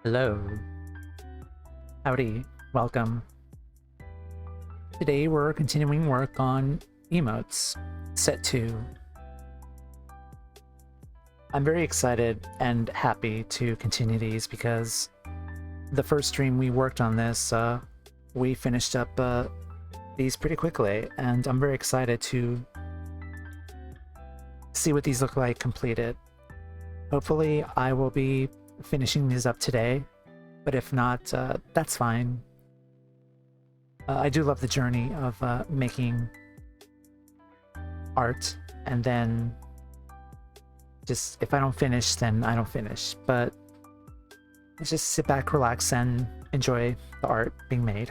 Hello. Howdy. Welcome. Today we're continuing work on Emotes, set 2. I'm very excited and happy to continue these because the first stream we worked on this, we finished up these pretty quickly, and I'm very excited to see what these look like completed. Hopefully I will be finishing these up today, but if not, that's fine. I do love the journey of making art, and then just if I don't finish, then I don't finish. But let's just sit back, relax, and enjoy the art being made.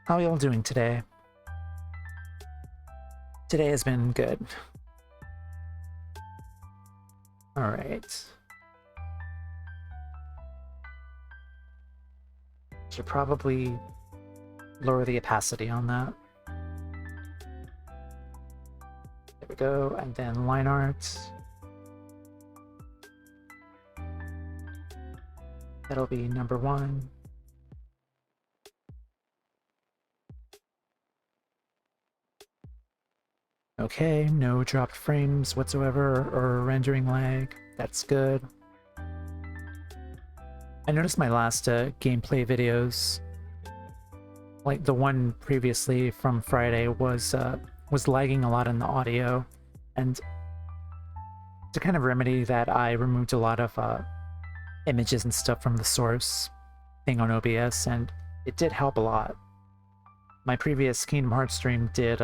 How are y'all doing today? Today has been good. Alright. Should probably lower the opacity on that. There we go, and then line art. That'll be number 1. Okay, no dropped frames whatsoever or rendering lag. That's good. I noticed my last gameplay videos, like the one previously from Friday, was lagging a lot in the audio, and to kind of remedy that, I removed a lot of images and stuff from the source thing on OBS, and it did help a lot. My previous Kingdom Hearts stream did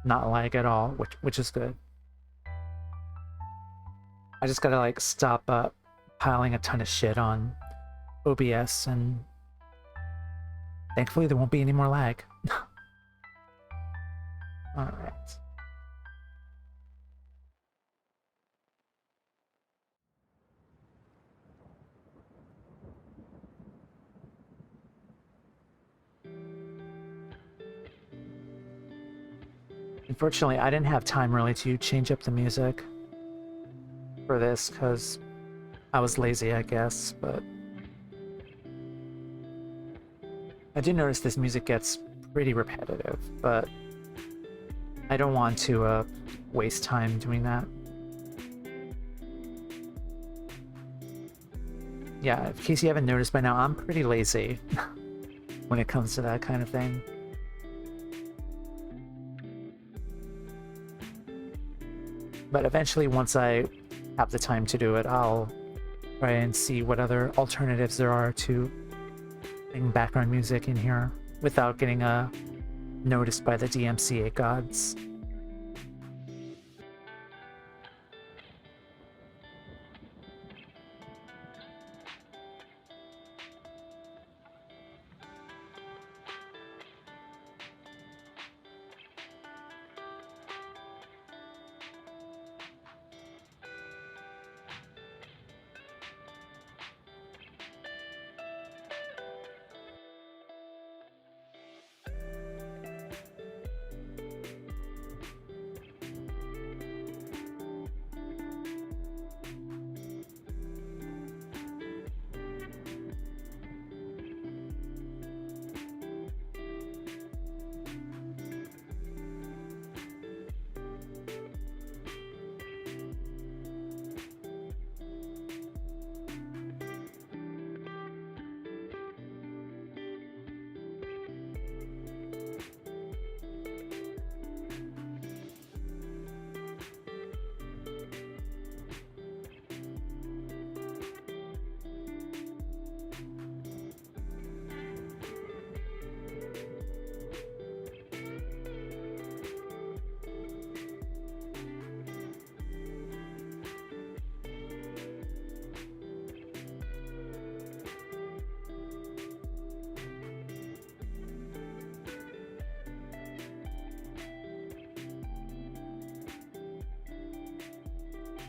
not lag at all, which is good. I just gotta like stop piling a ton of shit on OBS, and thankfully there won't be any more lag. Alright. Unfortunately, I didn't have time really to change up the music for this because I was lazy, I guess, but I did notice this music gets pretty repetitive, but I don't want to waste time doing that. Yeah, in case you haven't noticed by now, I'm pretty lazy when it comes to that kind of thing. But eventually, once I have the time to do it, I'll try and see what other alternatives there are to putting background music in here without getting noticed by the DMCA gods.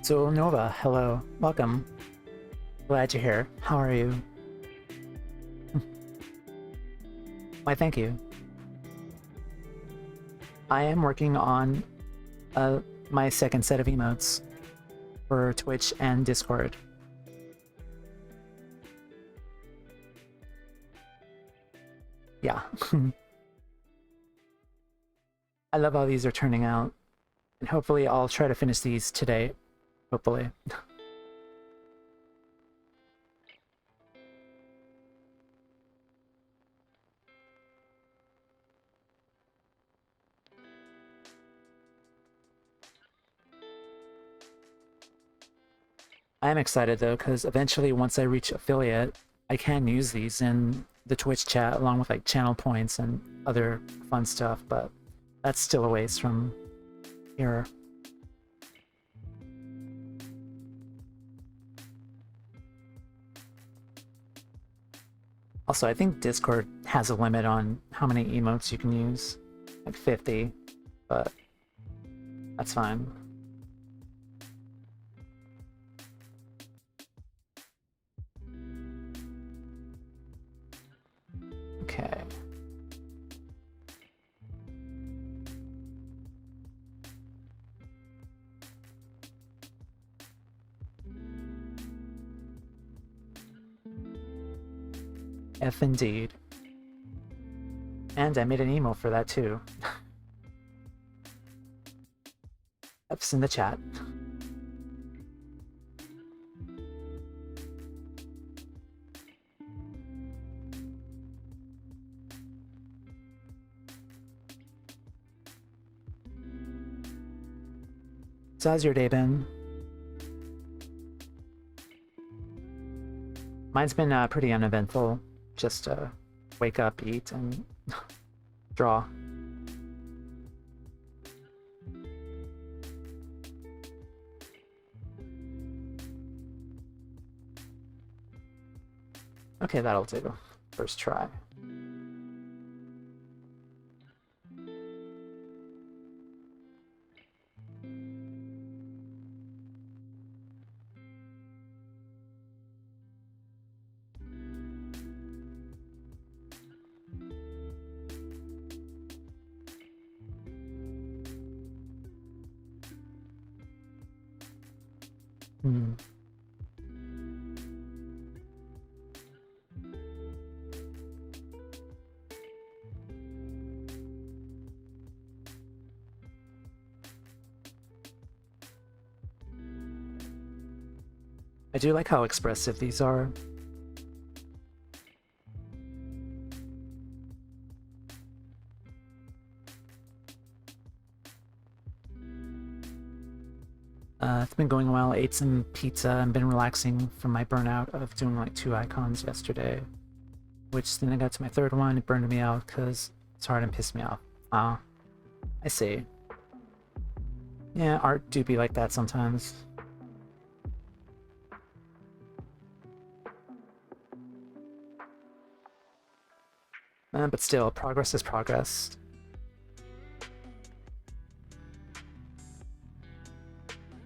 So Nova, hello, welcome. Glad you're here. How are you? Why, thank you. I am working on my second set of emotes for Twitch and Discord. Yeah. I love how these are turning out. And hopefully I'll try to finish these today. Hopefully. I am excited though, because eventually once I reach affiliate, I can use these in the Twitch chat along with like channel points and other fun stuff, but that's still a ways from here. Also, I think Discord has a limit on how many emotes you can use, like 50, but that's fine. Okay. F indeed. And I made an emo for that too. F's in the chat. So how's your day been? Mine's been pretty uneventful. Just wake up, eat, and draw. Okay, that'll do. First try. I do like how expressive these are. It's been going well. Ate some pizza and been relaxing from my burnout of doing like 2 icons yesterday. Which then I got to my third one, it burned me out because it's hard and pissed me off. Ah, I see. Yeah, art do be like that sometimes. But still, progress is progress.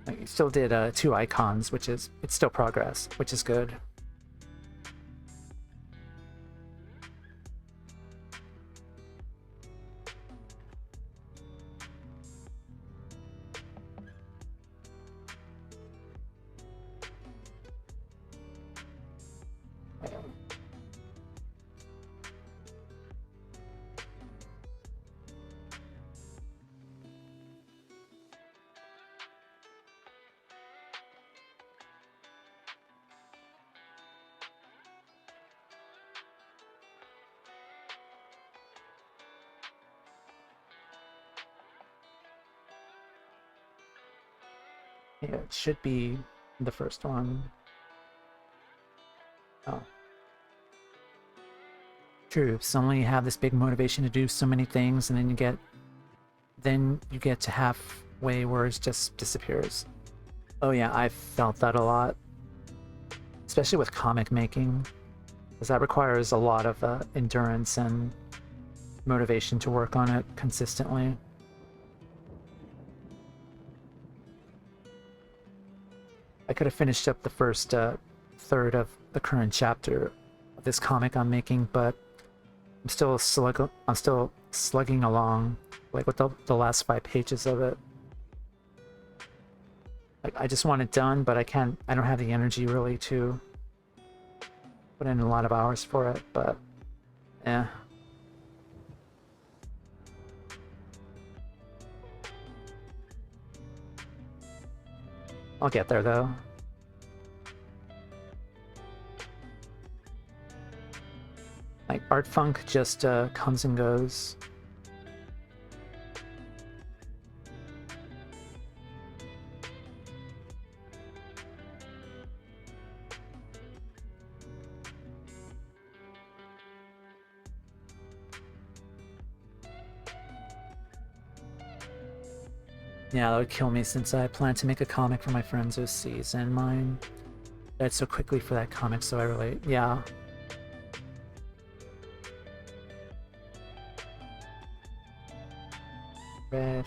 Like, you still did 2 icons, which is, it's still progress, which is good. Yeah, it should be the first one. Oh. True, suddenly you have this big motivation to do so many things, and then you get to halfway where it just disappears. Oh yeah, I've felt that a lot. Especially with comic making, because that requires a lot of endurance and motivation to work on it consistently. I could have finished up the first third of the current chapter of this comic I'm making, but I'm still slugging along, like with the last 5 pages of it. Like, I just want it done, but I don't have the energy really to put in a lot of hours for it, but yeah. I'll get there though. Like art funk just comes and goes. Yeah, that would kill me since I plan to make a comic for my friends overseas, and mine died so quickly for that comic, so I really, yeah. Red.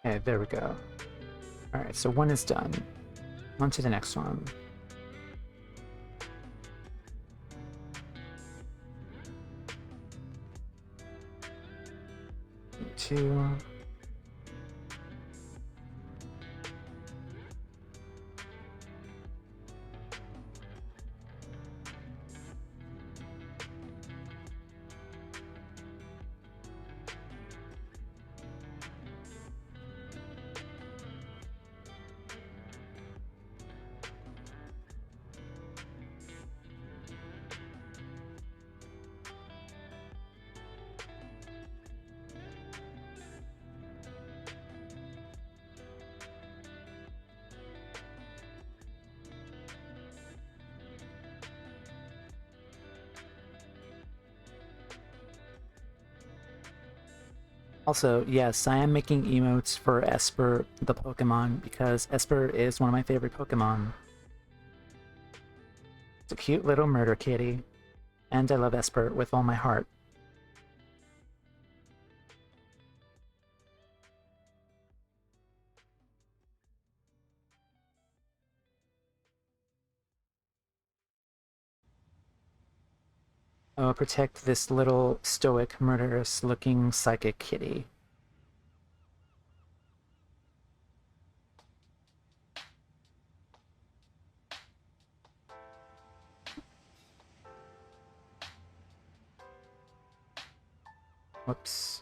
Okay, there we go. Alright, so one is done. On to the next one. Two. Also, yes, I am making emotes for Esper, the Pokemon, because Esper is one of my favorite Pokemon. It's a cute little murder kitty, and I love Esper with all my heart. Oh, protect this little stoic, murderous-looking psychic kitty. Whoops.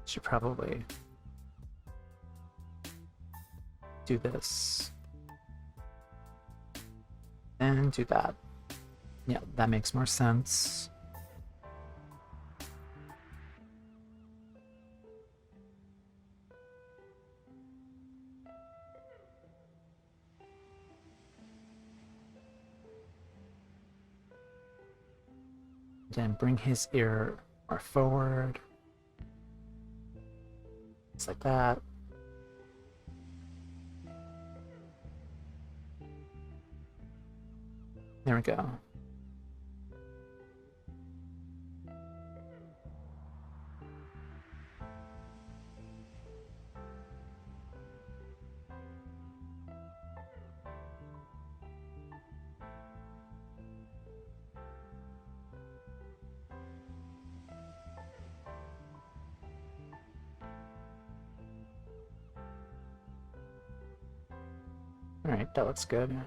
Should probably do this. And do that. Yeah, that makes more sense. Then bring his ear more forward. Just like that. There we go. All right, that looks good.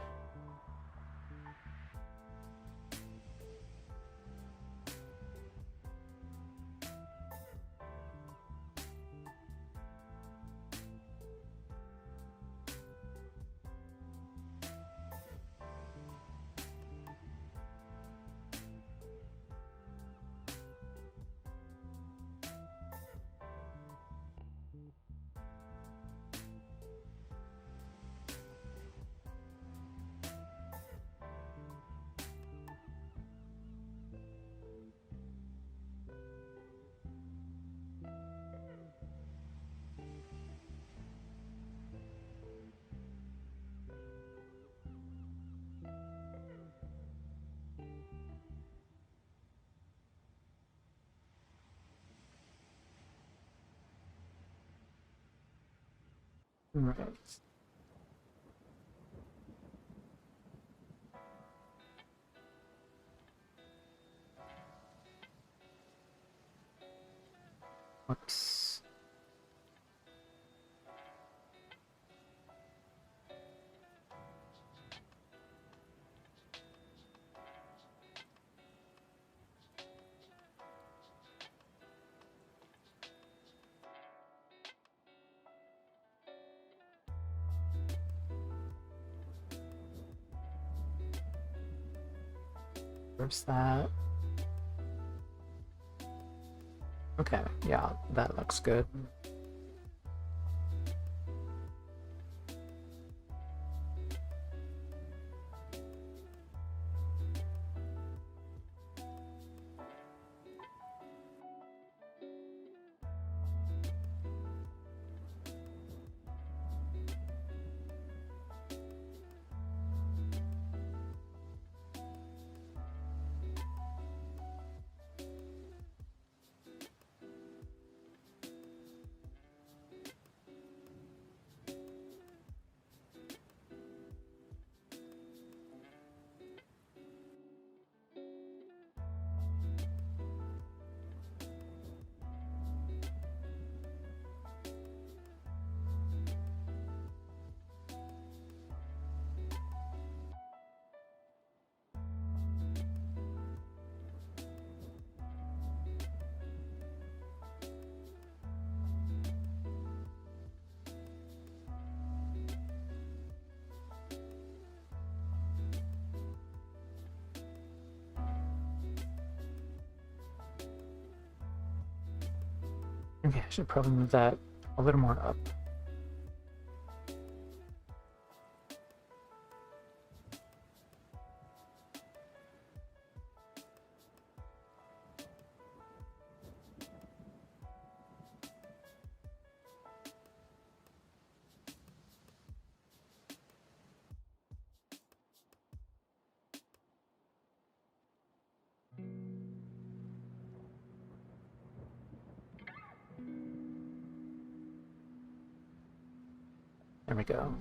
Right. Whoops. Where's that? Okay, yeah, that looks good. Okay, I should probably move that a little more up. There we go.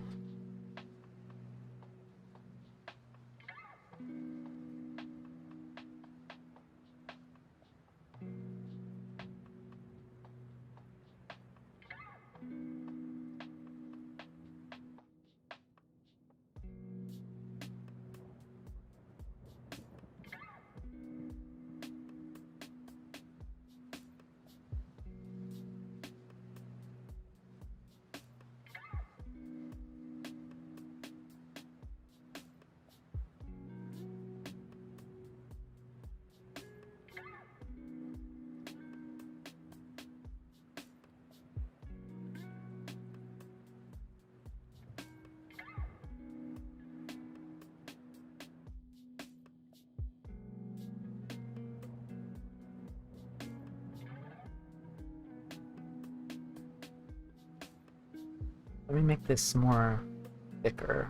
Let me make this more thicker.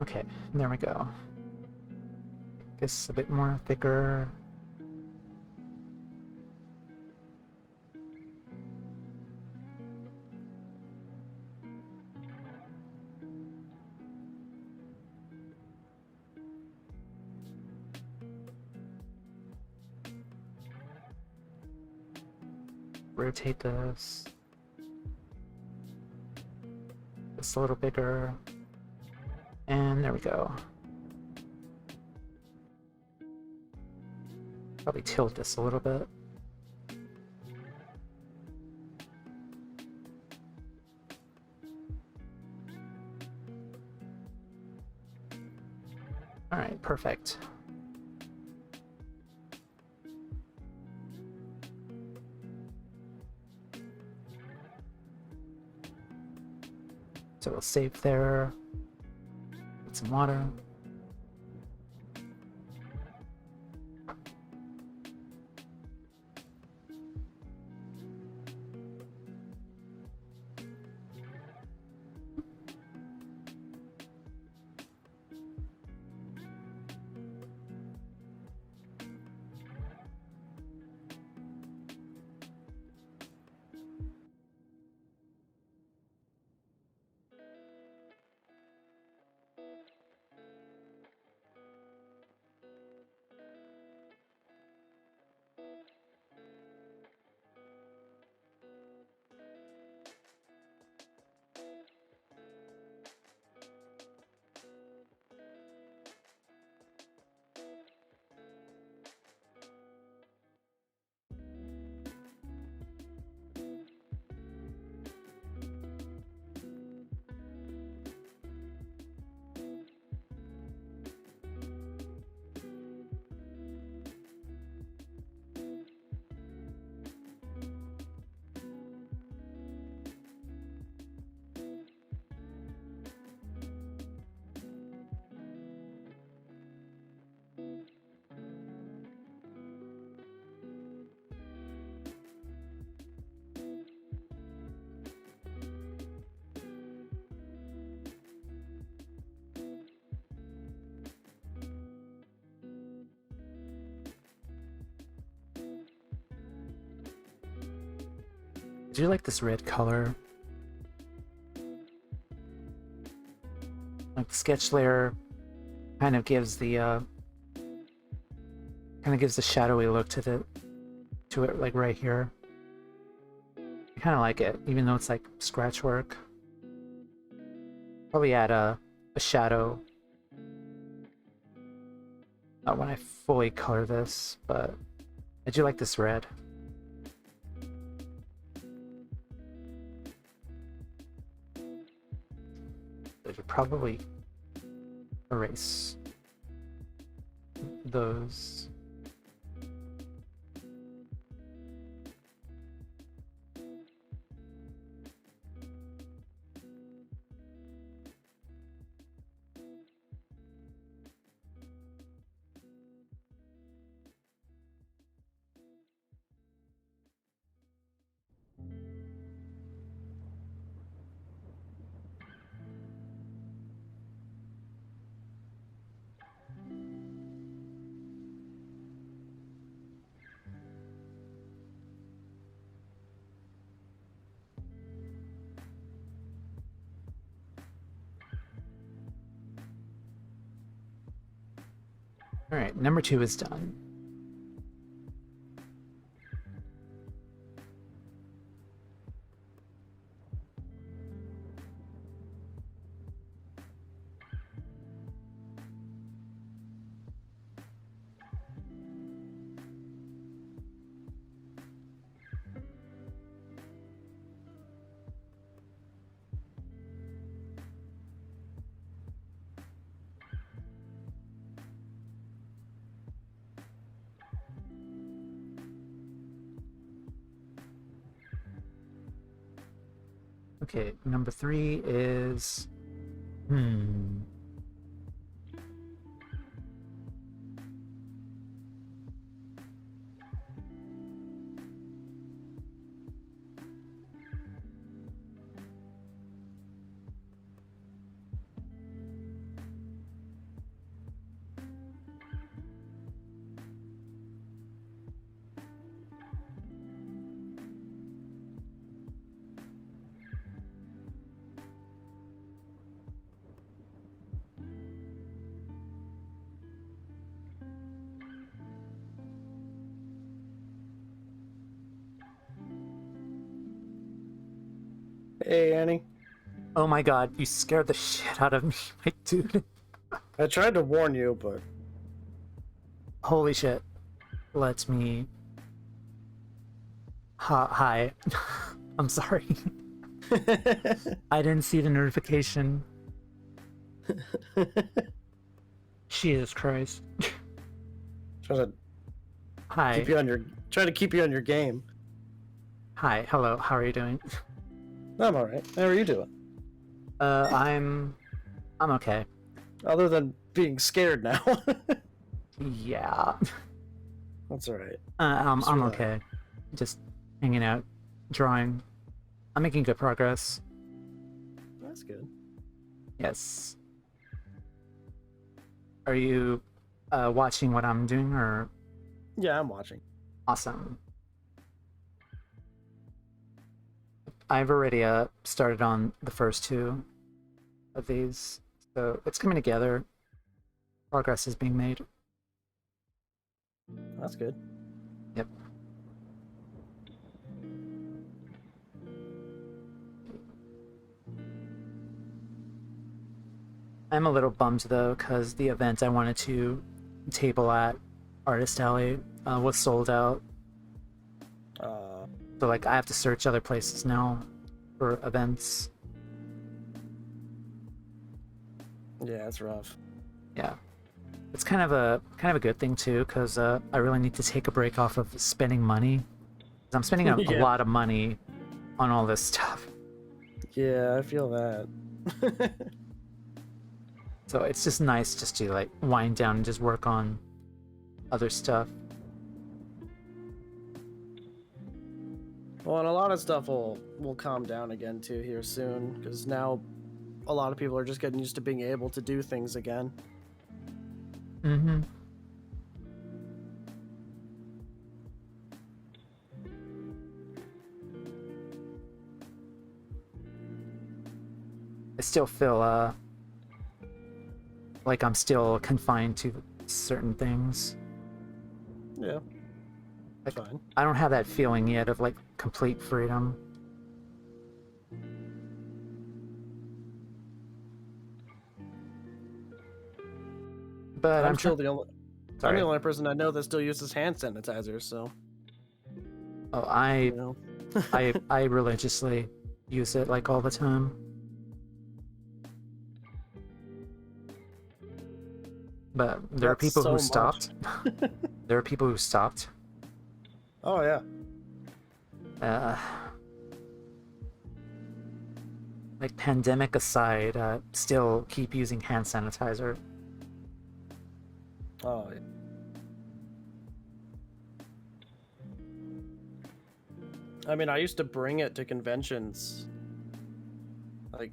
Okay, there we go. Guess a bit more thicker. Rotate this. It's a little bigger. And there we go. Probably tilt this a little bit. All right, perfect. So we'll save there. Get some water. Do you like this red color? Like the sketch layer kind of gives the shadowy look to it, like right here. I kind of like it, even though it's like scratch work. Probably add a shadow. Not when I fully color this, but I do like this red. I should probably erase those. All right, number 2 is done. Okay, number 3 is... Hey, Annie. Oh my god, you scared the shit out of me, my dude. I tried to warn you, but... Holy shit. Let me... Hi. I'm sorry. I didn't see the notification. Jesus Christ. Try to Hi. keep you on your... Try to keep you on your game. Hi. Hello. How are you doing? I'm alright. How are you doing? I'm okay. Other than being scared now. Yeah. That's alright. I'm okay. Just hanging out, drawing. I'm making good progress. That's good. Yes. Are you watching what I'm doing, or? Yeah, I'm watching. Awesome. I've already started on the first 2 of these, so it's coming together. Progress is being made. That's good. Yep. I'm a little bummed though, because the event I wanted to table at Artist Alley was sold out. So like I have to search other places now for events. Yeah, that's rough. Yeah. It's kind of a good thing too, because I really need to take a break off of spending money. 'Cause I'm spending a Yeah. lot of money on all this stuff. Yeah, I feel that. So it's just nice just to like wind down and just work on other stuff. Well, and a lot of stuff will calm down again too here soon, because now a lot of people are just getting used to being able to do things again. Mm-hmm. I still feel like I'm still confined to certain things. Yeah. Like, Fine. I don't have that feeling yet of like complete freedom. But I'm still the only. Sorry. I'm the only person I know that still uses hand sanitizer. So. Oh, You know. I religiously use it like all the time. But there are people who stopped. There are people who stopped. Oh yeah. Like pandemic aside, still keep using hand sanitizer. Oh yeah. I mean, I used to bring it to conventions. Like,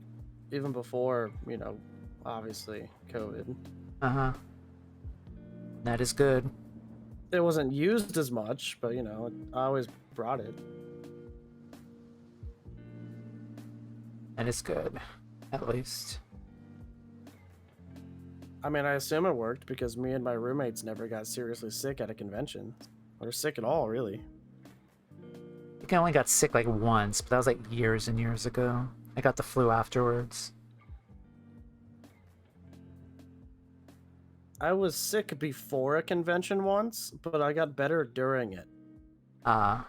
even before, you know, obviously COVID. Uh-huh. That is good. It wasn't used as much, but you know, I always brought it. That is good, at least. I mean, I assume it worked because me and my roommates never got seriously sick at a convention. Or sick at all, really. I think I only got sick like once, but that was like years and years ago. I got the flu afterwards. I was sick before a convention once, but I got better during it. Ah.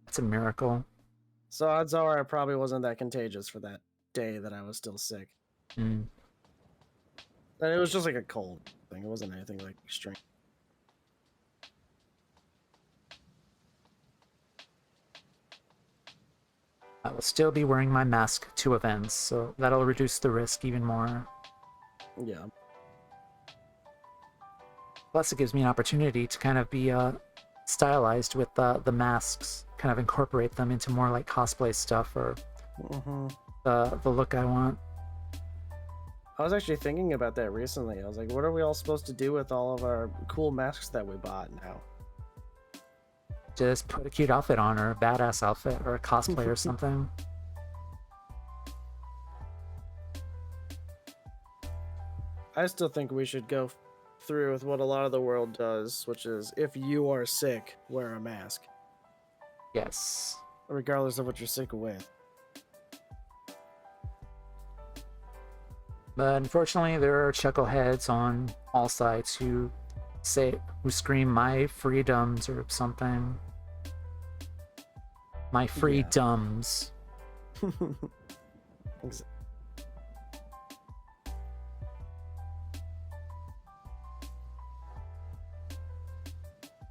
That's a miracle. So odds are I probably wasn't that contagious for that day that I was still sick. Mm. And it was just like a cold thing. It wasn't anything like extreme. I will still be wearing my mask to events, so that'll reduce the risk even more. Yeah. Plus, it gives me an opportunity to kind of be stylized with the masks, kind of incorporate them into more like cosplay stuff or the look I want. I was actually thinking about that recently. I was like, what are we all supposed to do with all of our cool masks that we bought now? Just put a cute outfit on, or a badass outfit, or a cosplay or something. I still think we should go through with what a lot of the world does, which is if you are sick, wear a mask. Yes. Regardless of what you're sick with. But unfortunately, there are chuckleheads on all sides who scream "my freedoms" or something. My freedoms.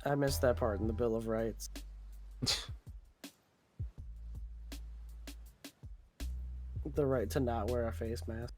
I missed that part in the Bill of Rights. The right to not wear a face mask.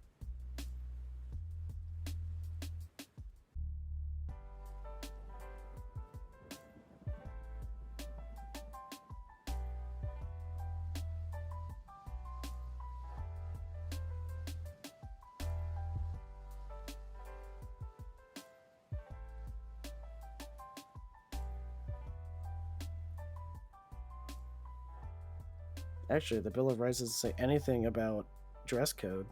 Actually, the Bill of Rights doesn't say anything about dress code.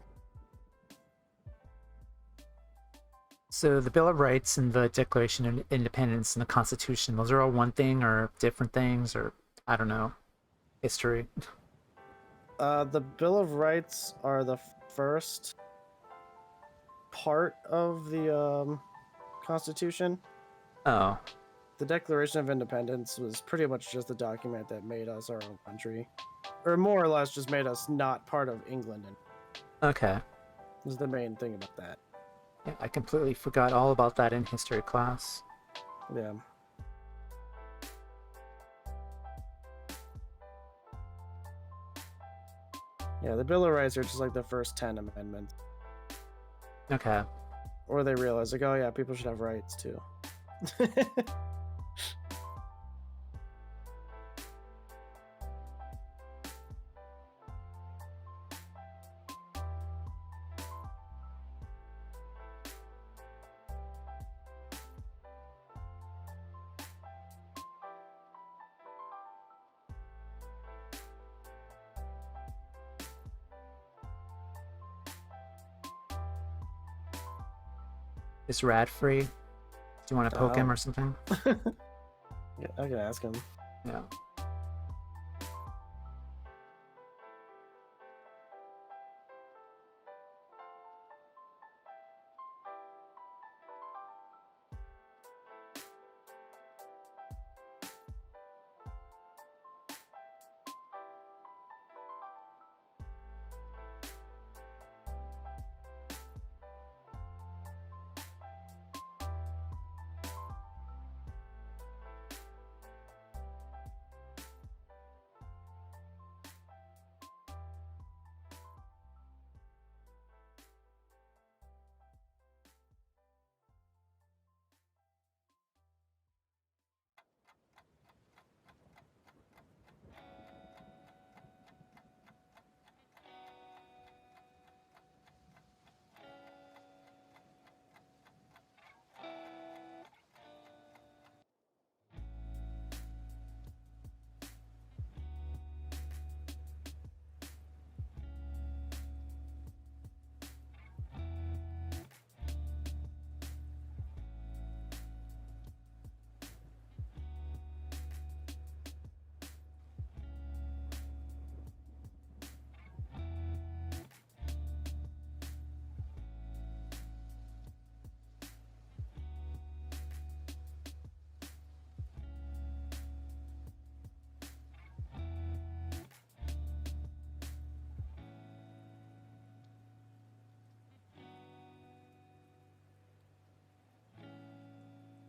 So the Bill of Rights and the Declaration of Independence and the Constitution, those are all one thing or different things, or I don't know, history. The Bill of Rights are the first part of the Constitution. Oh. The Declaration of Independence was pretty much just the document that made us our own country. Or more or less just made us not part of England. Okay. Is the main thing about that. Yeah, I completely forgot all about that in history class. Yeah. Yeah, the Bill of Rights are just like the first 10 amendments. Okay. Or they realize, like, oh yeah, people should have rights too. Is Rad free? Do you want to poke him or something? Yeah, I can ask him. Yeah.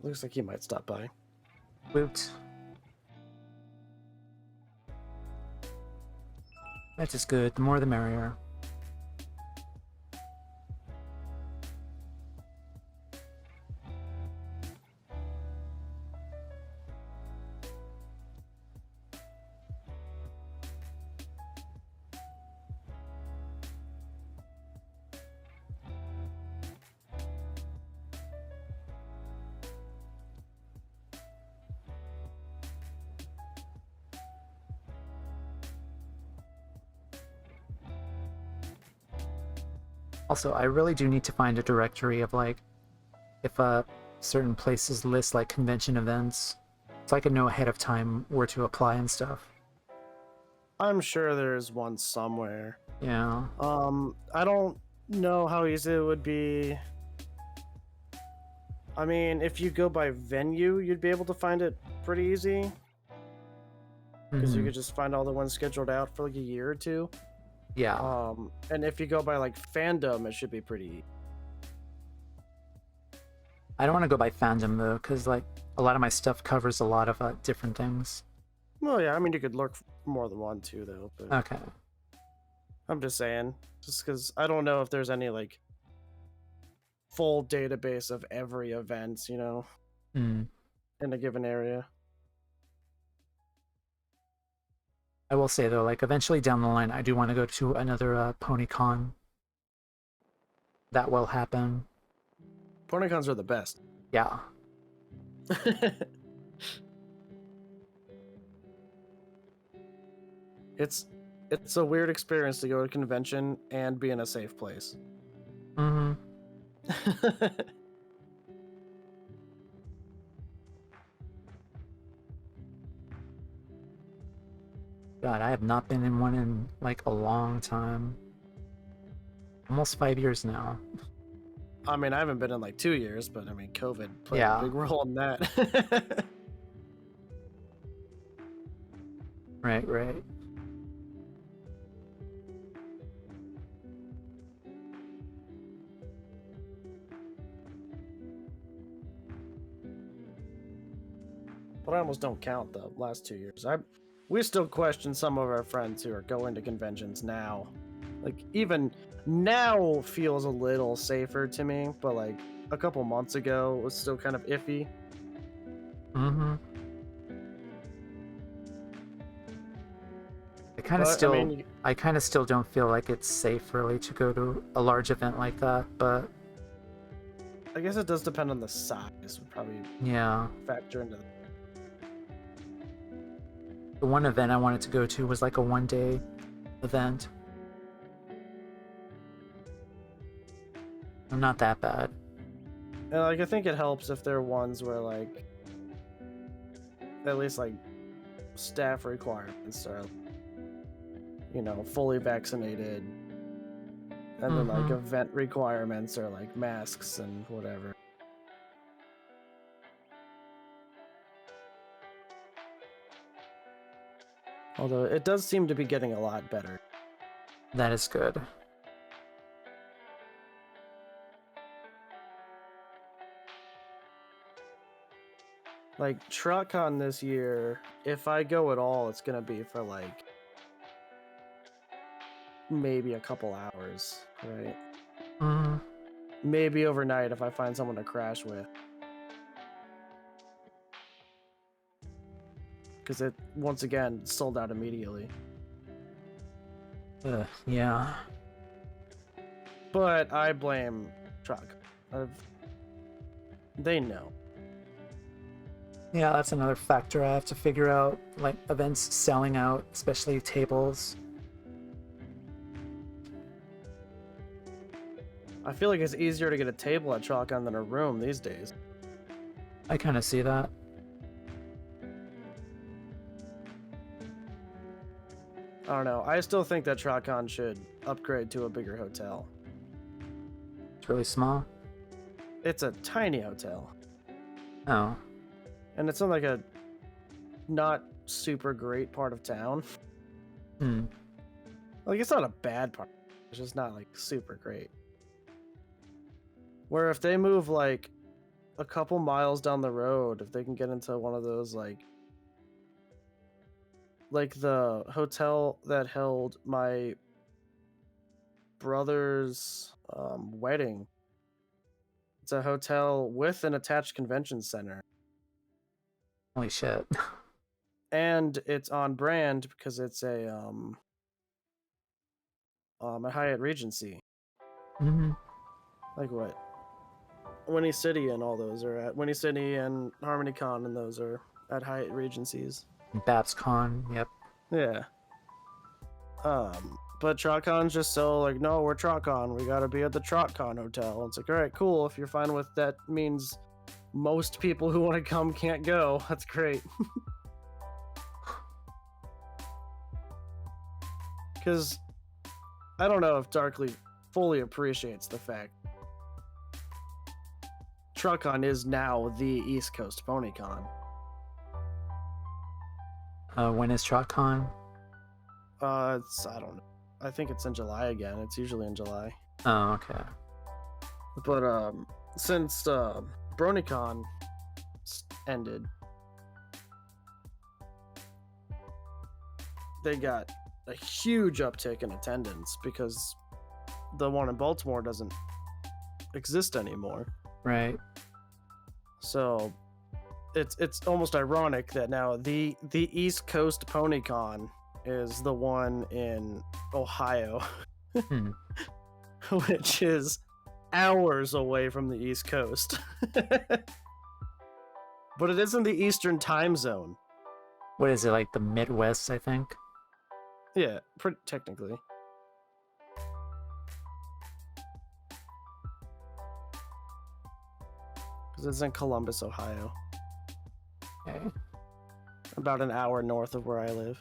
Looks like he might stop by. Woot. That is good. The more the merrier. Also, I really do need to find a directory of like if certain places list like convention events, so I can know ahead of time where to apply and stuff. I'm sure there's one somewhere. Yeah. I don't know how easy it would be. I mean, if you go by venue, you'd be able to find it pretty easy. Because you Mhm. could just find all the ones scheduled out for like a year or two. Yeah. And if you go by like fandom, it should be pretty easy. I don't want to go by fandom though, because like a lot of my stuff covers a lot of different things. Well, yeah, I mean, you could look for more than one too, though. But Okay. I'm just saying, just because I don't know if there's any like full database of every event, Mm. in a given area. I will say though, like eventually down the line, I do want to go to another PonyCon. That will happen. PonyCons are the best. Yeah. it's it's a weird experience to go to a convention and be in a safe place. Mm-hmm. God, I have not been in one in like a long time. Almost 5 years now. I mean, I haven't been in like 2 years, but I mean, COVID played a Yeah. big role in that. Right, right. But I almost don't count the last 2 years. We still question some of our friends who are going to conventions now. Like even now feels a little safer to me, but like a couple months ago it was still kind of iffy. Mm-hmm. But I mean, I kind of still don't feel like it's safe really to go to a large event like that, but I guess it does depend on the size. Would probably yeah. factor into that. The one event I wanted to go to was like a 1 day event. Not that bad. And like I think it helps if there are ones where like at least like staff requirements are fully vaccinated, and then like event requirements are like masks and whatever. Although it does seem to be getting a lot better. That is good. Like TruckCon this year, if I go at all, it's gonna be for like maybe a couple hours, right? Mm. Maybe overnight if I find someone to crash with. Because it, once again, sold out immediately. Yeah. But I blame Truck. They know. Yeah, that's another factor I have to figure out. Like events selling out, especially tables. I feel like it's easier to get a table at TruckCon than a room these days. I kind of see that. I don't know. I still think that TruckCon should upgrade to a bigger hotel. It's really small. It's a tiny hotel. Oh. And it's in like a not super great part of town. Hmm. Like it's not a bad part. It's just not like super great. Where if they move like a couple miles down the road, if they can get into one of those like like the hotel that held my brother's wedding. It's a hotel with an attached convention center. Holy shit. And it's on brand because it's a Hyatt Regency. Mm-hmm. Like what? Winnie City and all those are at Winnie City, and Harmony Con and those are at Hyatt Regencies. BabsCon, yep. Yeah. But TrotCon's just so like, no, we're TrotCon. We gotta be at the TrotCon hotel. It's like, all right, cool. If you're fine with that, means most people who want to come can't go. That's great. Because I don't know if Darkly fully appreciates the fact TrotCon is now the East Coast PonyCon. When is TrotCon? It's I don't know. I think it's in July again. It's usually in July. Oh, okay. But since BronyCon ended, they got a huge uptick in attendance because the one in Baltimore doesn't exist anymore. Right. So it's almost ironic that now the East Coast PonyCon is the one in Ohio, Hmm. which is hours away from the East Coast. But it is in the Eastern time zone. What is it, like the Midwest, I think? Yeah, technically. Because it's in Columbus, Ohio. Okay. About an hour north of where I live.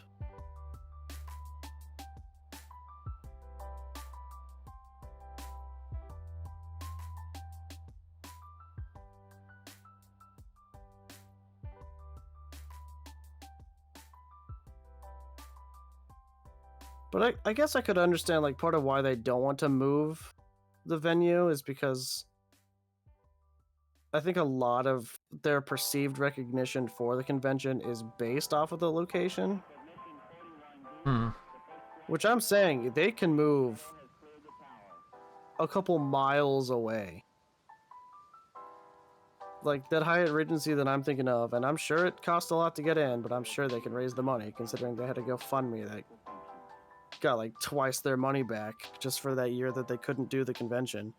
But I guess I could understand, like, part of why they don't want to move the venue is because I think a lot of their perceived recognition for the convention is based off of the location. Hmm. Which I'm saying they can move a couple miles away. Like that Hyatt Regency that I'm thinking of, and I'm sure it cost a lot to get in, but I'm sure they can raise the money considering they had to go fund me that got like twice their money back just for that year that they couldn't do the convention.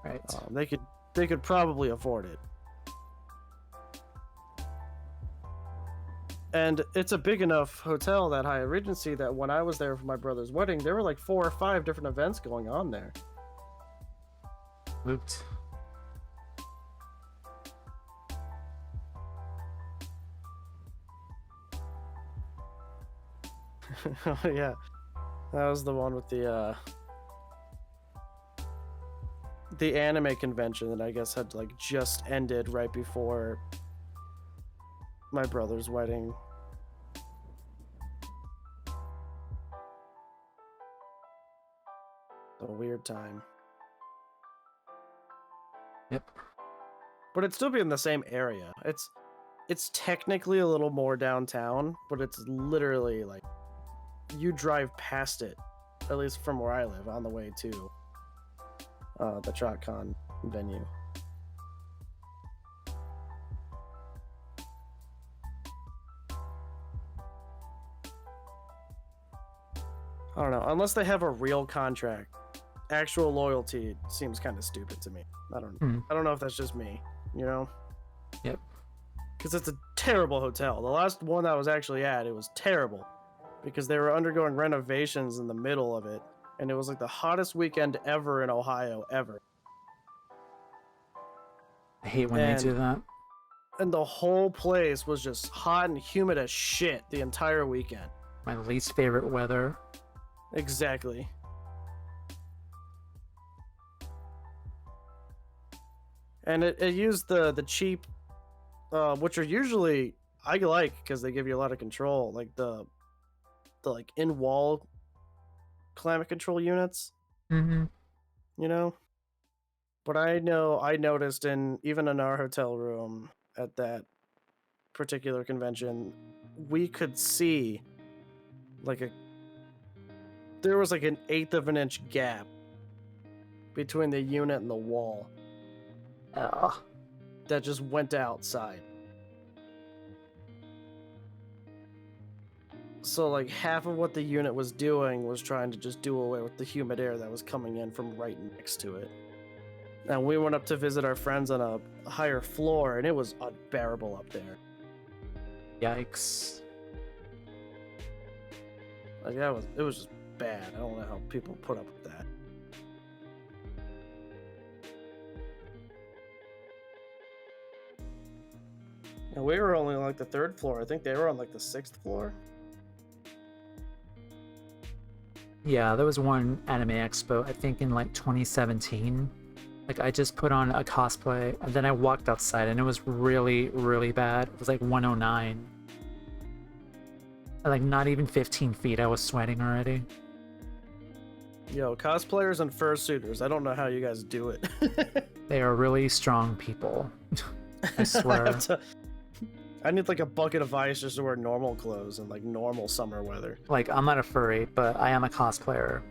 Right. They could probably afford it. And it's a big enough hotel, that Hyatt Regency, that when I was there for my brother's wedding, there were like 4 or 5 different events going on there. Woot. Yeah, that was the one with the anime convention that I guess had like just ended right before my brother's wedding. A weird time. Yep. But it'd still be in the same area. It's technically a little more downtown, but it's literally like you drive past it, at least from where I live, on the way to the TrotCon venue. I don't know. Unless they have a real contract, actual loyalty seems kind of stupid to me. I don't know if that's just me, you know? Yep. Because it's a terrible hotel. The last one I was actually at, it was terrible because they were undergoing renovations in the middle of it, and it was like the hottest weekend ever in Ohio ever. I hate when they do that. And the whole place was just hot and humid as shit the entire weekend. My least favorite weather. Exactly. And it used the cheap, which are usually I like because they give you a lot of control, like the like in wall climate control units. Mm-hmm. You know. But I know I noticed even in our hotel room at that particular convention, we could see there was like an 1/8 of an inch gap between the unit and the wall Ugh. that just went outside. So like half of what the unit was doing was trying to just do away with the humid air that was coming in from right next to it. And we went up to visit our friends on a higher floor, and it was unbearable up there. Yikes. Like it was just bad. I don't know how people put up with that. And we were only on like the 3rd floor. I think they were on like the 6th floor. Yeah, there was one anime expo, I think in like 2017. Like I just put on a cosplay and then I walked outside and it was really, really bad. It was like 109. Like not even 15 feet, I was sweating already. Yo, cosplayers and fursuiters, I don't know how you guys do it. They are really strong people. I swear. I need like a bucket of ice just to wear normal clothes in like normal summer weather. Like I'm not a furry, but I am a cosplayer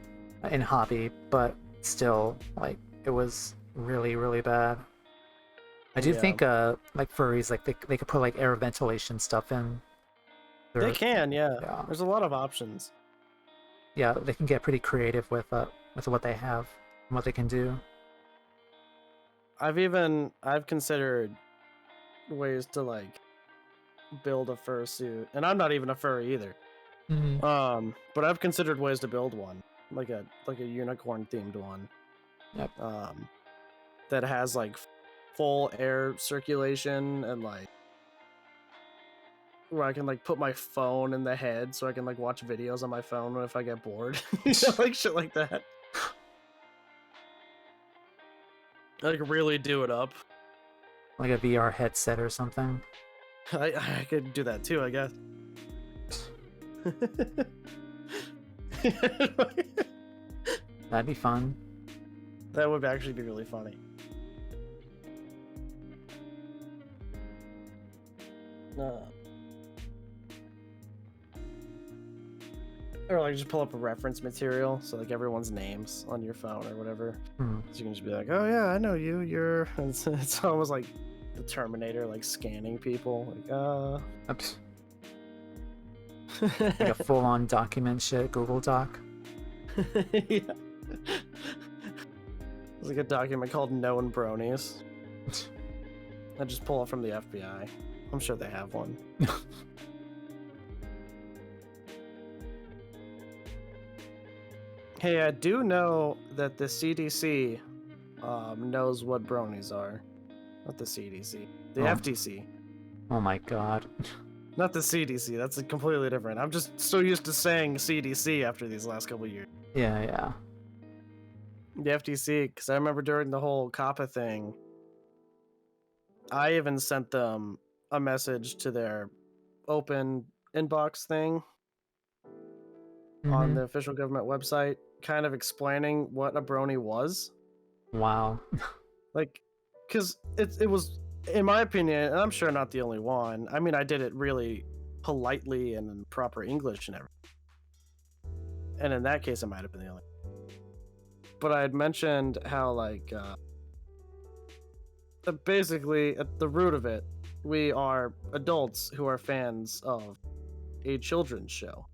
in hobby, but still, like it was really, really bad. I do think like furries, like they could put like air ventilation stuff in. They can, yeah. Yeah. There's a lot of options. Yeah, they can get pretty creative with what they have and what they can do. I've considered ways to like build a fursuit, and I'm not even a furry either. Mm-hmm. But I've considered ways to build one, like a unicorn themed one. Yep. That has like full air circulation and like where I can like put my phone in the head so I can like watch videos on my phone if I get bored. You know, like shit like that. Like really do it up. Like a VR headset or something. I could do that too, I guess. That'd be fun. That would actually be really funny. Or like just pull up a reference material, so like everyone's names on your phone or whatever. Hmm. So you can just be like, oh yeah, I know you. You're. It's almost like the Terminator, like scanning people. Like Oops. Like a full-on document shit Google Doc. Yeah. It's like a document called Known Bronies. I just pull it from the FBI. I'm sure they have one. Hey, I do know that the CDC knows what bronies are. Not the CDC. The FTC. Oh my god. Not the CDC. That's completely different. I'm just so used to saying CDC after these last couple of years. Yeah, yeah. The FTC, because I remember during the whole COPPA thing, I even sent them a message to their open inbox thing on the official government website, kind of explaining what a brony was. Wow. Like, because it was, in my opinion, and I'm sure not the only one. I mean, I did it really politely and in proper English and everything. And in that case, it might have been the only. But I had mentioned how, like, basically, at the root of it, we are adults who are fans of a children's show.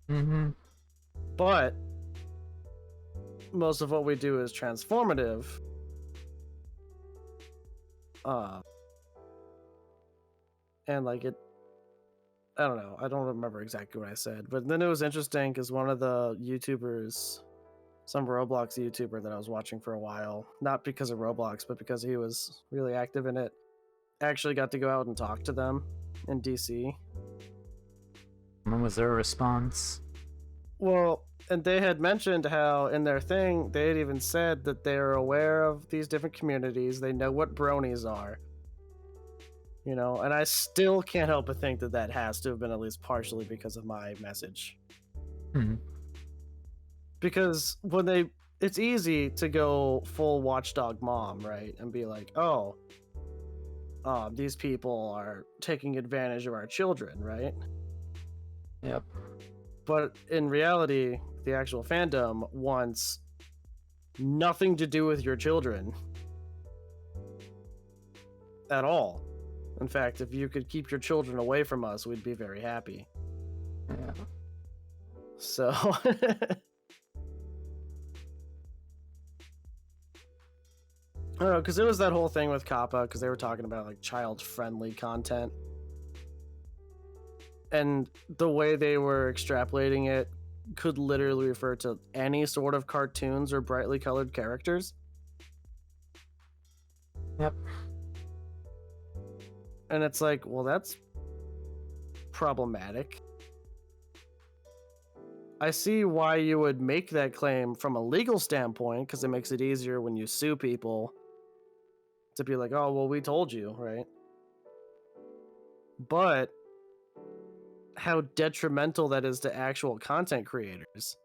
Mm-hmm. But most of what we do is transformative. And like it, I don't know. I don't remember exactly what I said, but then it was interesting because one of the YouTubers, some Roblox YouTuber that I was watching for a while, not because of Roblox, but because he was really active in it, actually got to go out and talk to them in DC. When was their response? Well, and they had mentioned how in their thing, they had even said that they're aware of these different communities. They know what bronies are. You know, and I still can't help but think that that has to have been at least partially because of my message. Hmm. Because it's easy to go full watchdog mom, right? And be like, oh, these people are taking advantage of our children, right? Yep. But in reality, the actual fandom wants nothing to do with your children at all. In fact, if you could keep your children away from us, we'd be very happy. Yeah. So I don't know, because it was that whole thing with Kappa, because they were talking about like child-friendly content, and the way they were extrapolating it could literally refer to any sort of cartoons or brightly colored characters. Yep. And it's like, well, that's problematic. I see why you would make that claim from a legal standpoint, because it makes it easier when you sue people to be like, oh, well, we told you, right? But how detrimental that is to actual content creators.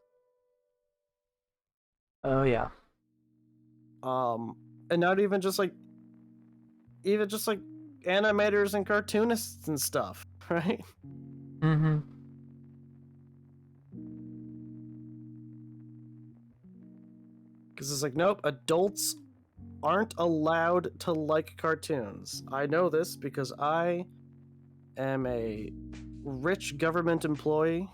Oh yeah. And not even just like animators and cartoonists and stuff, right? Mm-hmm. Because it's like, nope, adults aren't allowed to like cartoons. I know this because I am a rich government employee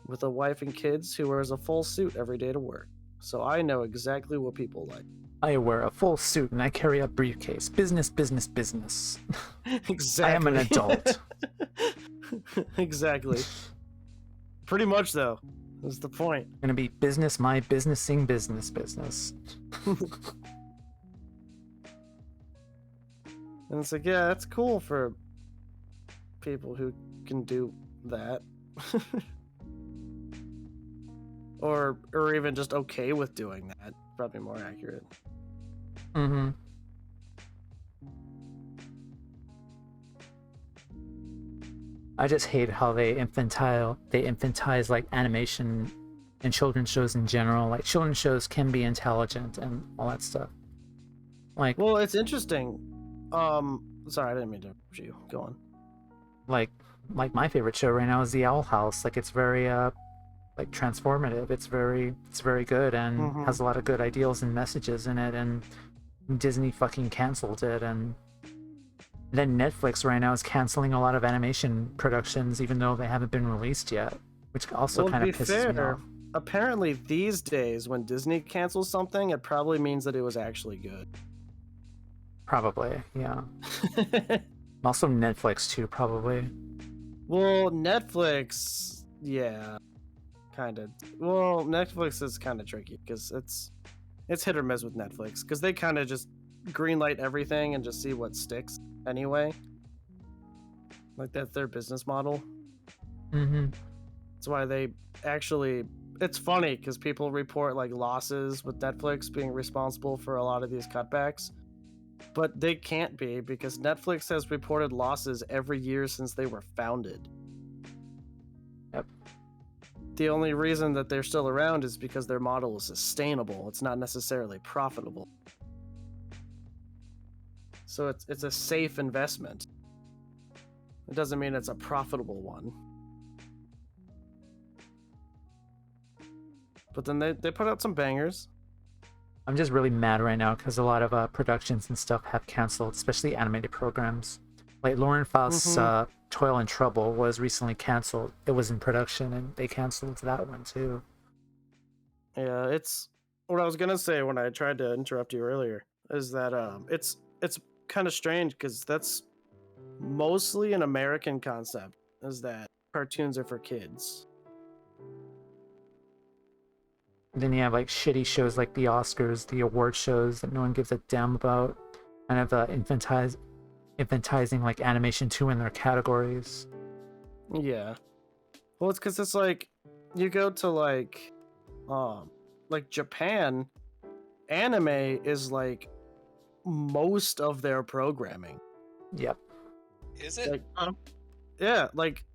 with a wife and kids who wears a full suit every day to work. So I know exactly what people like. I wear a full suit and I carry a briefcase. Business, business, business. Exactly. I am an adult. Exactly. Pretty much, though. That's the point. Gonna be business, my businessing business, business. And it's like, yeah, that's cool for people who can do that. or even just okay with doing that. Probably more accurate. Mm-hmm. I just hate how they infantilize like animation and children's shows in general. Like children's shows can be intelligent and all that stuff. Like, well, it's interesting. Sorry, I didn't mean to interrupt you. Go on. Like my favorite show right now is The Owl House. Like it's very like transformative. It's very good and has a lot of good ideals and messages in it. And Disney fucking canceled it, and then Netflix right now is canceling a lot of animation productions, even though they haven't been released yet, which also kind of pisses me off. Apparently, these days, when Disney cancels something, it probably means that it was actually good. Probably, yeah. Also Netflix too, probably. Well, Netflix, yeah, kind of. Well, Netflix is kind of tricky because it's hit or miss with Netflix because they kind of just greenlight everything and just see what sticks anyway. Like that's their business model. Mm-hmm. That's why they actually. It's funny because people report like losses with Netflix being responsible for a lot of these cutbacks, but they can't be because Netflix has reported losses every year since they were founded. Yep. The only reason that they're still around is because their model is sustainable. It's not necessarily profitable. So it's a safe investment. It doesn't mean it's a profitable one. But then they put out some bangers. I'm just really mad right now because a lot of productions and stuff have canceled, especially animated programs. Like Lauren Faust's Toil and Trouble was recently canceled. It was in production and they canceled that one too. Yeah, it's what I was gonna say when I tried to interrupt you earlier is that it's kind of strange because that's mostly an American concept, is that cartoons are for kids. Then you have like shitty shows like the Oscars, the award shows that no one gives a damn about, kind of infantizing like animation too in their categories. Yeah. Well, it's because it's like you go to like Japan, anime is like most of their programming. Yep. Is it? Like, yeah, like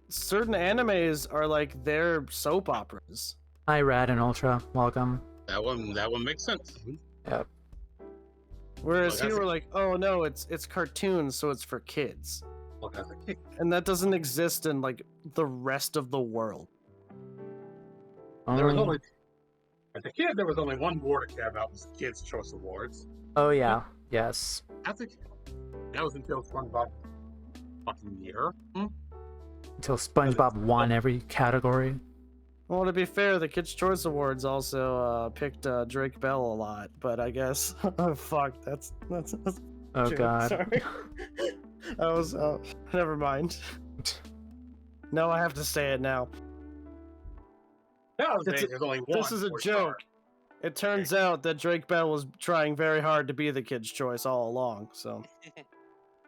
certain animes are like their soap operas. Hi, Rad and Ultra. Welcome. That one makes sense. Yep. Whereas Look, here as a- we're like, oh no, it's cartoons, so it's for kids, Look, as a kid, and that doesn't exist in like the rest of the world. there was Only... only as a kid there was only one award to care about was Kids' Choice Awards. Oh yeah, yes. As a kid, that was until SpongeBob fucking year. Until SpongeBob won every category. Well, to be fair, the Kids' Choice Awards also picked Drake Bell a lot, but I guess oh fuck, that's Oh true. god. Sorry, I was never mind. No, I have to say it now. Nowadays, there's only one. This is a four-star. joke. It turns out that Drake Bell was trying very hard to be the Kids' Choice all along. So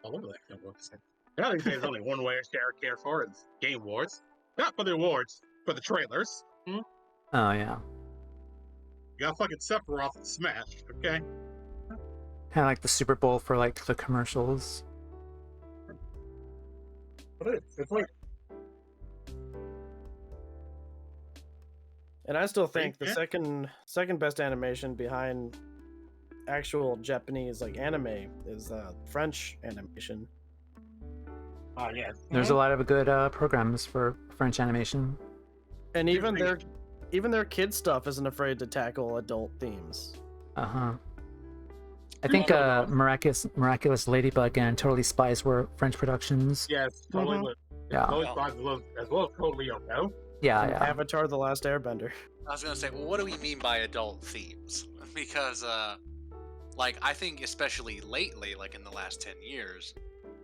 Oh, look at that. Nowadays, there's only one way to care for is Game Awards. Not for the awards, for the trailers. Oh yeah. You got fucking Sephiroth and Smash, okay? Kind of like the Super Bowl for like the commercials. But it's like and I still think the Yeah. second best animation behind actual Japanese like anime is French animation. oh yeah. There's a lot of good programs for French animation. And even Really? their kid stuff isn't afraid to tackle adult themes. Uh-huh. I think Miraculous Ladybug and Totally Spies were French productions. Yes, totally. Mhm. Yeah. Totally Spies as well as Totally Yoko. Yeah, And yeah. Avatar: The Last Airbender. I was gonna say, well, what do we mean by adult themes? Because, like, I think especially lately, like in the last 10 years,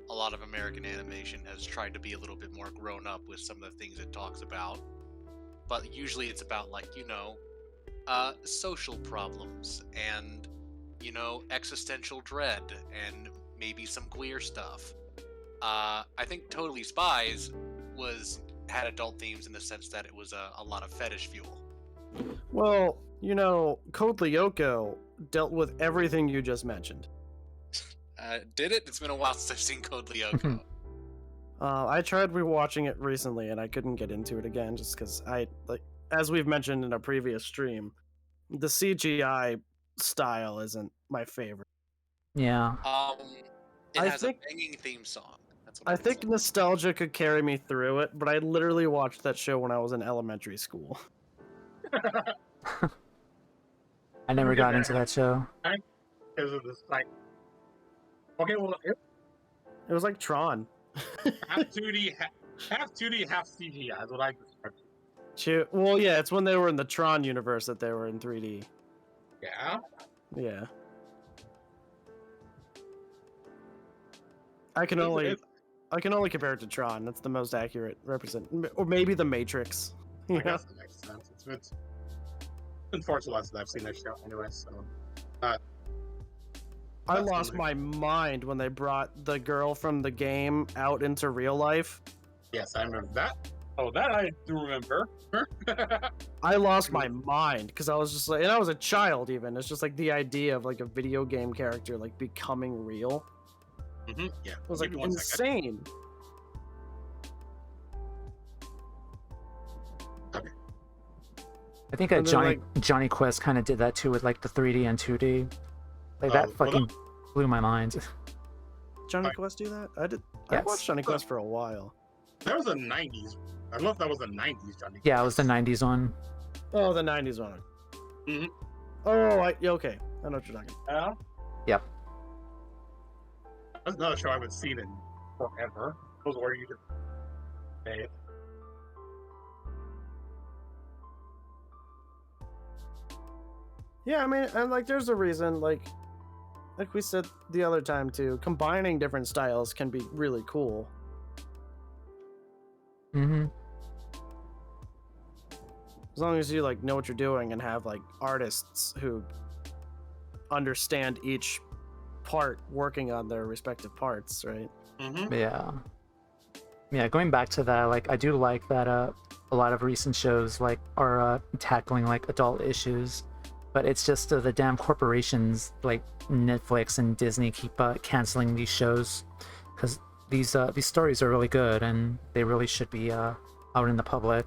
a lot of American animation has tried to be a little bit more grown up with some of the things it talks about. But usually it's about, like, social problems and, existential dread and maybe some queer stuff. I think Totally Spies had adult themes in the sense that it was a lot of fetish fuel. Well, Code Lyoko dealt with everything you just mentioned. Did it? It's been a while since I've seen Code Lyoko. I tried rewatching it recently and I couldn't get into it again just because as we've mentioned in a previous stream, the CGI style isn't my favorite. Yeah. It I has think- a banging theme song. That's what I can think say. nostalgia could carry me through it, but I literally watched that show when I was in elementary school. I never got into that show. Because of this, like, okay, well, it's It was like Tron. half 2D, half 2D, half CGI is what I described. Well, yeah, it's when they were in the Tron universe that they were in 3D. Yeah. Yeah. I can only compare it to Tron. That's the most accurate or maybe the Matrix. I You know? guess that makes sense. It's been far too long since I've seen that show anyway, so. I That's lost my mind when they brought the girl from the game out into real life. Yes, I remember that. Oh, that I do remember. I lost my mind because I was just like, and I was a child even. It's just like the idea of like a video game character like becoming real. Yeah. It was like Give me 1 second. insane. I think And then, Johnny Quest kind of did that too with like the 3D and 2D. Like that well, fucking blew my mind. Johnny Right. Quest do that? I Yes. watched Johnny Quest for a while. That was a 90s. I don't know if that was a 90s Johnny. Yeah, it was the 90s one. Oh, the 90s one. Mhm. Oh, yeah, okay. I know what you're talking about. Yeah. Yep. That's another show I haven't seen in forever. Those where you just. Hey. Yeah, I mean, and like, there's a reason, like we said the other time too, combining different styles can be really cool. Mm-hmm. As long as you like know what you're doing and have like artists who understand each part working on their respective parts, right? Yeah. Yeah, going back to that, like I do like that a lot of recent shows like are tackling like adult issues, but it's just the damn corporations like Netflix and Disney keep canceling these shows because these stories are really good and they really should be out in the public.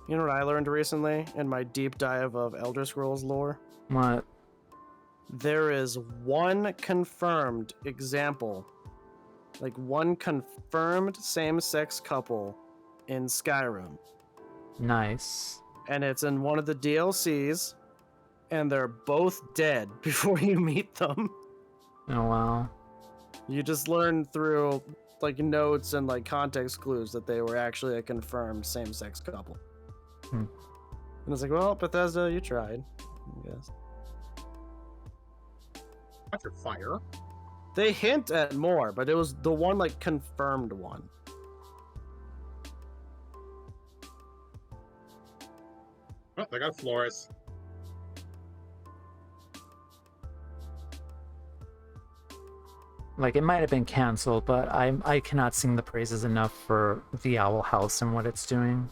You know what I learned recently in my deep dive of Elder Scrolls lore? What? there is one confirmed example, like one confirmed same-sex couple in Skyrim, Nice. and it's in one of the DLCs, and they're both dead before you meet them. Oh wow. You just learn through like notes and like context clues that they were actually a confirmed same-sex couple. Hmm. And it's like, well, Bethesda, you tried, I guess. That's your fire. They hint at more, but it was the one like confirmed one. Oh, they got Flores. Like, it might have been canceled, but I cannot sing the praises enough for the Owl House and what it's doing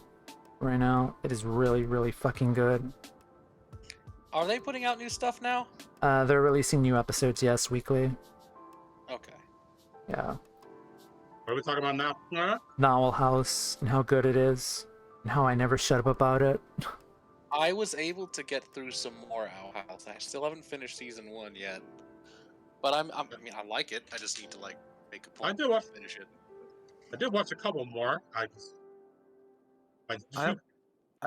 right now. It is really, really fucking good. Are they putting out new stuff now? They're releasing new episodes, yes, weekly. Okay. Yeah. What are we talking about now? Huh? The Owl House and how good it is, and how I never shut up about it. I was able to get through some more Owl House. I still haven't finished season 1 yet. But I mean, I like it. I just need to like make a point do watch- to finish it. I did watch a couple more. I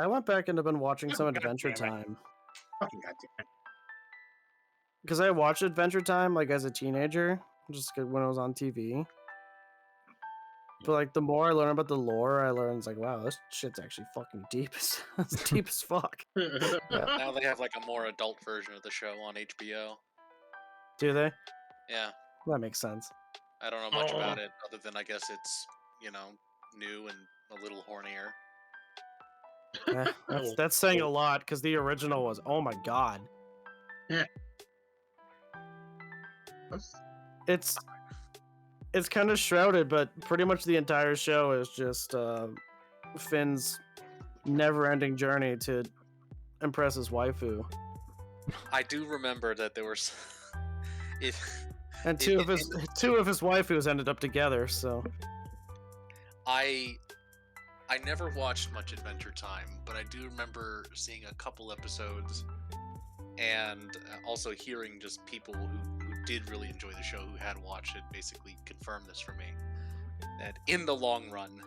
went back and have been watching some God Adventure damn it. Time. Fucking goddamn it. Because I watched Adventure Time like as a teenager, just when it was on TV. But like the more I learn about the lore, I learn it's like, wow, this shit's actually fucking deep. It's deep as fuck. Now they have like a more adult version of the show on HBO. Do they? Yeah. That makes sense. I don't know much about it other than I guess it's, you know, new and a little hornier. That's saying a lot because the original was, oh my god. It's kind of shrouded, but pretty much the entire show is just Finn's never-ending journey to impress his waifu. I do remember that there were And two of his waifus ended up together, so I never watched much Adventure Time, but I do remember seeing a couple episodes and also hearing just people who did really enjoy the show, who had watched it, basically confirm this for me, that in the long run,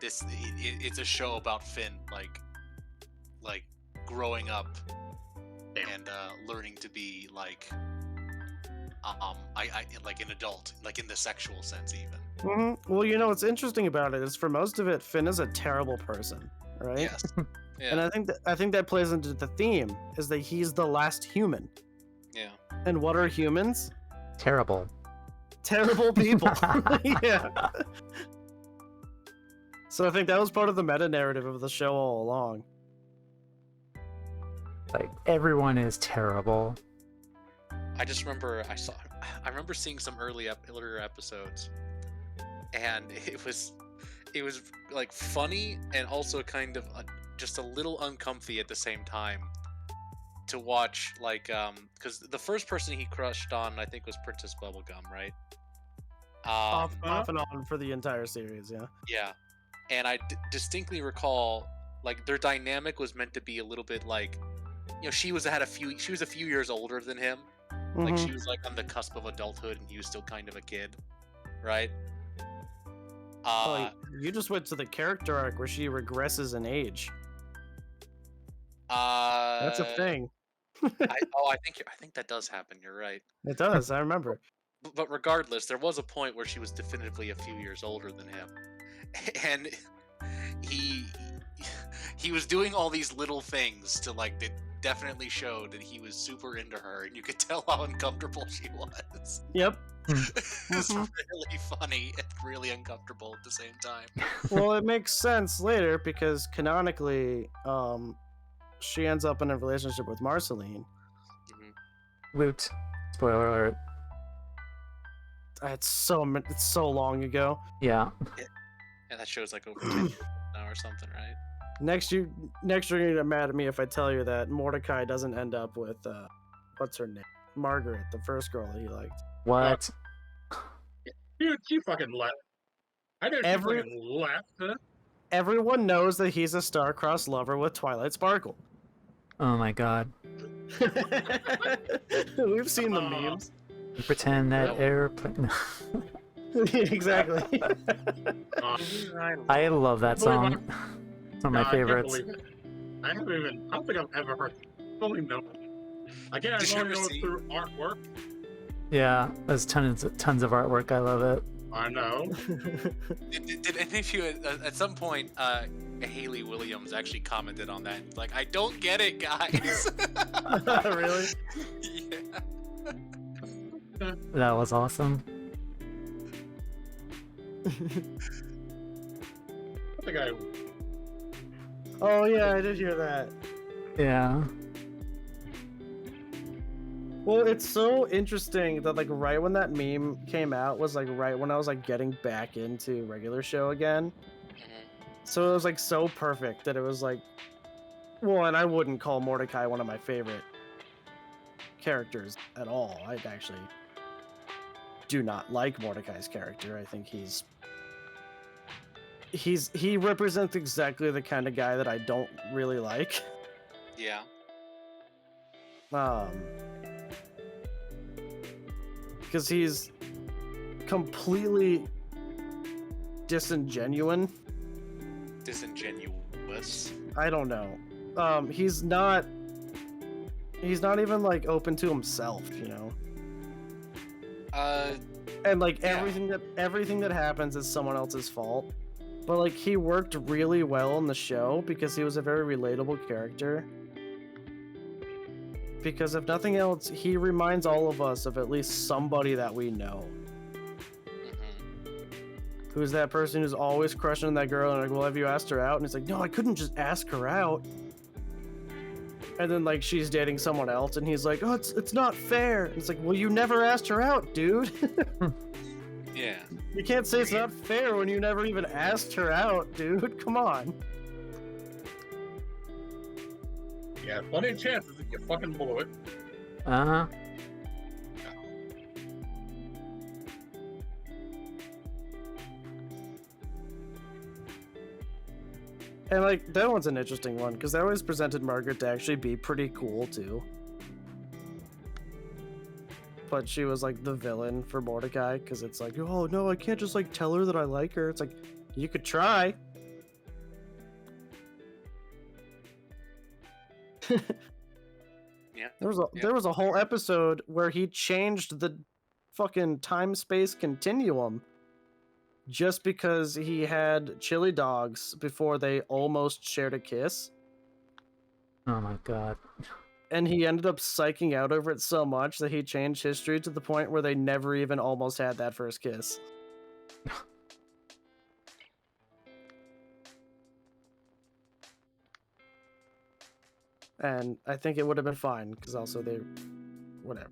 it's a show about Finn, like growing up and learning to be like like an adult, like in the sexual sense even. Mm-hmm. Well, you know what's interesting about it is for most of it, Finn is a terrible person, right? Yes. Yeah. And I think that plays into the theme is that he's the last human. Yeah. And what are humans? Terrible. Terrible people. Yeah. So I think that was part of the meta narrative of the show all along. Like, everyone is terrible. I just remember I remember seeing some earlier episodes, and it was like funny and also kind of just a little uncomfy at the same time to watch, like because the first person he crushed on I think was Princess Bubblegum, right? Off and on for the entire series, yeah. Yeah, and I distinctly recall like their dynamic was meant to be a little bit like, you know, she was a few years older than him. Like she was like on the cusp of adulthood and he was still kind of a kid, right? You just went to the character arc where she regresses in age. That's a thing. I think that does happen. You're right. It does, I remember. But regardless, there was a point where she was definitively a few years older than him, and he was doing all these little things to like that definitely showed that he was super into her, and you could tell how uncomfortable she was. Yep. It's really funny and really uncomfortable at the same time. Well, it makes sense later because canonically, she ends up in a relationship with Marceline. Woot. Spoiler alert. It's so long ago. Yeah. And that show's like over 10 years now or something, right? Next you're gonna get mad at me if I tell you that Mordecai doesn't end up with what's her name? Margaret, the first girl that he liked. What? Dude, she fucking left. I know she fucking left. Huh? Everyone knows that he's a star-crossed lover with Twilight Sparkle. Oh my god. We've seen the memes. You pretend that airplane. Exactly. I love that song. It's one of my I can't favorites. believe it. I don't think I've ever heard fully know it. Again, Did I you only ever know it see- through artwork. Yeah, there's tons of artwork. I love it. I know. Did any of you at some point, Haley Williams actually commented on that? Like, I don't get it, guys. Really? Yeah. That was awesome. I think I. Oh yeah, I did hear that. Yeah. Well, it's so interesting that like right when that meme came out was like right when I was like getting back into regular show again. So it was like so perfect that it was like, well, and I wouldn't call Mordecai one of my favorite characters at all. I actually do not like Mordecai's character. I think he represents exactly the kind of guy that I don't really like. Yeah. Because he's completely disingenuous. Disingenuous. I don't know. He's not even like open to himself, you know. And like Yeah. everything that happens is someone else's fault. But like he worked really well in the show because he was a very relatable character. Because if nothing else, he reminds all of us of at least somebody that we know. Who's that person who's always crushing on that girl and like, well, have you asked her out? And it's like, no, I couldn't just ask her out. And then like she's dating someone else and he's like, oh, it's not fair. And it's like, well, you never asked her out, dude. Yeah. You can't say it's not fair when you never even asked her out, dude. Come on. Yeah, plenty of chances that you fucking blew it. Uh-huh. And like that one's an interesting one because they always presented Margaret to actually be pretty cool too. But she was like the villain for Mordecai because it's like, oh no, I can't just like tell her that I like her. It's like, you could try. Yeah. There was a whole episode where he changed the fucking time-space continuum just because he had chili dogs before they almost shared a kiss. Oh my god. And he ended up psyching out over it so much that he changed history to the point where they never even almost had that first kiss. And I think it would have been fine because also they, whatever.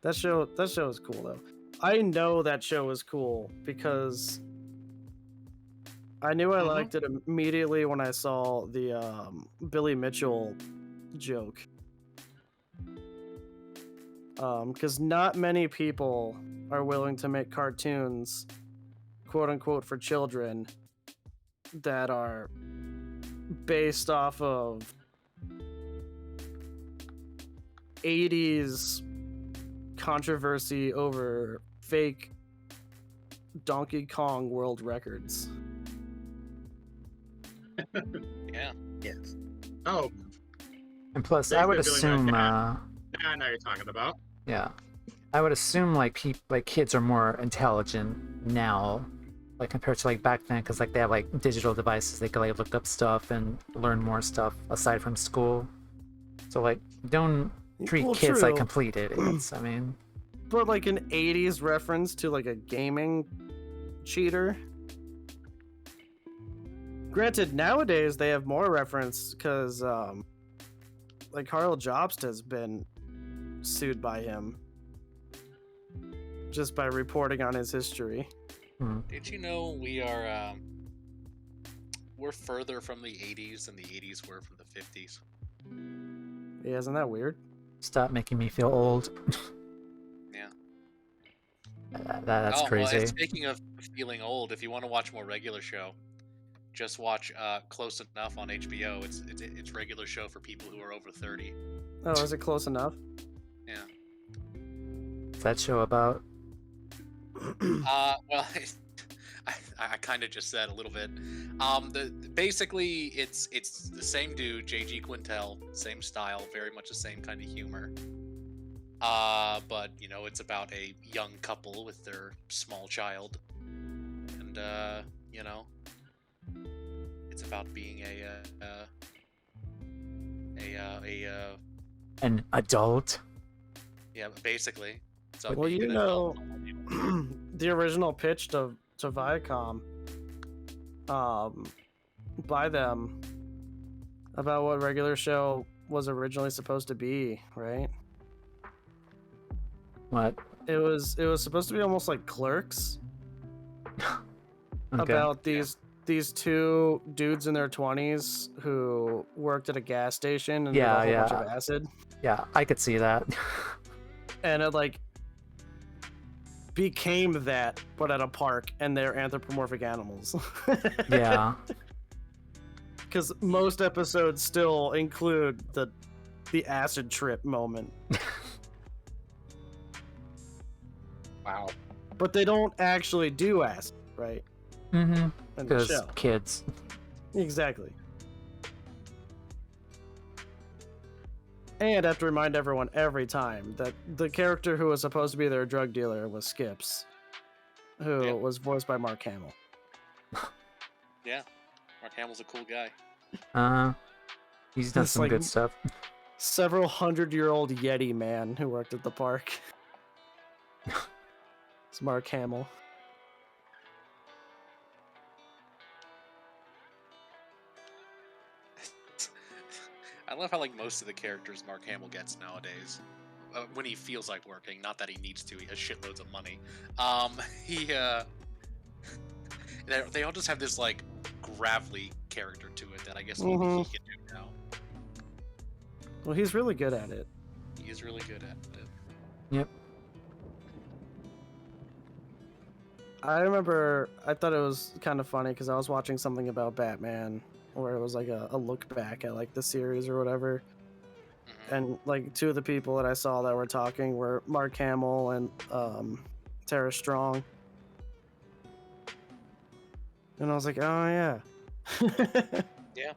That show is cool though. I know that show is cool because I knew I liked it immediately when I saw the Billy Mitchell joke. Because not many people are willing to make cartoons, quote unquote, for children that are based off of 80s controversy over fake Donkey Kong world records. Yeah. Yes. Oh, And plus, There's I would the Billy assume, Mac I know you're talking about. yeah, I would assume like kids are more intelligent now, like compared to like back then, because like they have like digital devices, they can like look up stuff and learn more stuff aside from school. So like, don't treat Well, kids like true. complete idiots. I mean, But like an 80s reference to like a gaming cheater. Granted, nowadays they have more reference because like Carl Jobst has been sued by him just by reporting on his history. Did you know we're further from the 80s than the 80s were from the 50s? Yeah, isn't that weird? stop making me feel old. Yeah. That's Well, crazy. and speaking of feeling old, if you want to watch more regular show, just watch Close Enough on HBO. It's regular show for people who are over 30. Oh, is it close enough? Yeah. What's that show about? Well, I kind of just said a little bit. Basically it's the same dude, J.G. Quintel, same style, very much the same kind of humor. But you know, it's about a young couple with their small child, and you know, it's about being An adult? yeah, basically. It's about Well, being you an know, adult. the original pitch to Viacom, by them about what regular show was originally supposed to be, right? What? It was supposed to be almost like Clerks, Okay. about these two dudes in their 20s who worked at a gas station and did a whole bunch of acid, Yeah, I could see that. and it like became that, but at a park, and they're anthropomorphic animals. Yeah. Because most episodes still include the acid trip moment, Wow. but they don't actually do acid, right? Mm-hmm. In the Because show. kids. Exactly. And I have to remind everyone every time that the character who was supposed to be their drug dealer was Skips, who Yep. was voiced by Mark Hamill. Yeah, Mark Hamill's a cool guy. He's done It's some like- good stuff. Several 100-year-old Yeti man who worked at the park. It's Mark Hamill. I love how like most of the characters Mark Hamill gets nowadays, when he feels like working. Not that he needs to; he has shitloads of money. They all just have this like gravelly character to it that I guess only he can do now. Well, he's really good at it. He is really good at it. Yep. I remember I thought it was kind of funny because I was watching something about Batman where it was like a look back at like the series or whatever. Mhm. And like two of the people that I saw that were talking were Mark Hamill and Tara Strong. And I was like, oh yeah. Yeah.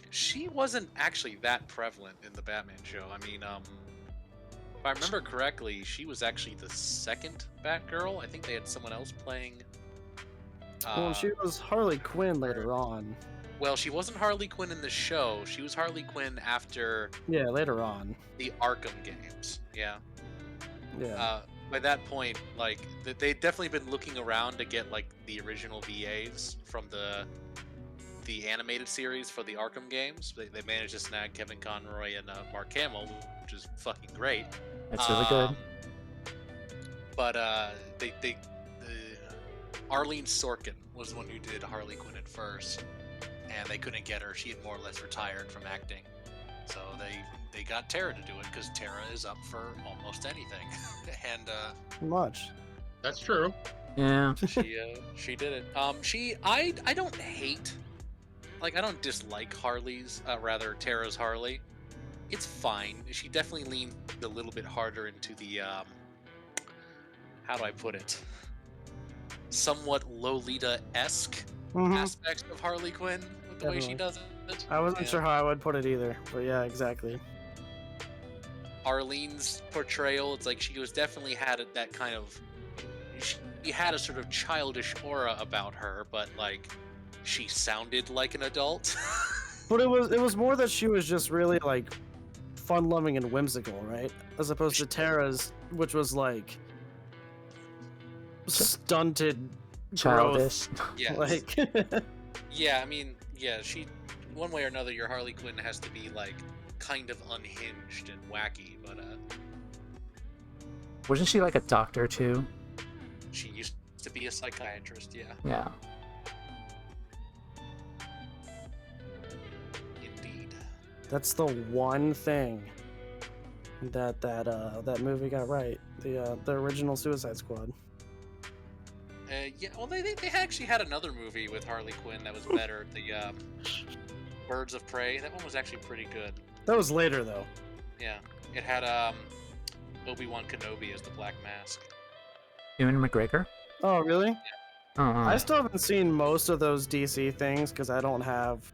She wasn't actually that prevalent in the Batman show. I mean, if I remember correctly, she was actually the second Batgirl. I think they had someone else playing. Well, she was Harley Quinn later on. Well, she wasn't Harley Quinn in the show. She was Harley Quinn after Yeah, later on. the Arkham games. Yeah. Yeah. By that point, like they'd definitely been looking around to get like the original VAs from the animated series for the Arkham games. They managed to snag Kevin Conroy and Mark Hamill, which is fucking great. That's really good. But Arlene Sorkin was the one who did Harley Quinn at first, and they couldn't get her. She had more or less retired from acting, so they got Tara to do it because Tara is up for almost anything, and Much. That's true. Yeah. she did it. I don't hate, like I don't dislike Harley's, rather Tara's Harley. It's fine. She definitely leaned a little bit harder into the how do I put it? Somewhat Lolita-esque aspects of Harley Quinn with the way she does it. I wasn't And sure how I would put it either, but yeah, exactly. Arlene's portrayal, it's like she was definitely had that kind of, she had a sort of childish aura about her, but like she sounded like an adult. But it was more that she was just really like fun-loving and whimsical, right? As opposed to Tara's, which was like stunted Childish. Yes. Like Yeah, I mean, yeah, she, one way or another, your Harley Quinn has to be like kind of unhinged and wacky, but Wasn't she like a doctor too? she used to be a psychiatrist. Yeah, Yeah. indeed. that's the one thing that movie got right. The original Suicide Squad. Yeah, well, they actually had another movie with Harley Quinn that was better. The Birds of Prey. That one was actually pretty good. That was later though. Yeah, it had Obi-Wan Kenobi as the Black Mask. Ewan McGregor? Oh, really? I Oh, still haven't seen most of those DC things because I don't have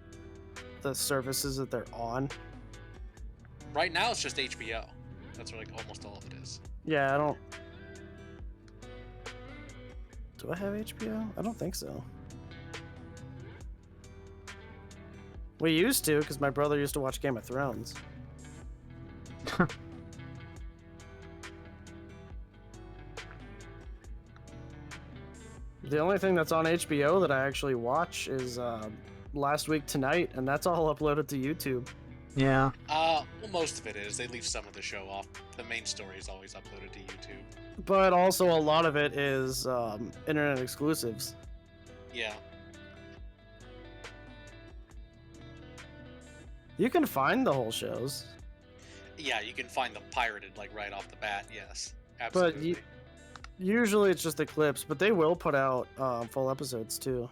the services that they're on. Right now, it's just HBO. That's like almost all of it is. Yeah, I don't. Do I have HBO? I don't think so. We used to, because my brother used to watch Game of Thrones. The only thing that's on HBO that I actually watch is Last Week Tonight, and that's all uploaded to YouTube. yeah. Well, most of it is. They leave some of the show off. The main story is always uploaded to YouTube. But also a lot of it is internet exclusives. Yeah. You can find the whole shows. Yeah, you can find them pirated like right off the bat. Yes, But absolutely. Usually it's just the clips, but they will put out full episodes too.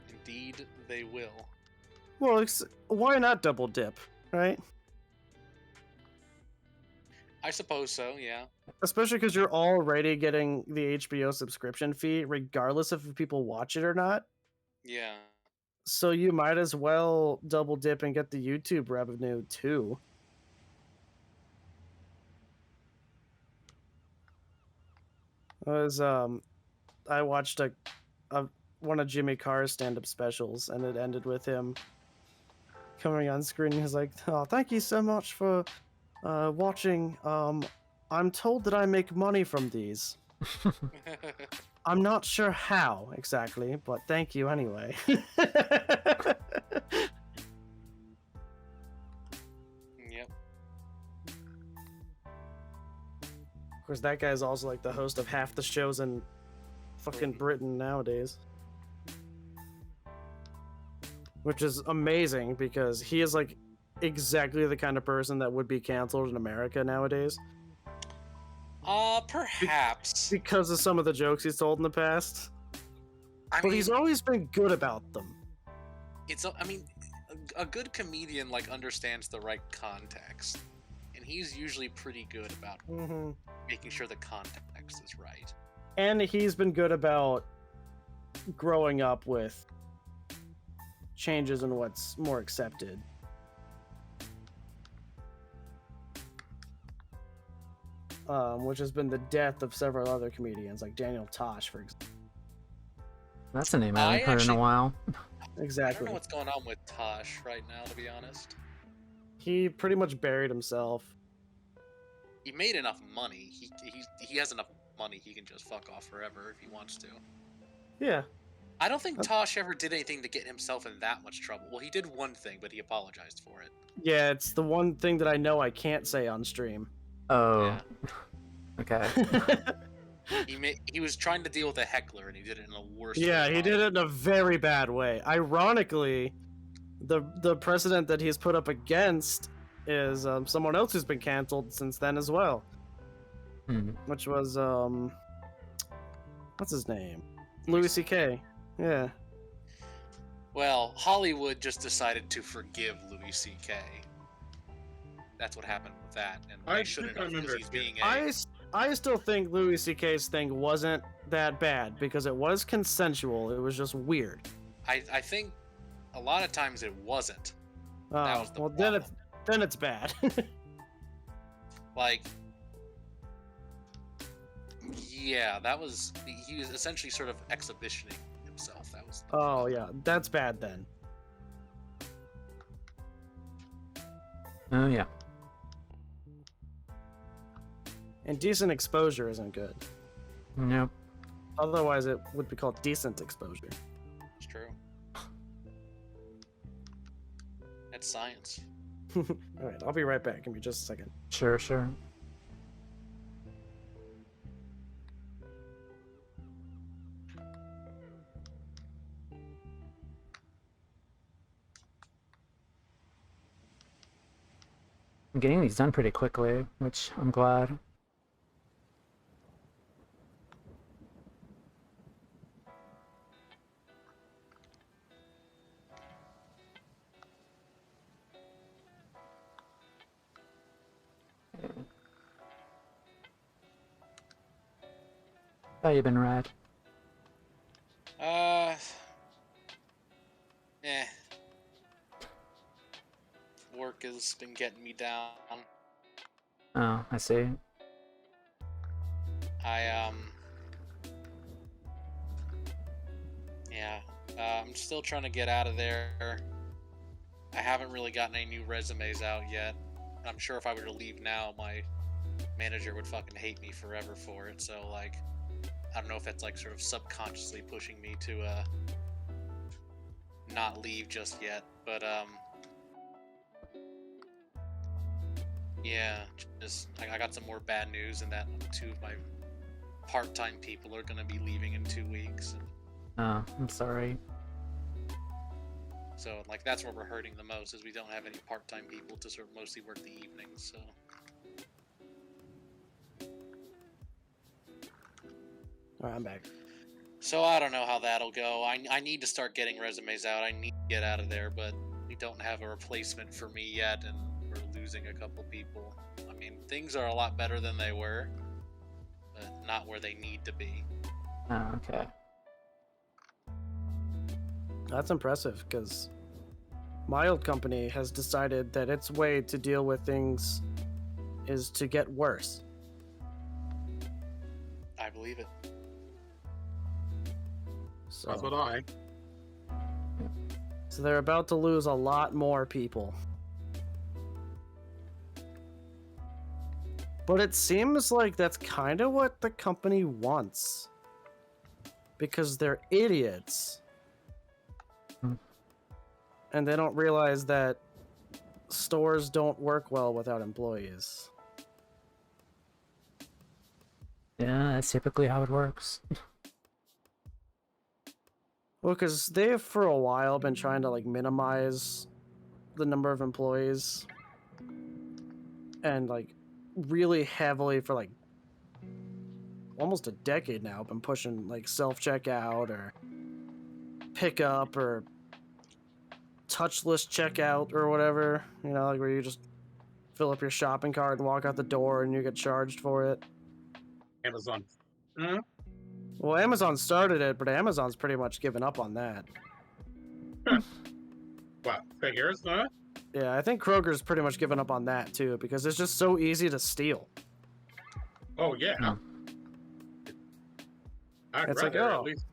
Indeed, they will. Well, why not double dip, right? I suppose so. Yeah. Especially because you're already getting the HBO subscription fee, regardless of if people watch it or not. Yeah. So you might as well double dip and get the YouTube revenue too. I watched one of Jimmy Carr's stand-up specials, and it ended with him coming on screen. He's like, "Oh, thank you so much for watching. I'm told that I make money from these. I'm not sure how exactly, but thank you anyway." Yep. Of course, that guy's also like the host of half the shows in fucking Britain nowadays. Which is amazing because he is like exactly the kind of person that would be canceled in America nowadays. Perhaps. Because of some of the jokes he's told in the past. I But mean, he's always been good about them. I mean, a good comedian like understands the right context, and he's usually pretty good about Mm-hmm. making sure the context is right. And he's been good about growing up with changes in what's more accepted. Which has been the death of several other comedians, like Daniel Tosh, for example. That's a name I haven't I heard in a actually- while. I don't Exactly. know what's going on with Tosh right now, to be honest. He pretty much buried himself. He made enough money. He has enough money. He can just fuck off forever if he wants to. Yeah. I don't think Tosh ever did anything to get himself in that much trouble. Well, he did one thing, but he apologized for it. Yeah, it's the one thing that I know I can't say on stream. Oh, Yeah. okay. He was trying to deal with a heckler, and he did it in the worst. Yeah, way he did possible. it in a very bad way. Ironically, the precedent that he's put up against is someone else who's been canceled since then as well, Hmm. which was what's his name? Louis C.K. Yeah. Well, Hollywood just decided to forgive Louis C.K. That's what happened with that, and I they shouldn't think I have because remember he's it, being yeah. I still think Louis C.K.'s thing wasn't that bad because it was consensual. It was just weird. I think a lot of times it wasn't. That was the Well, problem. then it's bad. Like, yeah, he was essentially sort of exhibitioning himself. That was. Oh yeah, that's bad then. Oh, yeah. And decent exposure isn't good. Nope. Otherwise, it would be called decent exposure. It's true. That's science. All right, I'll be right back. Give me just a second. Sure, sure. I'm getting these done pretty quickly, which I'm glad. How you been, Rad? Eh. Work has been getting me down. Oh, I see. Yeah. I'm still trying to get out of there. I haven't really gotten any new resumes out yet. I'm sure if I were to leave now, my manager would fucking hate me forever for it. So, like, I don't know if that's, like, sort of subconsciously pushing me to, not leave just yet. But, yeah, just, I got some more bad news in that 2 of my part-time people are going to be leaving in 2 weeks. Oh, I'm sorry. So, like, that's where we're hurting the most, is we don't have any part-time people to sort of mostly work the evenings, so... Alright, I'm back. So, I don't know how that'll go. I need to start getting resumes out. I need to get out of there, but we don't have a replacement for me yet, and we're losing a couple people. I mean, things are a lot better than they were, but not where they need to be. Oh, okay. That's impressive, because my old company has decided that its way to deal with things is to get worse. I believe it. So, That's what I. so they're about to lose a lot more people. But it seems like that's kind of what the company wants. Because they're idiots. And they don't realize that stores don't work well without employees. Yeah, that's typically how it works. Well, because they have for a while been trying to like minimize the number of employees. And like really heavily for like almost a decade now been pushing like self-checkout or pickup or touchless checkout or whatever, you know, like where you just fill up your shopping cart and walk out the door and you get charged for it. Amazon. Well, Amazon started it, but Amazon's pretty much given up on that. What? Figures, huh? Yeah, I think Kroger's pretty much given up on that too, because it's just so easy to steal. Oh, yeah. No. I'd It's like, rather oh. at least.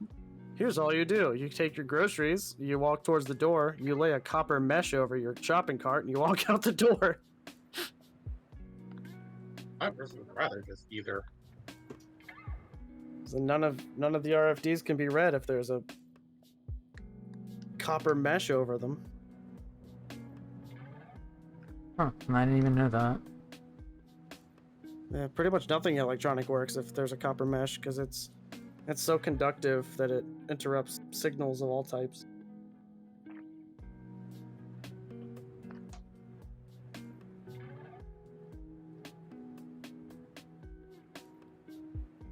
Here's all you do. You take your groceries, you walk towards the door, you lay a copper mesh over your shopping cart, and you walk out the door. I'd personally rather just either. So none of the RFDs can be read if there's a copper mesh over them. Huh, I didn't even know that. Yeah, pretty much nothing electronic works if there's a copper mesh, because it's so conductive that it interrupts signals of all types.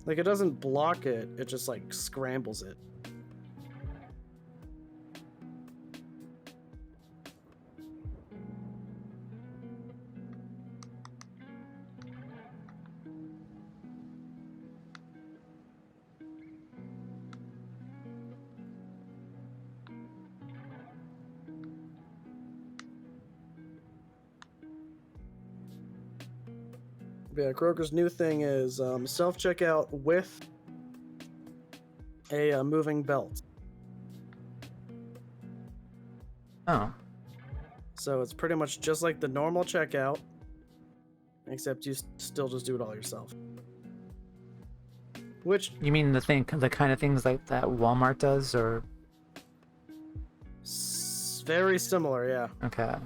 Like, it doesn't block it, it just like scrambles it. Yeah, Kroger's new thing is self-checkout with a moving belt. Oh, So it's pretty much just like the normal checkout, except you still just do it all yourself. Which you mean the kind of things like that Walmart does, or very similar, yeah. okay?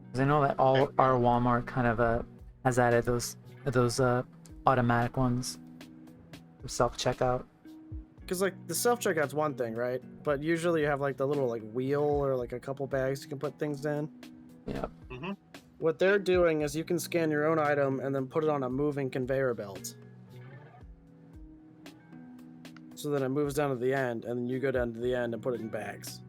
Because I know that all our Walmart kind of has added those automatic ones for self checkout. Because like the self-checkout's one thing, right? But usually you have like the little like wheel or like a couple bags you can put things in. Yep. Mm-hmm. What they're doing is you can scan your own item and then put it on a moving conveyor belt. So then it moves down to the end, and then you go down to the end and put it in bags.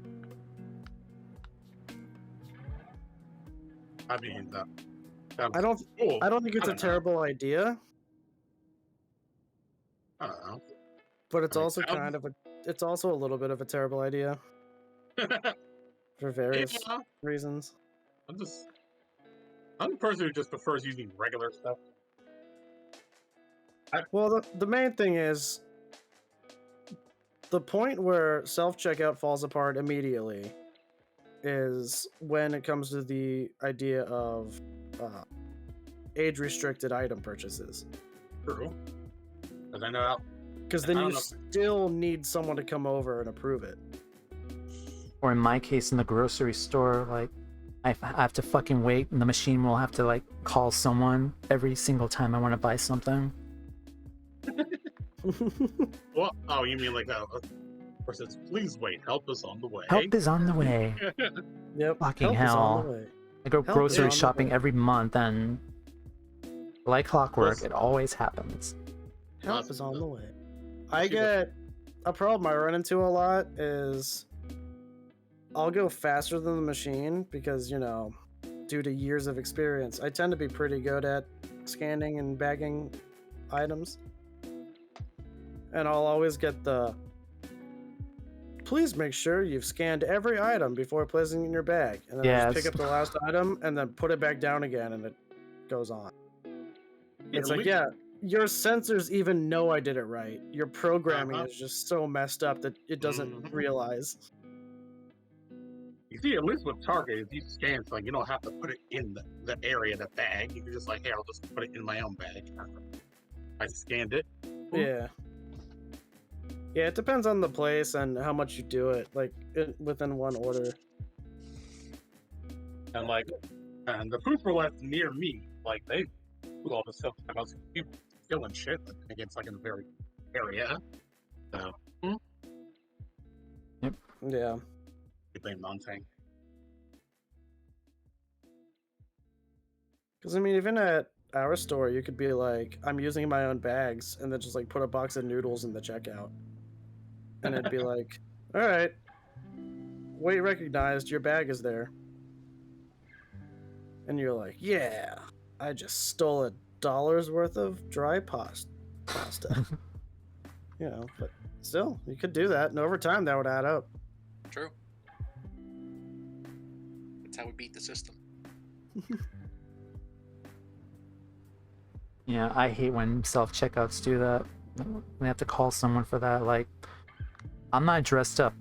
I mean, I don't Cool. I don't think it's I a don't know. terrible idea, I don't know. but it's I mean, also it's also a little bit of a terrible idea for various yeah, reasons. I'm the person who just prefers using regular stuff. Well, the main thing is the point where self-checkout falls apart immediately is when it comes to the idea of age-restricted item purchases. True. Because I know Because then you still need someone to come over and approve it. Or in my case, in the grocery store, like I have to fucking wait, and the machine will have to like call someone every single time I want to buy something. Well, oh, you mean like a person says, please wait, help is on the way. Help is on the way. Yep. Fucking Help is on the hell. way. I go Help is grocery on the shopping way. every month, and like clockwork, Plus- it always happens. Help is on the way. I get a problem I run into a lot is I'll go faster than the machine because, you know, due to years of experience, I tend to be pretty good at scanning and bagging items. And I'll always get the, please make sure you've scanned every item before placing it in your bag. And then I just pick up the last item and then put it back down again, and it goes on. It's like, yeah, your sensors even know I did it right. Your programming is just so messed up that it doesn't realize. You see, at least with Target, if you scan something, you don't have to put it in the area, the bag. You can just like, hey, I'll just put it in my own bag. I scanned it. Yeah. Yeah, it depends on the place and how much you do it, like within one order. And like, and the food less near me, like they do all this stuff about people killing shit against like in a very area. So, Yeah. you blame non-thing. Because I mean, even at our store, you could be like, I'm using my own bags, and then just like put a box of noodles in the checkout. And it'd be like, all right, weight recognized, your bag is there. And you're like, yeah, I just stole $1 worth of dry pasta. You know, but still, you could do that, and over time that would add up. True. That's how we beat the system. Yeah, I hate when self-checkouts do that. We have to call someone for that. Like, I'm not dressed up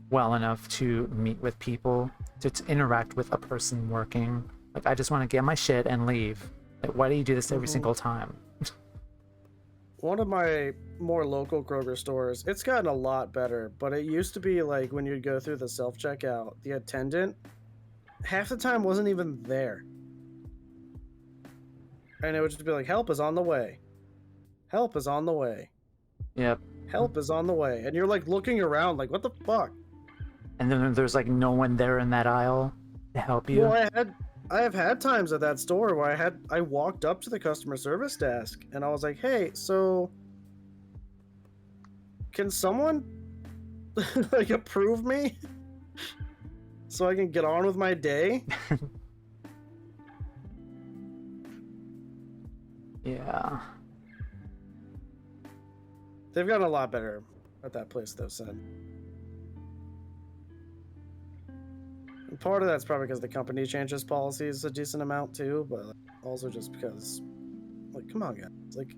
well enough to meet with people, to interact with a person working. Like, I just want to get my shit and leave. Like, why do you do this every single time? One of my more local Kroger stores, it's gotten a lot better, but it used to be like when you'd go through the self-checkout, the attendant half the time wasn't even there. And it would just be like, help is on the way. Help is on the way. Yep. Help is on the way. And you're like looking around like, what the fuck? And then there's like no one there in that aisle to help you. Well, I have had times at that store where I walked up to the customer service desk and I was like, hey, so can someone like approve me so I can get on with my day? Yeah. They've gotten a lot better at that place though, son. And part of that's probably because the company changes policies a decent amount too, but also just because, like, come on, guys. Like,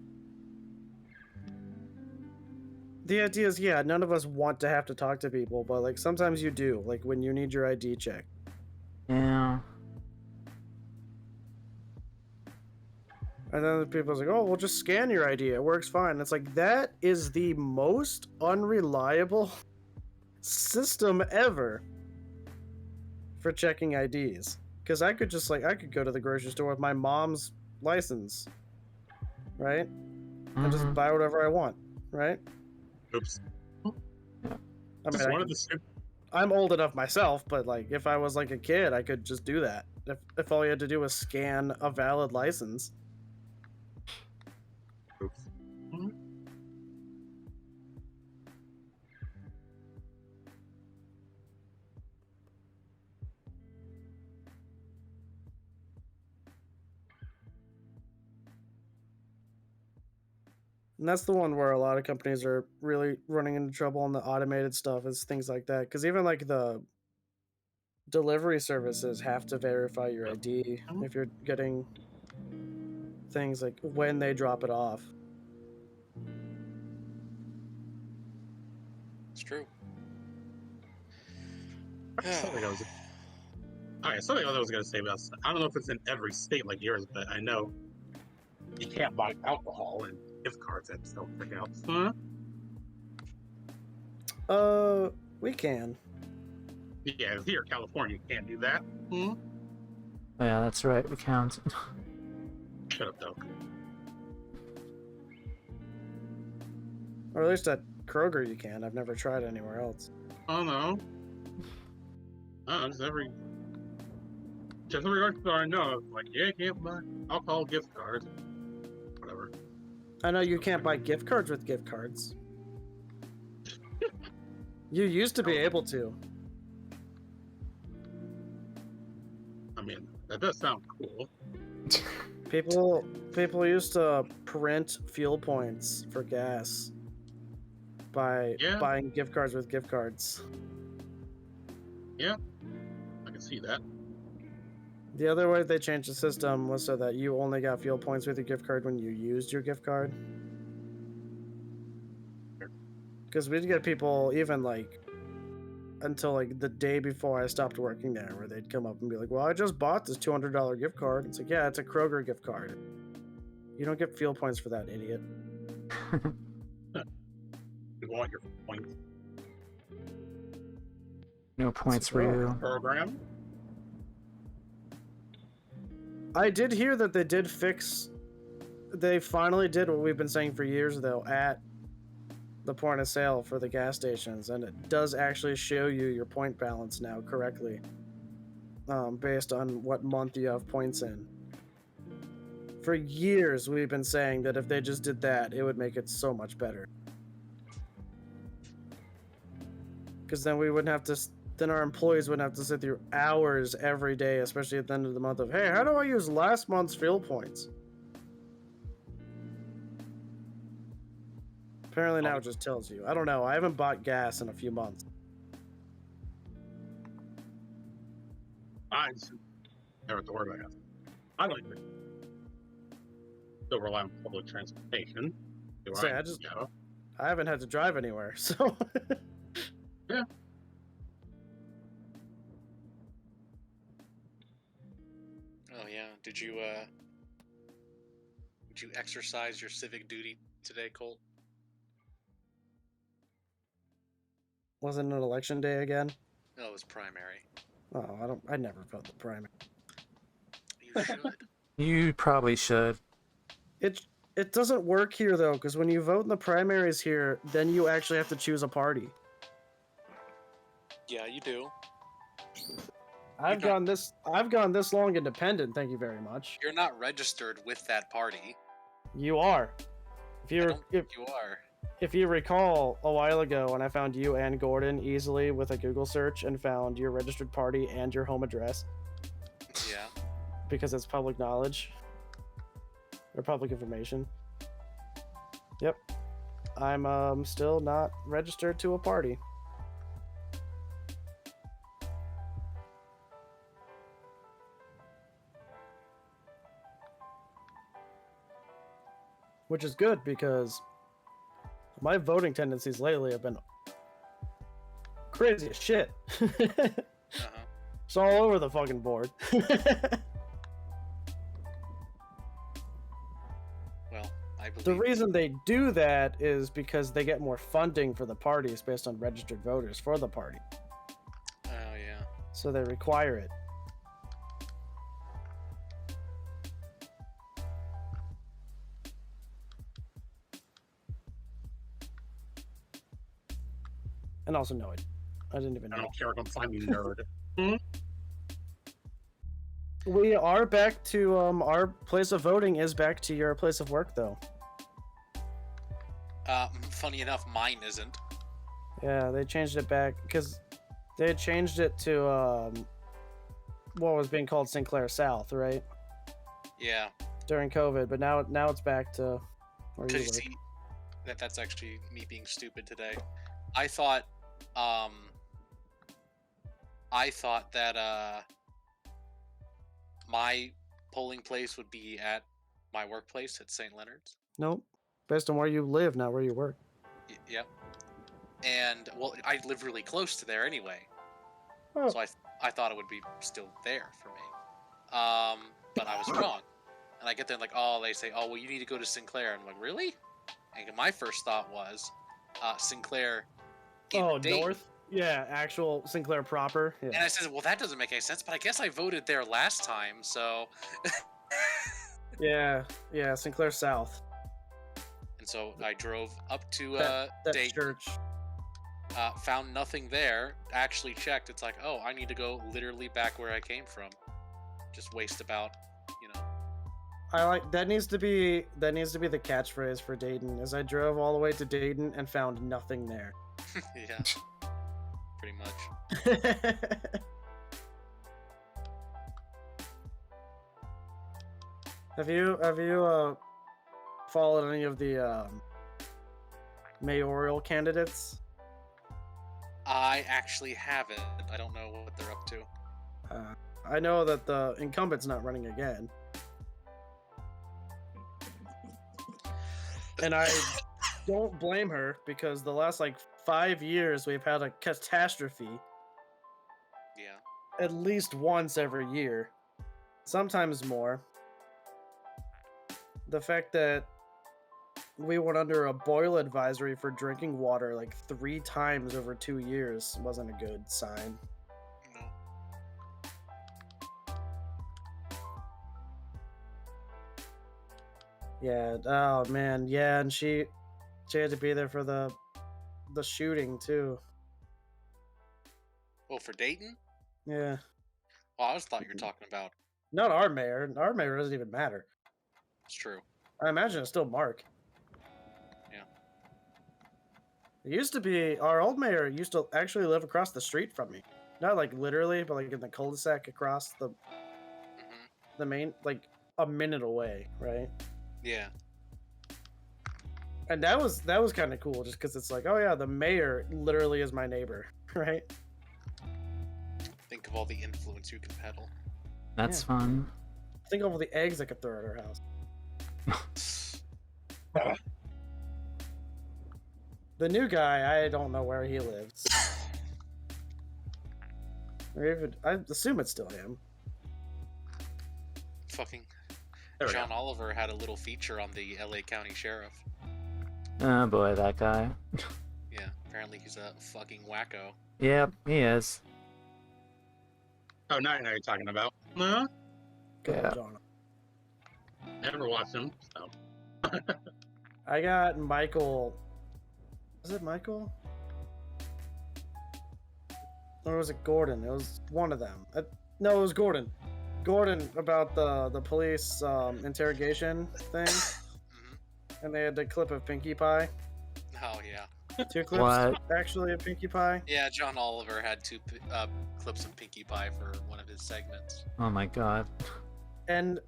the idea is, yeah, none of us want to have to talk to people, but like sometimes you do, like when you need your ID check. Yeah. And then the people's like, oh, we'll just scan your ID. It works fine. It's like, that is the most unreliable system ever for checking IDs. Because I could just, like, I could go to the grocery store with my mom's license, right? And just buy whatever I want, right? Oops. I mean, I'm old enough myself, but, like, if I was, like, a kid, I could just do that. If all you had to do was scan a valid license. Oops. And that's the one where a lot of companies are really running into trouble on the automated stuff, is things like that. Because even like the delivery services have to verify your ID if you're getting things like when they drop it off. It's true. Something I was going to say about. I don't know if it's in every state like yours, but I know you can't buy alcohol and gift cards at self checkouts. Huh? We can. Yeah, here, California, you can't do that. Oh, yeah, that's right. We can't. Shut up, though. Or at least at Kroger you can. I've never tried anywhere else. Oh no. Just every store I know, like, yeah, you can't buy alcohol gift cards. Whatever. I know you can't buy gift cards with gift cards. You used to be able to. I mean, that does sound cool. People used to print fuel points for gas by buying gift cards with gift cards. Yeah, I can see that. The other way they changed the system was so that you only got fuel points with your gift card when you used your gift card. Because we'd get people even like until like the day before I stopped working there, where they'd come up and be like, "Well, I just bought this $200 gift card." It's like, yeah, it's a Kroger gift card. You don't get fuel points for that, idiot. You want your points? No points for you. Program. I did hear that they did fix. They finally did what we've been saying for years, though, at the point of sale for the gas stations, and it does actually show you your point balance now correctly, based on what month you have points in. For years, we've been saying that if they just did that, it would make it so much better. Because then we wouldn't have to. Then our employees wouldn't have to sit through hours every day, especially at the end of the month, of, hey, how do I use last month's fuel points? Apparently now it just tells you. I don't know. I haven't bought gas in a few months. I just never have to worry about it. I like to still rely on public transportation. Say, I haven't had to drive anywhere, so. Yeah. Oh yeah. Did you exercise your civic duty today, Colt? Wasn't it election day again? No, it was primary. Oh, I never vote the primary. You should. You probably should. It doesn't work here though, because when you vote in the primaries here, then you actually have to choose a party. Yeah, you do. I've gone this long independent, thank you very much. You're not registered with that party. You are. I don't think you are. If you recall, a while ago when I found you and Gordon easily with a Google search and found your registered party and your home address. Yeah. Because it's public knowledge. Or public information. Yep. I'm still not registered to a party. Which is good because my voting tendencies lately have been crazy as shit. It's all over the fucking board. Well, I believe the reason they do that is because they get more funding for the parties based on registered voters for the party. Oh yeah. So they require it. And also, no, I didn't even know. I don't care if I'm finding nerd. We are back to, our place of voting is back to your place of work, though. Funny enough, mine isn't. Yeah, they changed it back, because they had changed it to, what was being called Sinclair South, right? Yeah. During COVID, but now it's back to where you Because you work. see, that's actually me being stupid today. I thought that my polling place would be at my workplace at St. Leonard's. Nope. Based on where you live, not where you work. Yep. And well, I live really close to there anyway, Oh. so I thought it would be still there for me. But I was wrong. And I get there and like, oh, they say, oh, well, you need to go to Sinclair. And I'm like, really? And my first thought was, Sinclair. In Dayton. North? Yeah, actual Sinclair proper. Yeah. And I said, well, that doesn't make any sense. But I guess I voted there last time, so. Yeah, Sinclair South. And so I drove up to That Dayton. church. Found nothing there. Actually checked. It's like, oh, I need to go literally back where I came from. Just waste about, I like that needs to be the catchphrase for Dayton. As I drove all the way to Dayton and found nothing there. Yeah. Pretty much. Have you followed any of the mayoral candidates? I actually haven't. I don't know what they're up to. I know that the incumbent's not running again. And I don't blame her because the last 5 years we've had a catastrophe Yeah. at least once every year, sometimes more. The fact that we went under a boil advisory for drinking water 3 times over 2 years wasn't a good sign. No. Yeah. Oh man. Yeah, and she had to be there for the shooting too. Oh, for Dayton? Yeah. Well, I was thought you were talking about. Not our mayor. Our mayor doesn't even matter. It's true. I imagine it's still Mark. Yeah. It used to be our old mayor used to actually live across the street from me. Not literally, but in the cul-de-sac across the main, a minute away, right? Yeah. And that was kind of cool, just because it's oh yeah, the mayor literally is my neighbor, right? Think of all the influence you can peddle. That's fun. Think of all the eggs I could throw at her house. The new guy, I don't know where he lives. Or even, I assume it's still him. Fucking There we John go. Oliver had a little feature on the LA County Sheriff. Oh boy, that guy. Yeah, apparently he's a fucking wacko. Yep, he is. Oh, now I know what you're talking about. Huh? Good Yeah. John. Never watched him. So. I got Michael. Was it Michael? Or was it Gordon? It was one of them. No, it was Gordon. Gordon about the police interrogation thing, and they had the clip of Pinkie Pie. Oh yeah. 2 clips What? actually of Pinkie Pie. Yeah, John Oliver had 2 clips of Pinkie Pie for one of his segments. Oh my god. And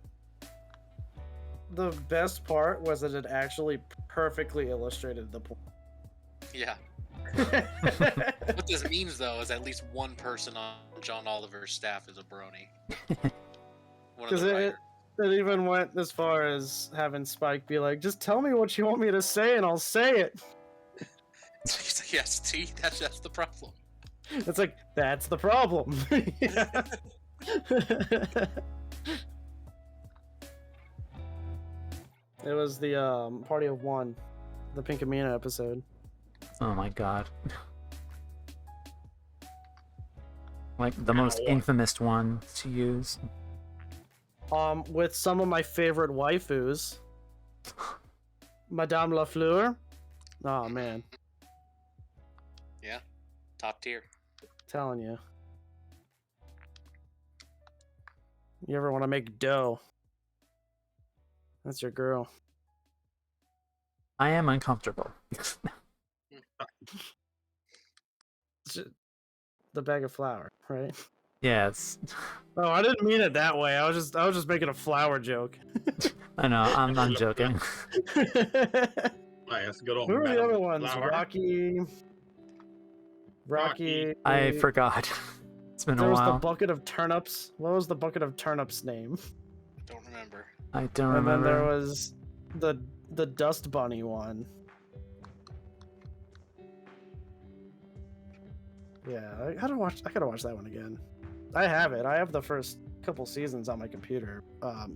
the best part was that it actually perfectly illustrated the point. Yeah. What this means though is at least one person on John Oliver's staff is a brony. One of Because the it writers. even went as far as having Spike be like, just tell me what you want me to say and I'll say it. He's like, yes, see, that's the problem. It's like, that's the problem. Yeah. It was the Party of One, the Pinkamena episode. Oh my god. The most infamous one to use. With some of my favorite waifus. Madame Lafleur. Oh man, Yeah, top tier. telling you. You ever want to make dough? That's your girl. I am uncomfortable. The bag of flour, right? Yes. Oh, I didn't mean it that way. I was just making a flour joke. I know, I'm joking. Like, that's good old Who are the Madam other ones? Flower. Rocky. I forgot. It's been There a was the while. bucket of turnips. What was the bucket of turnips name? I don't remember. I don't And then there remember. was the dust bunny one. Yeah, I gotta watch that one again. I have it. I have the first couple seasons on my computer,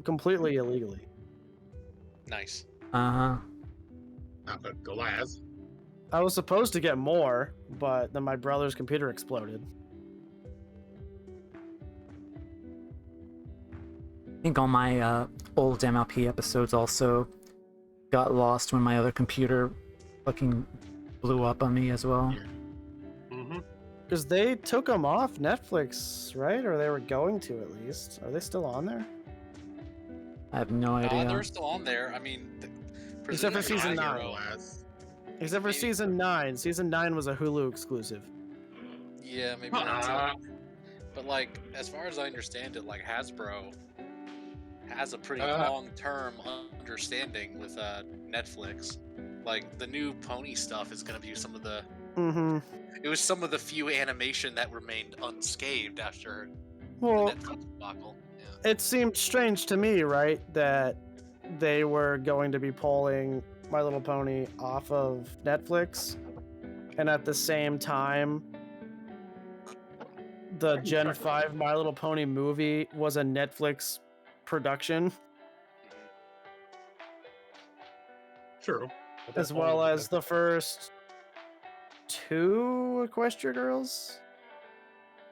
completely illegally. Nice. Uh-huh. Not the glass. I was supposed to get more, but then my brother's computer exploded. I think all my old MLP episodes also got lost when my other computer fucking blew up on me as well. Mm-hmm. Because they took them off Netflix, right? Or they were going to, at least. Are they still on there? I have no idea. They're still on there. I mean, Except for presumably season My 9. Hero- Except for Maybe- season 9. Season 9 was a Hulu exclusive. Yeah, maybe that too. But like, as far as I understand it, like Hasbro has a pretty long-term understanding with Netflix. Like the new Pony stuff is going to be some of the. Mm-hmm. It was some of the few animation that remained unscathed after Well, the Netflix debacle. Yeah. it seemed strange to me, right, that they were going to be pulling My Little Pony off of Netflix, and at the same time, the Gen 5 My Little Pony movie was a Netflix production, True. But as that's well all- as the first 2 Equestria Girls.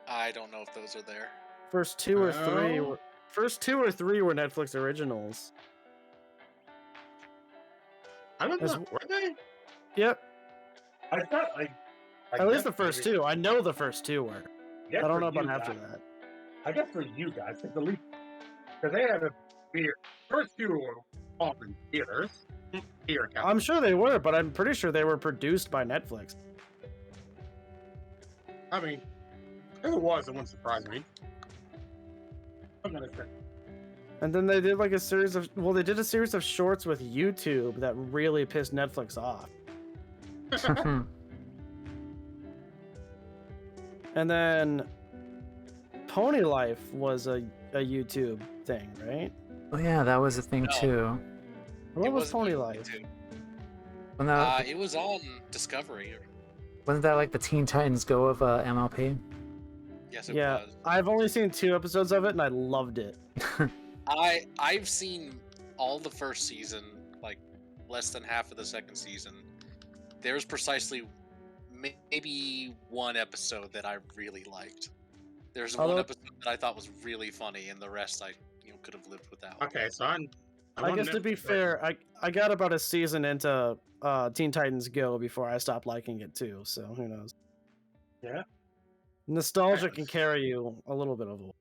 I don't know if those are there. First 2 or 3 Oh. were Netflix originals. I don't As- know. Were they? Yep, I thought like. at least the first 2. I know the first 2 were. Yes, I don't for know about you after guys. that. I guess for you guys, at the least, because they had a beer. First two were off in theaters. Here, I'm sure they were, but I'm pretty sure they were produced by Netflix. I mean, if it was, it wouldn't surprise me. I'm gonna say. And then they did like a series of shorts with YouTube that really pissed Netflix off. And then Pony Life was a YouTube thing, right? Oh yeah, that was a thing No. too. What was wasn't Pony YouTube. Life? Wasn't that, It was on Discovery. wasn't that like the Teen Titans Go of MLP? Yes, it Yeah, was. I've only seen 2 episodes of it and I loved it. I've seen all the first season, like less than half of the second season. There's precisely maybe one episode that I really liked. There's one Although- episode that I thought was really funny, and the rest I could have lived without. Okay, so I'm I on guess to be Netflix. fair, I got about a season into Teen Titans Go before I stopped liking it too, so who knows. Yeah. Nostalgia Yes. can carry you a little bit of a...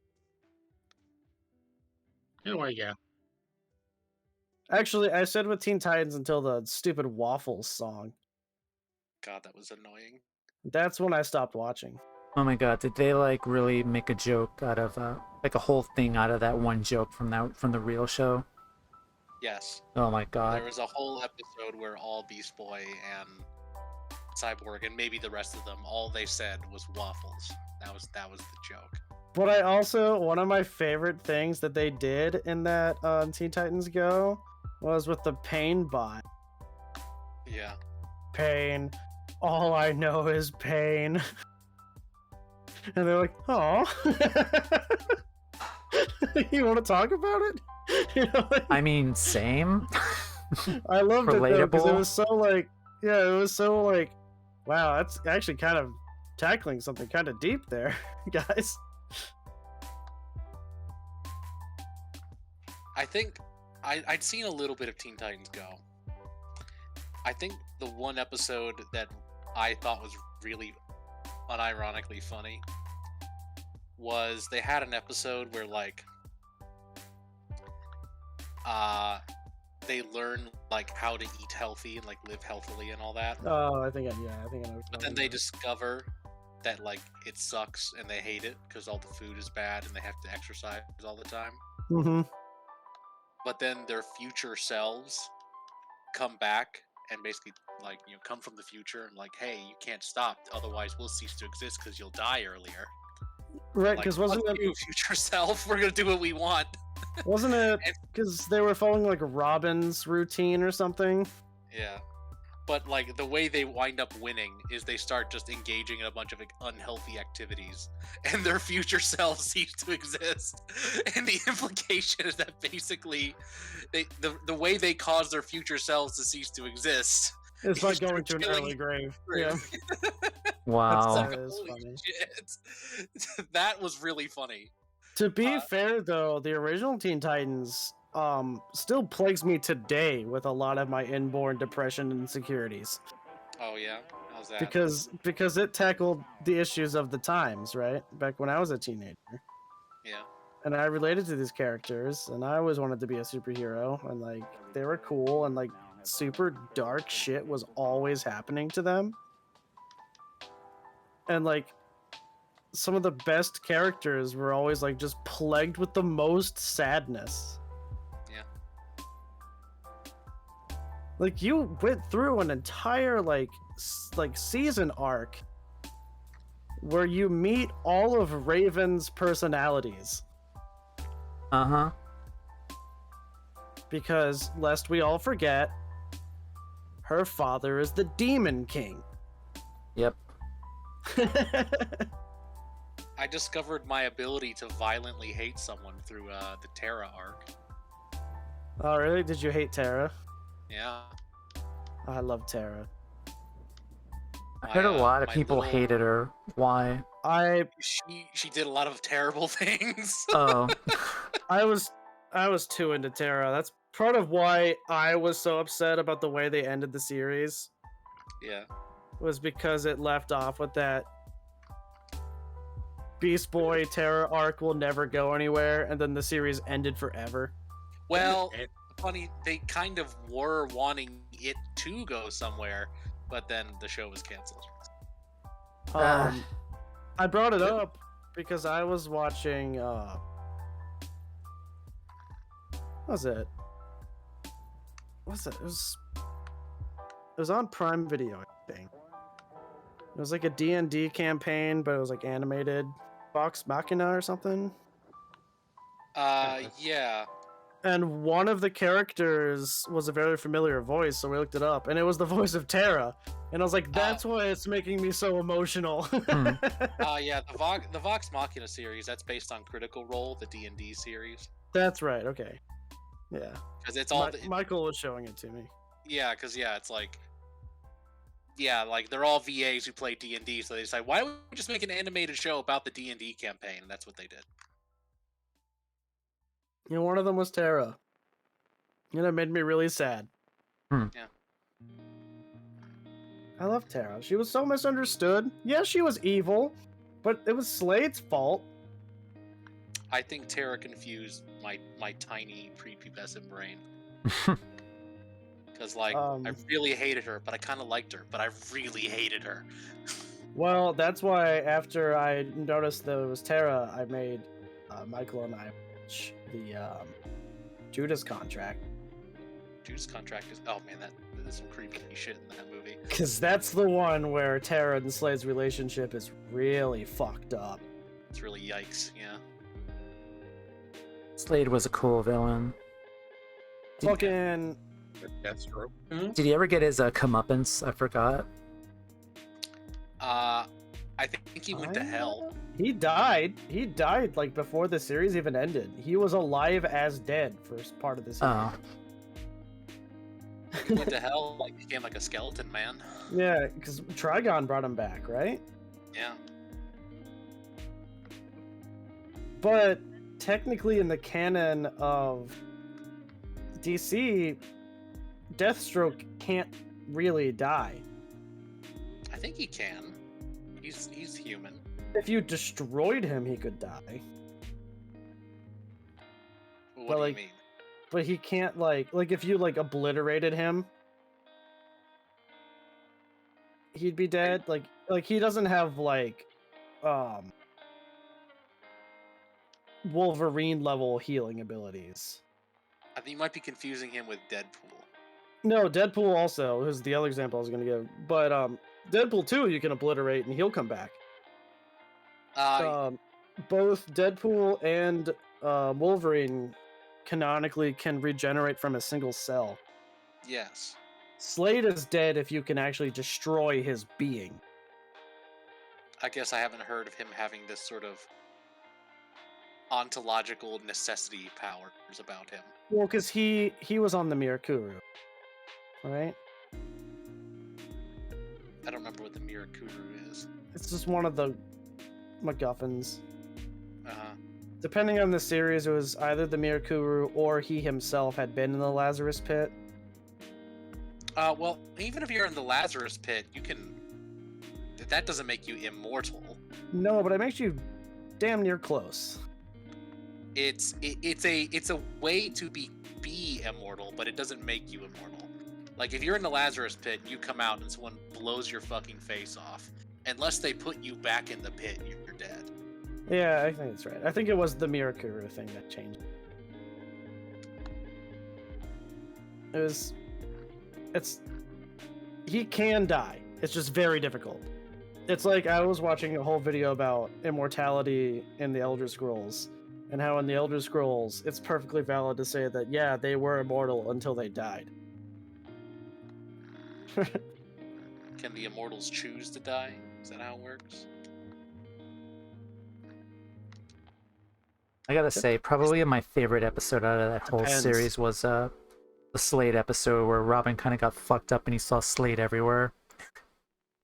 Anyway, yeah. Actually, I said with Teen Titans until the stupid Waffles song. God, that was annoying. That's when I stopped watching. Oh my god, did they like really make a joke out of like a whole thing out of that one joke from the real show? Yes, Oh my god. there was a whole episode where all Beast Boy and Cyborg and maybe the rest of them, all they said was waffles. That was the joke. But I also, one of my favorite things that they did in that Teen Titans Go was with the Pain bot. Yeah. Pain. All I know is pain. And they're like, oh. You want to talk about it? You know, like, I mean, same. I loved it though, because it Relatable. was so like, yeah, it was so like, wow, that's actually kind of tackling something kind of deep there, guys. I think I'd seen a little bit of Teen Titans Go. I think the one episode that I thought was really unironically funny was they had an episode where like they learn like how to eat healthy and like live healthily and all that. Oh, I think I know. But then they discover that like it sucks and they hate it because all the food is bad and they have to exercise all the time. Mm-hmm. But then their future selves come back and basically like come from the future and like, hey, you can't stop, otherwise we'll cease to exist because you'll die earlier. Right, Like, because fuck wasn't it you, future self? We're gonna do what we want. wasn't it And- because they were following like Robin's routine or something? Yeah. But like the way they wind up winning is they start just engaging in a bunch of like, unhealthy activities, and their future selves cease to exist. And the implication is that basically, the way they cause their future selves to cease to exist It's by is going to through an killing early grave. grave. Yeah. Wow. That Like, is holy funny. shit. That was really funny. To be fair, though, the original Teen Titans still plagues me today with a lot of my inborn depression and insecurities Oh yeah, how's that? because it tackled the issues of the times, right? Back when I was a teenager, Yeah. and I related to these characters, and I always wanted to be a superhero, and like they were cool, and like super dark shit was always happening to them, and like some of the best characters were always like just plagued with the most sadness. Yeah. Like you went through an entire like season arc where you meet all of Raven's personalities, Uh-huh. because lest we all forget, her father is the Demon King. Yep. I discovered my ability to violently hate someone through the Terra arc. Oh really? Did you hate Terra? Yeah. I love Terra. I heard a My, lot of my people little- hated her. Why? She did a lot of terrible things. Oh. I was too into Terra. That's part of why I was so upset about the way they ended the series, Yeah. was because it left off with that Beast Boy Terra arc will never go anywhere, and then the series ended forever. Well, It- funny, they kind of were wanting it to go somewhere, but then the show was canceled. I brought it up because I was watching what was it? What's it? It was on Prime Video, I think. It was like a D&D campaign, but it was like animated. Vox Machina or something. Yeah. And one of the characters was a very familiar voice, so we looked it up, and it was the voice of Terra. And I was like, that's why it's making me so emotional. Yeah, the Vox Machina series, that's based on Critical Role, the D&D series. That's right, okay. Yeah. Because it's all... Michael was showing it to me. Yeah, because, yeah, it's like... Yeah, like, they're all VAs who play D&D, so they decide, why don't we just make an animated show about the D&D campaign? And that's what they did. You know, one of them was Terra. And it made me really sad. Hmm. Yeah. I love Terra. She was so misunderstood. Yes, she was evil, but it was Slade's fault. I think Terra confused my tiny prepubescent brain. Because, like, I really hated her, but I kind of liked her, but I really hated her. Well, that's why after I noticed that it was Terra, I made Michael and I watch the Judas Contract. Judas Contract is... Oh, man, there's some creepy shit in that movie. Because that's the one where Terra and Slade's relationship is really fucked up. It's really yikes, yeah. Slade was a cool villain. Fucking... That's true. Did he ever get his comeuppance? I forgot. I think he went to hell. He died. He died like before the series even ended. He was alive as dead for part of the series. Oh. He went to hell, like, became like a skeleton man. Yeah, because Trigon brought him back, right? Yeah. But technically in the canon of DC, Deathstroke can't really die. I think he can. He's human. If you destroyed him, he could die. What But, do like, you mean? But he can't like if you like obliterated him, he'd be dead. Like he doesn't have like Wolverine level healing abilities. I think you might be confusing him with Deadpool. No, Deadpool also is the other example I was going to give. But Deadpool 2, you can obliterate and he'll come back. Both Deadpool and Wolverine canonically can regenerate from a single cell. yes. Slade is dead if you can actually destroy his being. I guess I haven't heard of him having this sort of ontological necessity powers about him. Well, because he was on the Mirakuru, right? I don't remember what the Mirakuru is. It's just one of the MacGuffins. Uh-huh. Depending on the series, it was either the Mirakuru or he himself had been in the Lazarus Pit. Well, even if you're in the Lazarus Pit, you can... That doesn't make you immortal. No, but it makes you damn near close. It's a way to be immortal, but it doesn't make you immortal. Like, if you're in the Lazarus Pit and you come out and someone blows your fucking face off, unless they put you back in the pit, you're dead. Yeah, I think that's right. I think it was the Mirakuru thing that changed. He can die. It's just very difficult. It's like I was watching a whole video about immortality in the Elder Scrolls, and how in the Elder Scrolls, it's perfectly valid to say that, yeah, they were immortal until they died. Can the immortals choose to die? Is that how it works? I gotta say, probably my favorite episode out of that whole Depends. series was the Slade episode where Robin kind of got fucked up and he saw Slade everywhere.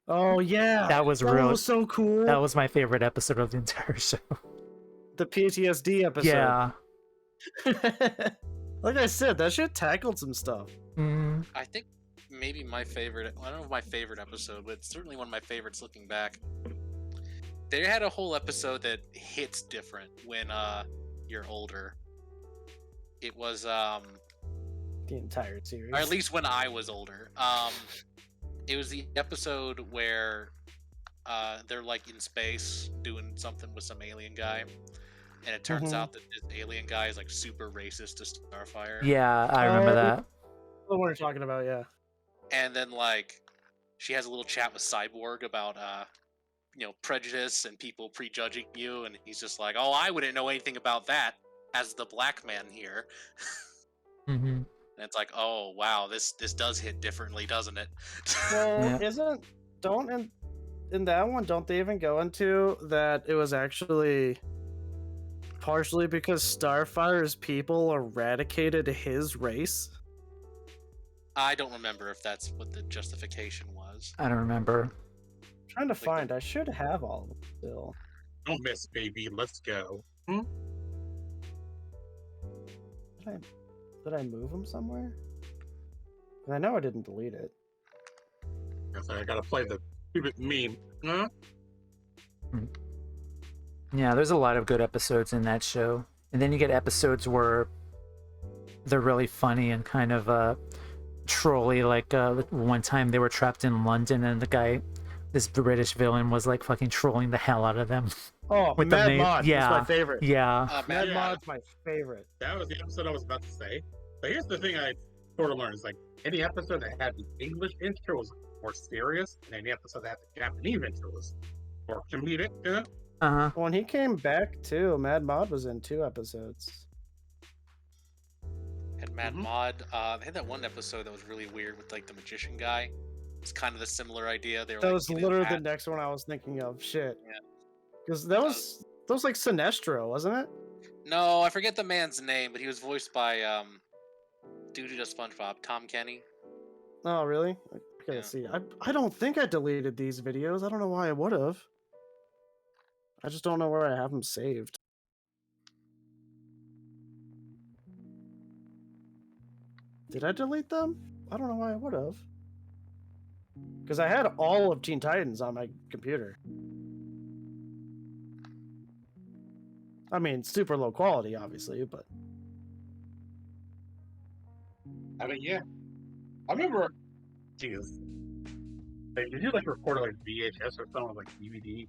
Oh, yeah. That was so cool. That was my favorite episode of the entire show. The PTSD episode. Yeah. Like I said, that shit tackled some stuff. Mm. I think maybe my favorite, I don't know if my favorite episode, but it's certainly one of my favorites looking back. They had a whole episode that hits different when you're older. It was The entire series. or at least when I was older. It was the episode where they're like in space doing something with some alien guy, and it turns out that this alien guy is like super racist to Starfire. Yeah, I remember that. What we're talking about, yeah. And then like she has a little chat with Cyborg about prejudice and people prejudging you, and he's just like, "Oh, I wouldn't know anything about that as the black man here." Mm-hmm. And it's like, "Oh, wow, this does hit differently, doesn't it?" Well, Yeah. in that one, don't they even go into that it was actually partially because Starfire's people eradicated his race? I don't remember if that's what the justification was. I don't remember. I'm trying to find. I should have all of them still. Don't miss, baby. Let's go. Did I move them somewhere? I know I didn't delete it. I gotta play the stupid meme. Huh? Yeah, there's a lot of good episodes in that show. And then you get episodes where they're really funny and kind of trolly. Like one time they were trapped in London and this British villain was like fucking trolling the hell out of them. Oh, With the Mad name- Mod yeah. is my favorite. Yeah. Mad Yeah. Mod's my favorite. That was the episode I was about to say. But here's the thing I sort of learned is like any episode that had the English intro was more serious, and any episode that had the Japanese intro was more comedic. Yeah. Uh-huh. When he came back too, Mad Mod was in 2 episodes. Had Mad Mod. They had that one episode that was really weird with like the magician guy. It's kind of the similar idea. They were That like, was getting literally the mad. next one I was thinking of. Shit. Yeah. Because that was like Sinestro, wasn't it? No, I forget the man's name, but he was voiced by dude who does SpongeBob, Tom Kenny. Oh, really? I gotta Yeah. see. I don't think I deleted these videos. I don't know why I would have. I just don't know where I have them saved. Did I delete them? I don't know why I would have. Because I had all of Teen Titans on my computer. I mean, super low quality, obviously, but... I mean, yeah. I remember, Jesus. Like, did you like record like VHS or something like DVD?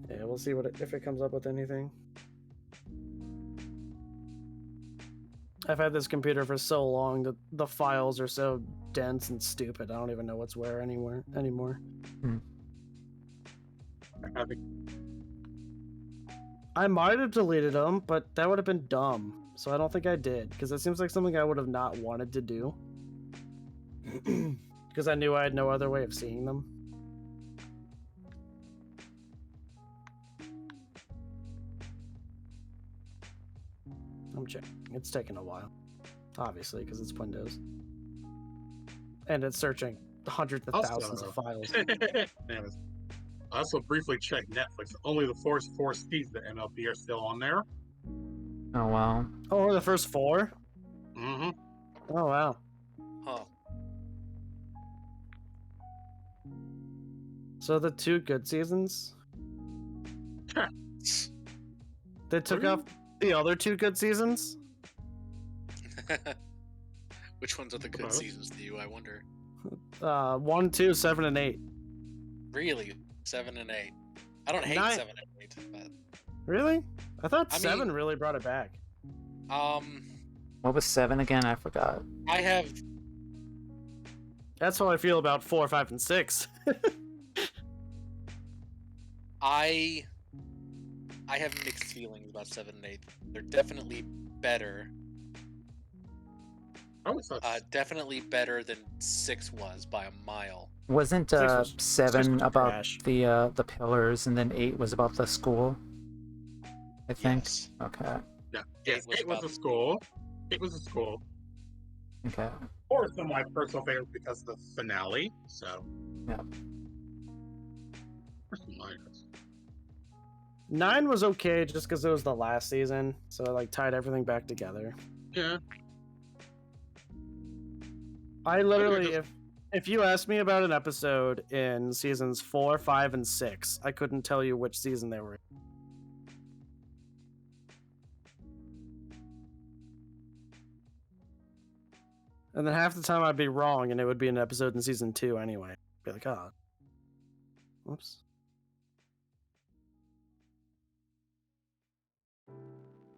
Yeah, we'll see if it comes up with anything. I've had this computer for so long that the files are so dense and stupid. I don't even know what's where anymore. I think I might have deleted them, but that would have been dumb. So I don't think I did, because it seems like something I would have not wanted to do. Because I knew I had no other way of seeing them. I'm checking. It's taking a while. Obviously, because it's Windows. And it's searching hundreds of thousands of files. I also briefly checked Netflix. Only the first 4 seasons of MLB are still on there. Oh wow. Oh, the first 4? Mm-hmm. Oh, wow. Huh. So the 2 good seasons? They took off the other 2 good seasons? Which ones are the good seasons to you, I wonder? 1, 2, 7, and 8. Really? 7 and 8. I don't hate 9. 7 and 8. But, Really? I thought I 7 mean- really brought it back. What was 7 again? I forgot. I have That's how I feel about 4, 5, and 6. I have mixed feelings about 7 and 8. They're definitely better. I always thought Definitely better than 6 was by a mile. Wasn't 6 7 was about trash. the pillars, and then 8 was about the school? I think. Yes. Okay. yeah. Yes, was it was about- a school. It was a school. Okay. Or some of my personal favorites because of the finale. So. Yeah. Personal favorites. 9 was okay just because it was the last season, so it like tied everything back together. Yeah. I literally, just- if you asked me about an episode in seasons 4, 5, and 6, I couldn't tell you which season they were in. And then half the time I'd be wrong, and it would be an episode in season 2 anyway. Be like, oh, whoops.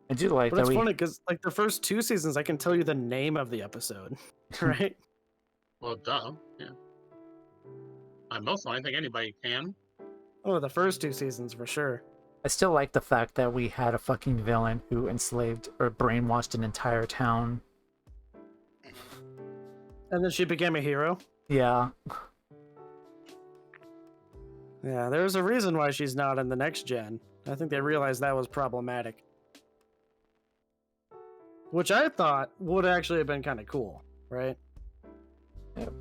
I do like But that it's we. funny because like the first 2 seasons, I can tell you the name of the episode, right? Well, duh. Yeah. I think anybody can. Oh, the first 2 seasons for sure. I still like the fact that we had a fucking villain who enslaved or brainwashed an entire town. And then she became a hero. Yeah. Yeah, there's a reason why she's not in the next gen. I think they realized that was problematic. Which I thought would actually have been kind of cool, right? Yep.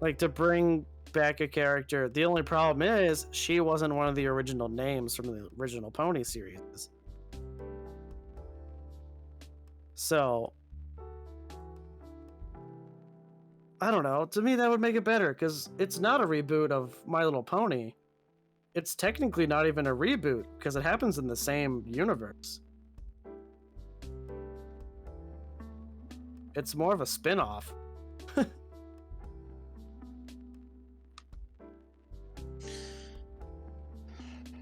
Like to bring back a character. The only problem is she wasn't one of the original names from the original Pony series. So I don't know. To me, that would make it better because it's not a reboot of My Little Pony. It's technically not even a reboot because it happens in the same universe. It's more of a spin-off.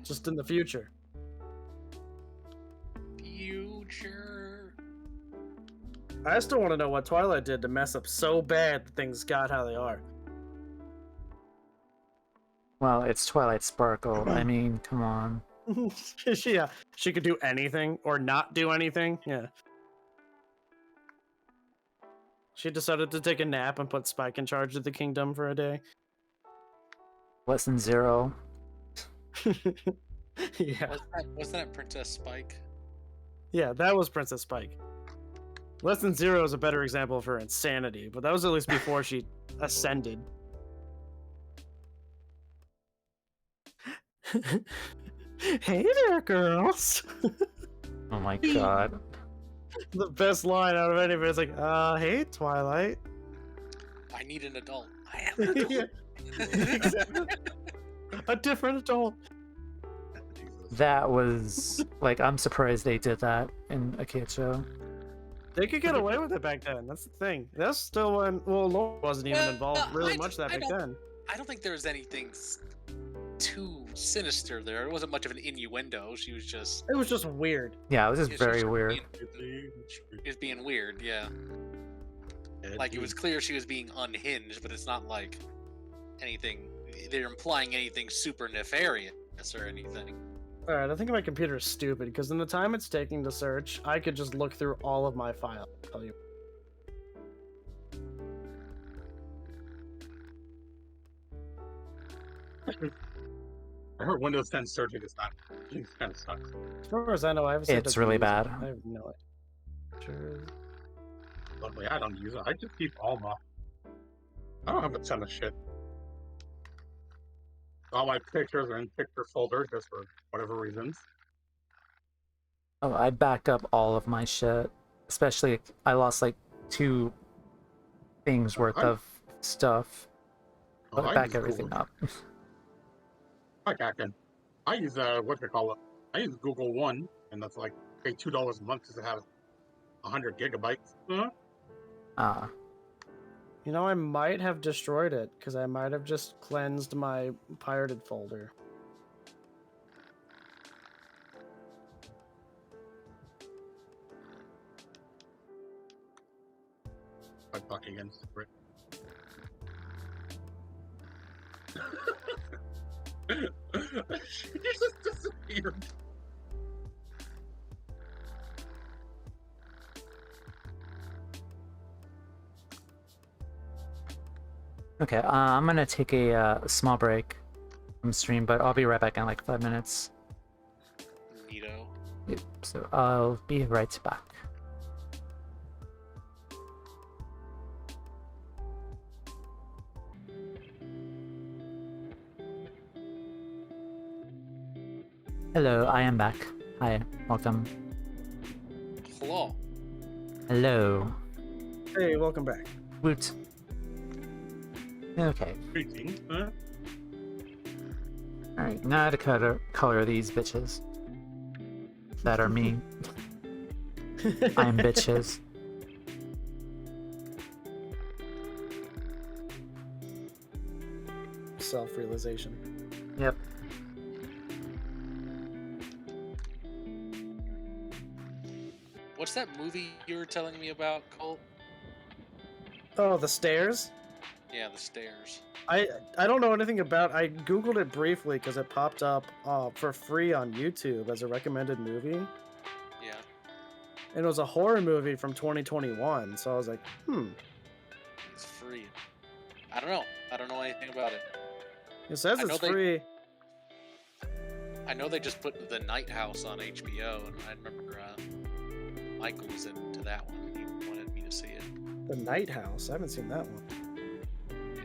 Just in the future. Future. I still want to know what Twilight did to mess up so bad that things got how they are. Well, it's Twilight Sparkle. I mean, come on. Yeah, she could do anything or not do anything. Yeah. She decided to take a nap and put Spike in charge of the kingdom for a day. Lesson 0. Yeah. Wasn't that Princess Spike? Yeah, that was Princess Spike. Lesson 0 is a better example of her insanity, but that was at least before she ascended. Hey there, girls! Oh my god. The best line out of any of it is like, hey, Twilight. I need an adult. I am an adult. Yeah, exactly. A different adult. That was like, I'm surprised they did that in a kid show. They could get away with it back then. That's the thing. That's still when, well, Laura wasn't even Well, involved really I much that don't- back then. I don't think there's anything too sinister there. It wasn't much of an innuendo. She was just It was just weird. Yeah, it was just she was very just weird. She was being weird, yeah. Like it was clear she was being unhinged, but it's not like anything. They're implying anything super nefarious or anything. All right, I think my computer is stupid because in the time it's taking to search, I could just look through all of my files. I'll tell you. I heard Windows 10 searching is not. It kind of sucks. As far as I know, I have. It's really bad. I have no idea. Sure. Luckily, I don't use it. I just keep all my. I don't have a ton of shit. All my pictures are in picture folders just for whatever reasons. Oh, I backed up all of my shit. Especially, I lost like 2 things worth of stuff. Oh, But I back use everything Google. up. Like I can. I use what they call it. I use Google One, and that's like pay $2 a month to have 100 gigabytes. Ah, You know, I might have destroyed it because I might have just cleansed my pirated folder. Like buck against the brick. She just disappeared. okay. I'm gonna take a small break from stream, but I'll be right back in like 5 minutes. Neato. Yep, so I'll be right back. Hello, I am back. Hi, welcome. Hello. Hello. Hey, welcome back. Woot. Okay. Greetings, huh? Alright, now to color these bitches. That are me. I'm bitches. Self-realization. Yep. What's that movie you were telling me about, Colt? Oh, the stairs? Yeah, The Stairs. I don't know anything about. I googled it briefly because it popped up for free on YouTube as a recommended movie, Yeah. and it was a horror movie from 2021. So I was like, It's free. I don't know. I don't know anything about it. it says I know it's they- free. I know they just put The Night House on HBO, and I remember Michael was into that one. He wanted me to see it. The Night House. I haven't seen that one. Yeah.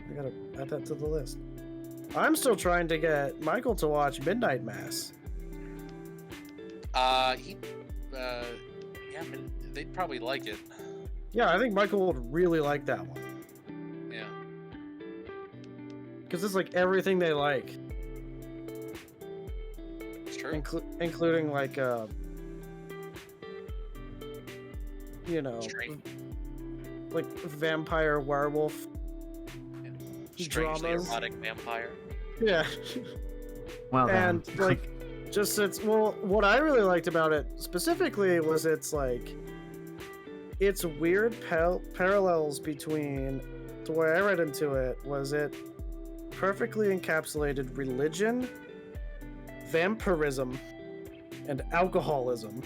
I gotta add that to the list. I'm still trying to get Michael to watch Midnight Mass. Yeah, they'd probably like it. Yeah, I think Michael would really like that one Yeah. because it's like everything they like, It's true. including like you know, Strange. like vampire werewolf. Strangely dramas. erotic vampire. Yeah. Well then. And like just it's what I really liked about it specifically was it's weird parallels between the way I read into it was it perfectly encapsulated religion, vampirism, and alcoholism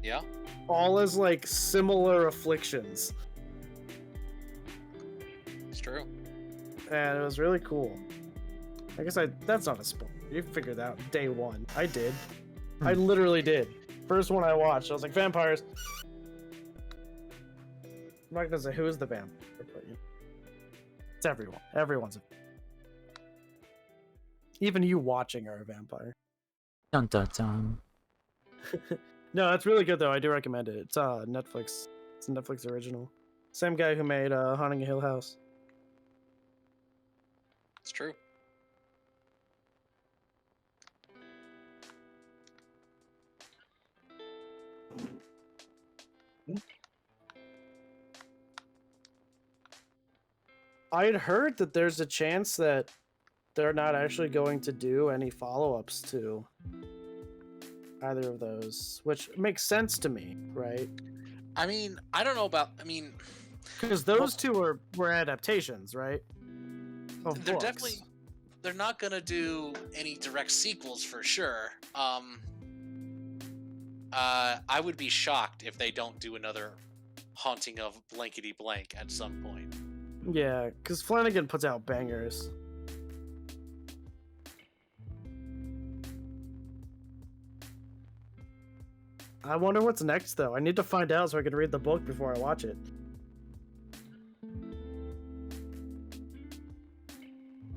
Yeah. all as like similar afflictions, It's true. and it was really cool. I guess that's not a spoiler. You figured that out day one. I did. I literally did. First one I watched, I was like, vampires. I'm not gonna say who is the vampire, but it's everyone. Everyone's a even you watching are a vampire. Dun dun dun. No, it's really good though. I do recommend it. It's Netflix. It's a Netflix original. Same guy who made Haunting a Hill House. It's true. I had heard that there's a chance that they're not actually going to do any follow-ups to either of those, which makes sense to me, right? I mean, I don't know about. I mean, Because those two were adaptations, right? Of they're books. definitely. They're not gonna do any direct sequels for sure. I would be shocked if they don't do another Haunting of Blankety Blank at some point. Yeah, because Flanagan puts out bangers. I wonder what's next, though. I need to find out so I can read the book before I watch it.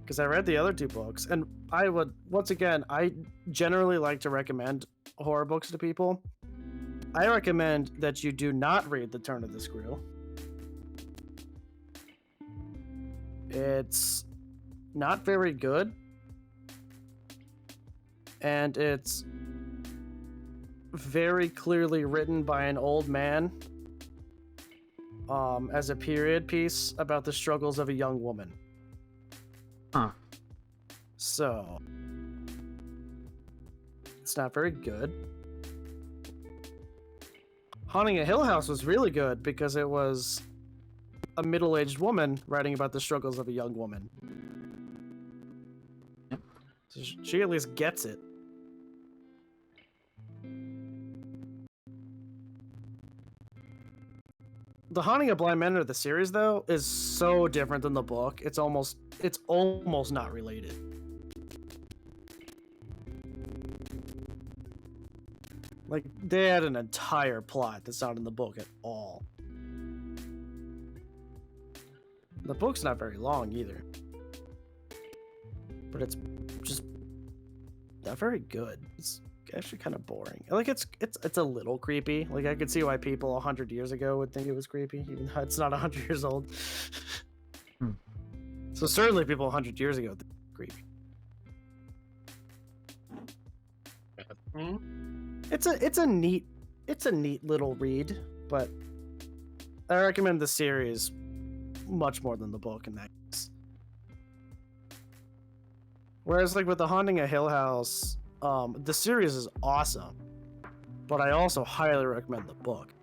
Because I read the other two books, and I would, once again, I generally like to recommend horror books to people. I recommend that you do not read The Turn of the Screw. It's not very good, and it's very clearly written by an old man as a period piece about the struggles of a young woman. Huh. So, it's not very good. Haunting a Hill House was really good because it was a middle-aged woman writing about the struggles of a young woman. Yep. So she at least gets it. The Haunting of Bly Manor, the series, though, is so different than the book. It's almost not related. Like, they had an entire plot that's not in the book at all. The book's not very long either. But it's just not very good. It's actually kind of boring. Like, it's a little creepy. Like, I could see why people 100 years ago would think it was creepy, even though it's not 100 years old. So certainly people 100 years ago think it was creepy. It's a neat little read, but I recommend the series much more than the book in that case. Whereas, like, with The Haunting of Hill House, the series is awesome, but I also highly recommend the book.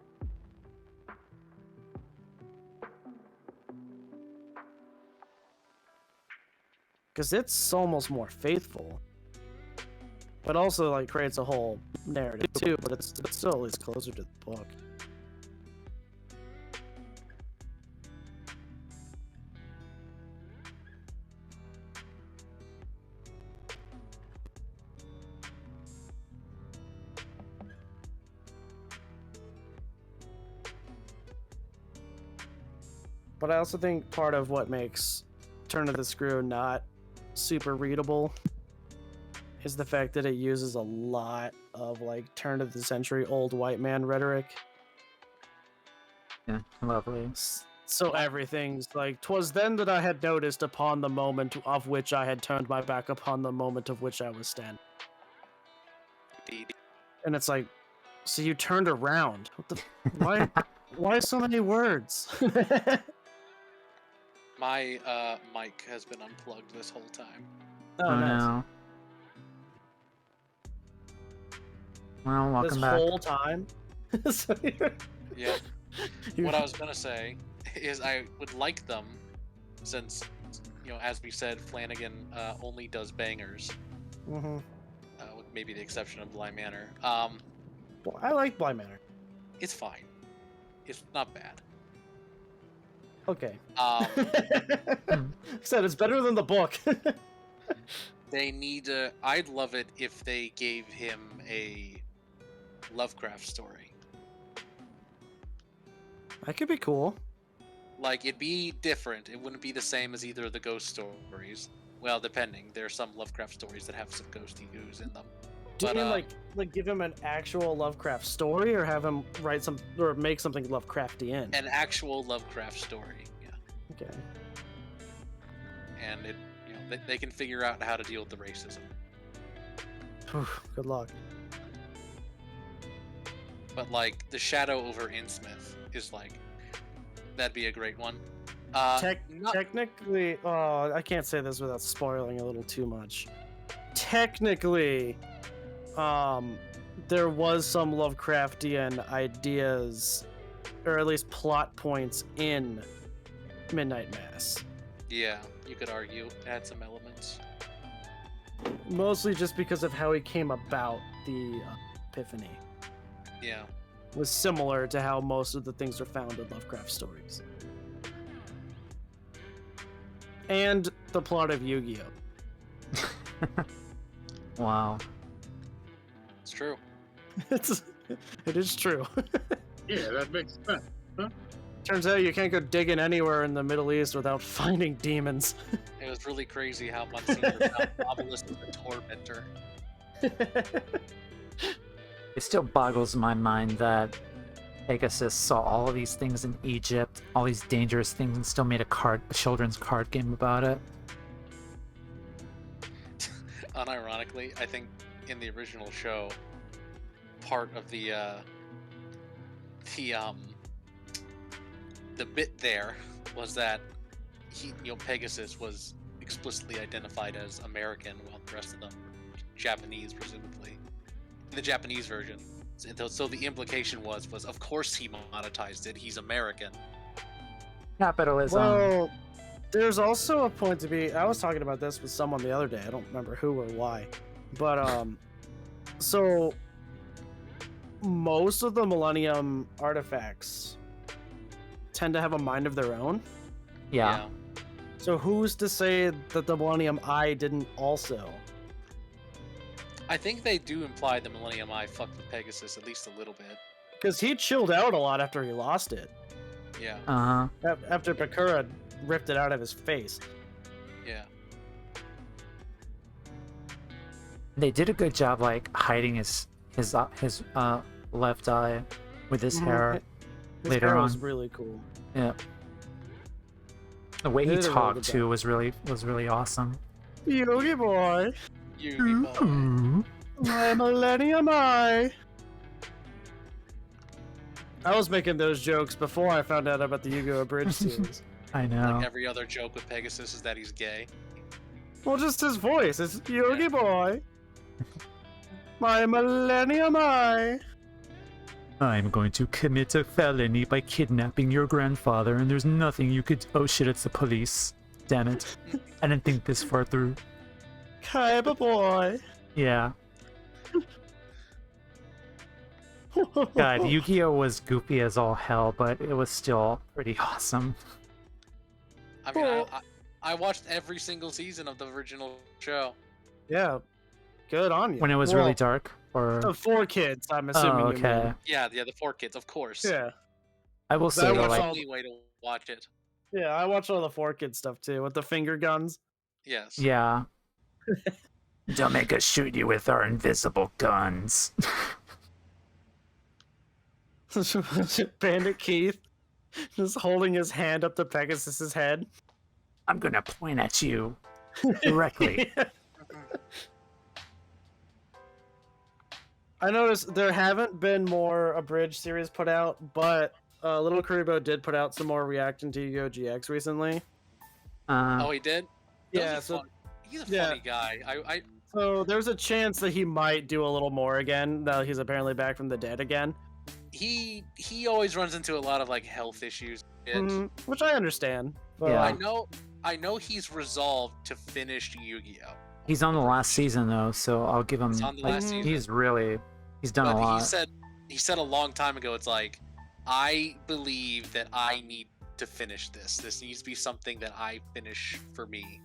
Because it's almost more faithful, but also, like, creates a whole narrative too, but it's still at least closer to the book. But I also think part of what makes Turn of the Screw not super readable is the fact that it uses a lot of, like, turn of the century old white man rhetoric. Yeah, lovely. So everything's like, "'Twas then that I had noticed upon the moment of which I had turned my back upon the moment of which I was standing." Indeed. And it's like, so you turned around. What the why so many words? My mic has been unplugged this whole time. Oh, nice. No. Well, welcome This back. whole time. So Yeah. What I was gonna say is I would like them, since, you know, as we said, Flanagan only does bangers, Mhm. with maybe the exception of Bly Manor. Well, I like Bly Manor. It's fine. It's not bad. Okay. Um, Said it's better than the book. they need to. I'd love it if they gave him a Lovecraft story. That could be cool. Like, it'd be different. It wouldn't be the same as either of the ghost stories. Well, depending. There are some Lovecraft stories that have some ghosty goos in them. Do you mean like give him an actual Lovecraft story, or have him write some or make something Lovecraftian? An actual Lovecraft story, yeah. Okay. And it, you know, they can figure out how to deal with the racism. Good luck. But, like, the shadow over Innsmouth is, like, that'd be a great one. Not, Technically, oh, I can't say this without spoiling a little too much. Technically, there was some Lovecraftian ideas, or at least plot points in Midnight Mass. yeah, you could argue it had some elements. Mostly just because of how he came about the Epiphany. Yeah. Was similar to how most of the things are found in Lovecraft stories. And the plot of Yu-Gi-Oh! Wow. It's true. It is true. Yeah, that makes sense. Turns out you can't go digging anywhere in the Middle East without finding demons. It was really crazy how Monsignor found Obelisk was a tormentor. It still boggles my mind that Pegasus saw all of these things in Egypt, all these dangerous things, and still made a children's card game about it. Unironically, I think in the original show, part of the bit there was that Pegasus was explicitly identified as American, while the rest of them were Japanese, presumably. In the Japanese version. So the implication was of course he monetized it. He's American. Capitalism. Well, there's also a point to be. I was talking about this with someone the other day. I don't remember who or why, but so most of the Millennium artifacts tend to have a mind of their own. Yeah. So who's to say that the Millennium Eye didn't also? I think they do imply the Millennium Eye fucked with Pegasus at least a little bit. Because he chilled out a lot after he lost it. Yeah. Uh-huh. After Bakura ripped it out of his face. Yeah. They did a good job, like, hiding his left eye with his hair. His Later hair on. was really cool. Yeah. The way They he did a really talked good too job. was really awesome. Yogi boy, Yugi boy. Ooh. my Millennium Eye. I was making those jokes before I found out about the Yu-Gi-Oh! Bridge series. I know. Like every other joke with Pegasus is that he's gay. Well, just his voice. It's Yogi boy. My Millennium Eye. I'm going to commit a felony by kidnapping your grandfather, and there's nothing you could. Oh shit! It's the police. Damn it! I didn't think this far through. Kaiba boy. Yeah. God, Yu-Gi-Oh was goofy as all hell, but it was still pretty awesome. I mean, I watched every single season of the original show. Yeah. Good on you. When it was really dark, or The 4 kids, I'm assuming. oh, you okay. mean. Yeah, the 4 kids, of course. Yeah. I will say I though, watched like, all- Only way to watch it. Yeah, I watched all the 4 kid stuff too, with the finger guns. Yes. yeah. Don't make us shoot you with our invisible guns. Bandit Keith just holding his hand up to Pegasus's head. I'm gonna point at you directly. I noticed there haven't been more Abridged series put out, but Little Kuribo did put out some more reacting to Yu-Gi-Oh! GX recently. Oh, he did? Yeah, He's so a yeah. funny guy. so there's a chance that he might do a little more again. Now he's apparently back from the dead again. He always runs into a lot of like health issues. And Which I understand. But, Yeah. I know he's resolved to finish Yu-Gi-Oh! He's on the last season though, so I'll give him. He's on the like, last season. he's done But a lot. he said a long time ago, it's like, I believe that I need to finish this. This needs to be something that I finish for me.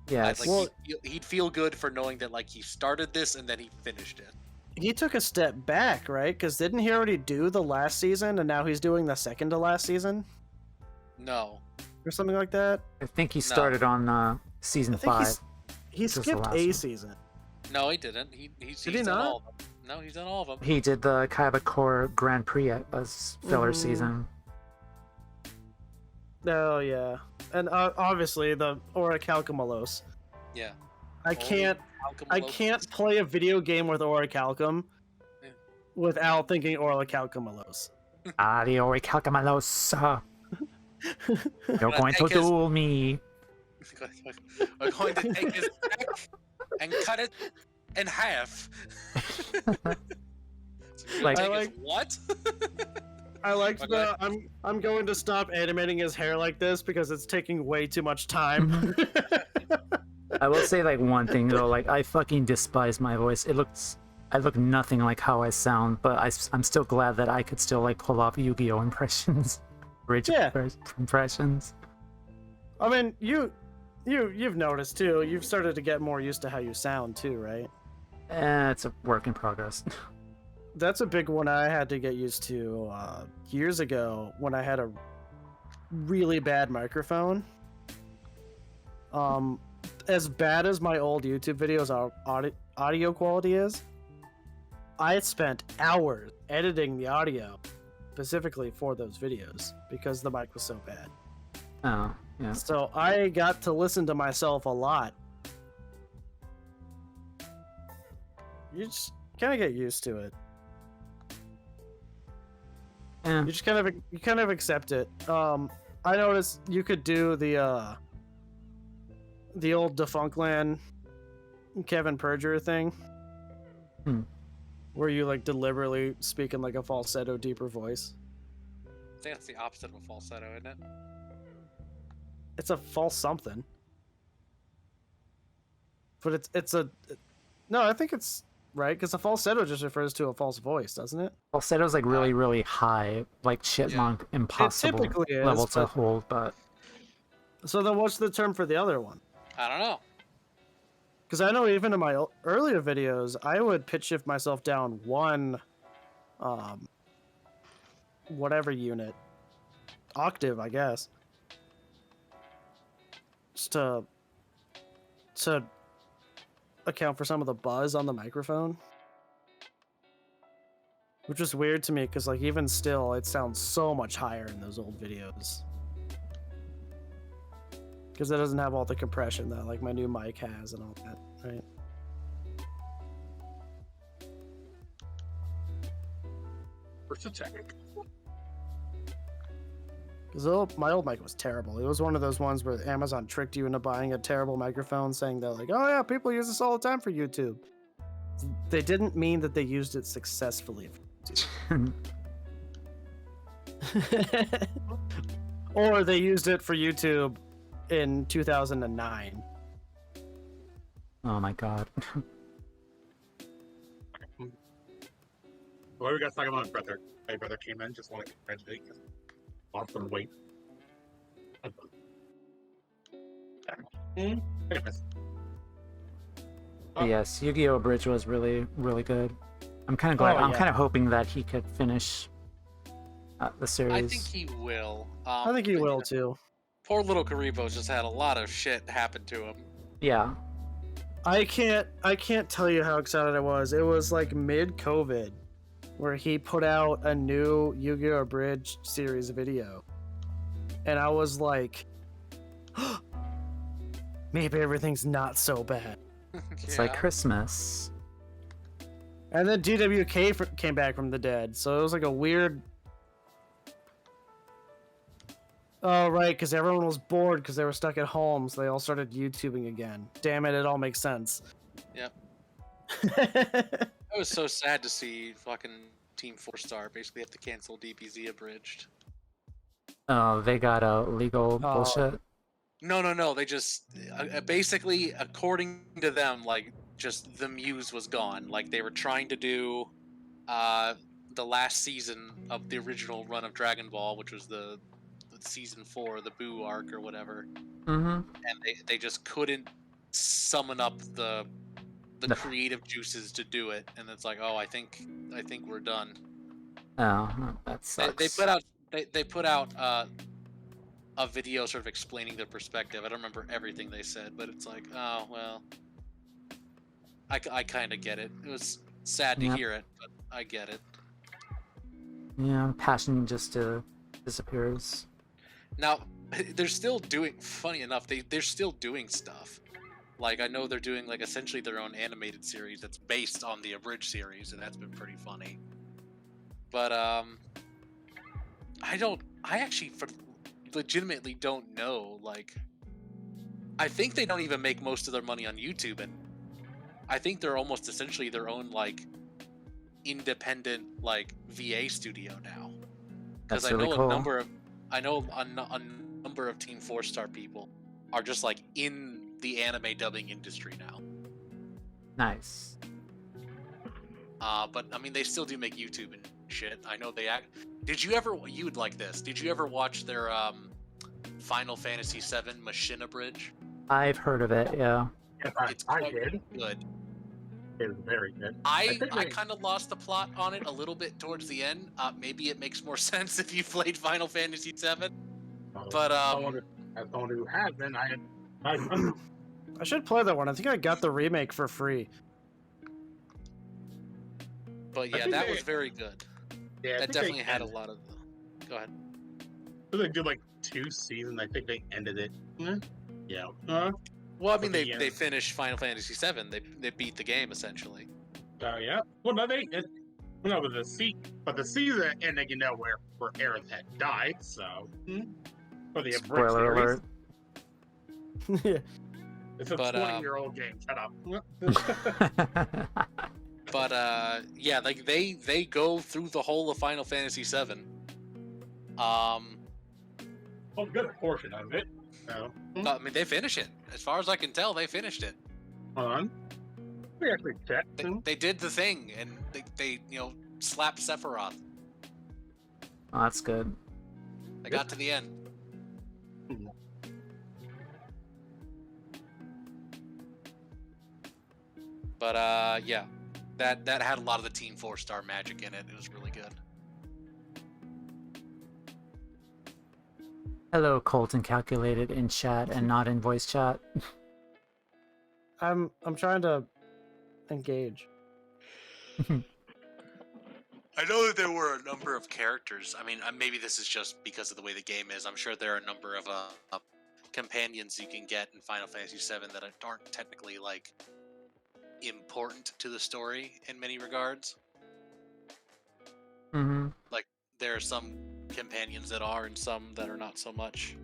Yes. Like, he'd feel good for knowing that like he started this and then he finished it. he took a step back, right? Because didn't he already do the last season, and now he's doing the second to last season, No. or something like that? I think he started on season I think 5. he This is the skipped last a one. season. No, he didn't. He's Did he done not? all of them. No, he's done all of them. He did the Kaiba Core Grand Prix as filler season. Oh yeah, and obviously the Orichalcum. Yeah. I can't Alchemalosis. play a video game with Orichalcum Yeah. without thinking Orichalcum. Ah, the Orichalcumalosa. You're gonna going to take his- duel me. We're going to take his neck and cut it in half. So Like- take I his like- what? I liked Okay. the I'm going to stop animating his hair like this because it's taking way too much time. I will say like one thing though, like I fucking despise my voice. I look nothing like how I sound, but I'm still glad that I could still like pull off Yu-Gi-Oh impressions, bridge Yeah. impressions. I mean, you've noticed too. You've started to get more used to how you sound too, right? It's a work in progress. That's a big one I had to get used to years ago when I had a really bad microphone. As bad as my old YouTube videos audio quality is, I spent hours editing the audio specifically for those videos because the mic was so bad. Oh, yeah. So I got to listen to myself a lot. You just kind of get used to it. Yeah. You just kind of accept it. I noticed you could do the old Defunctland Kevin Perjurer thing. Hmm. Where you like deliberately speak in like a falsetto, deeper voice. I think that's the opposite of a falsetto, isn't it? It's a false something. But it's a no, I think it's right because a falsetto just refers to a false voice, doesn't it? Falsetto's like really, really high, like chipmunk, impossible typically is, level to but- hold, but So then, what's the term for the other one? I don't know. Because I know even in my earlier videos, I would pitch shift myself down one, whatever unit, octave, I guess, just to account for some of the buzz on the microphone, which is weird to me because like even still, it sounds so much higher in those old videos. Because it doesn't have all the compression that like my new mic has and all that, right? First attack. Because my old mic was terrible. It was one of those ones where Amazon tricked you into buying a terrible microphone, saying they're like, "Oh yeah, people use this all the time for YouTube." They didn't mean that they used it successfully for YouTube. Or they used it for YouTube in 2009. oh my god. What we got to talk about, brother? My brother came in. Just want to congratulate you. Awesome weight. Anyways. But yes, Yu-Gi-Oh! Bridge was really, really good. I'm kind of glad. Oh, I'm yeah. kind of hoping that he could finish the series. I think he will. I think he but, will too. Poor little Karibo's just had a lot of shit happen to him. Yeah. I can't tell you how excited I was. It was like mid-COVID where he put out a new Yu-Gi-Oh! Bridge series video. And I was like, maybe everything's not so bad. It's like Christmas. And then DWK came back from the dead, so it was like a weird... Oh, right, because everyone was bored because they were stuck at home, so they all started YouTubing again. Damn it all makes sense. Yep. It was so sad to see fucking Team 4-Star basically have to cancel DBZ Abridged. Oh, they got a legal bullshit. No. They just basically, according to them, like just the muse was gone. Like they were trying to do the last season of the original run of Dragon Ball, which was the season 4, the Boo arc or whatever, Mm-hmm. and they just couldn't summon up the No. creative juices to do it. And it's like, oh, I think we're done. Oh, that sucks. They put out a video sort of explaining their perspective. I don't remember everything they said, but it's like, oh well, I kind of get it. It was sad to Yeah. hear it, but I get it. Yeah, passion just disappears. Now they're still doing. Funny enough, they're still doing stuff. Like I know they're doing like essentially their own animated series that's based on the Abridged series, and that's been pretty funny. But I actually, for legitimately don't know. Like, I think they don't even make most of their money on YouTube, and I think they're almost essentially their own like independent like VA studio now. Because That's I really know cool. a number of Team 4-star people are just like in the anime dubbing industry now. Nice. But I mean, they still do make YouTube and shit. I know they act. You would like this? Did you ever watch their Final Fantasy VII Machine Bridge? I've heard of it, yeah. Yes, It's I quite did. good. It was very good. I think they- kind of lost the plot on it a little bit towards the end. Maybe it makes more sense if you played Final Fantasy VII. But as someone who has been, I should play that one. I think I got the remake for free. But yeah, think that they- was very good. yeah, I That think definitely they had a lot of. Go ahead. They did like 2 seasons. I think they ended it. Yeah. Well, I mean, Okay, they finished Final Fantasy VII. They beat the game essentially. Yeah. Well, no, but the season ending, where Aerith had died. So for the abridged Spoiler series, alert. Yeah. it's a But, 20-year-old game. Shut up. But yeah, like they go through the whole of Final Fantasy VII. Well, a good portion of it. So, I mean, they finish it. As far as I can tell, they finished it. hold on. We actually checked. They did the thing, and they slapped Sephiroth. Oh, that's good. They got to the end. But yeah, that had a lot of the Team 4-star magic in it. It was really good. Hello, ColtandCalculated in chat and not in voice chat. I'm trying to engage. I know that there were a number of characters. I mean, maybe this is just because of the way the game is. I'm sure there are a number of companions you can get in Final Fantasy VII that aren't technically like important to the story in many regards. Mm-hmm. Like there are some companions that are, and some that are not so much.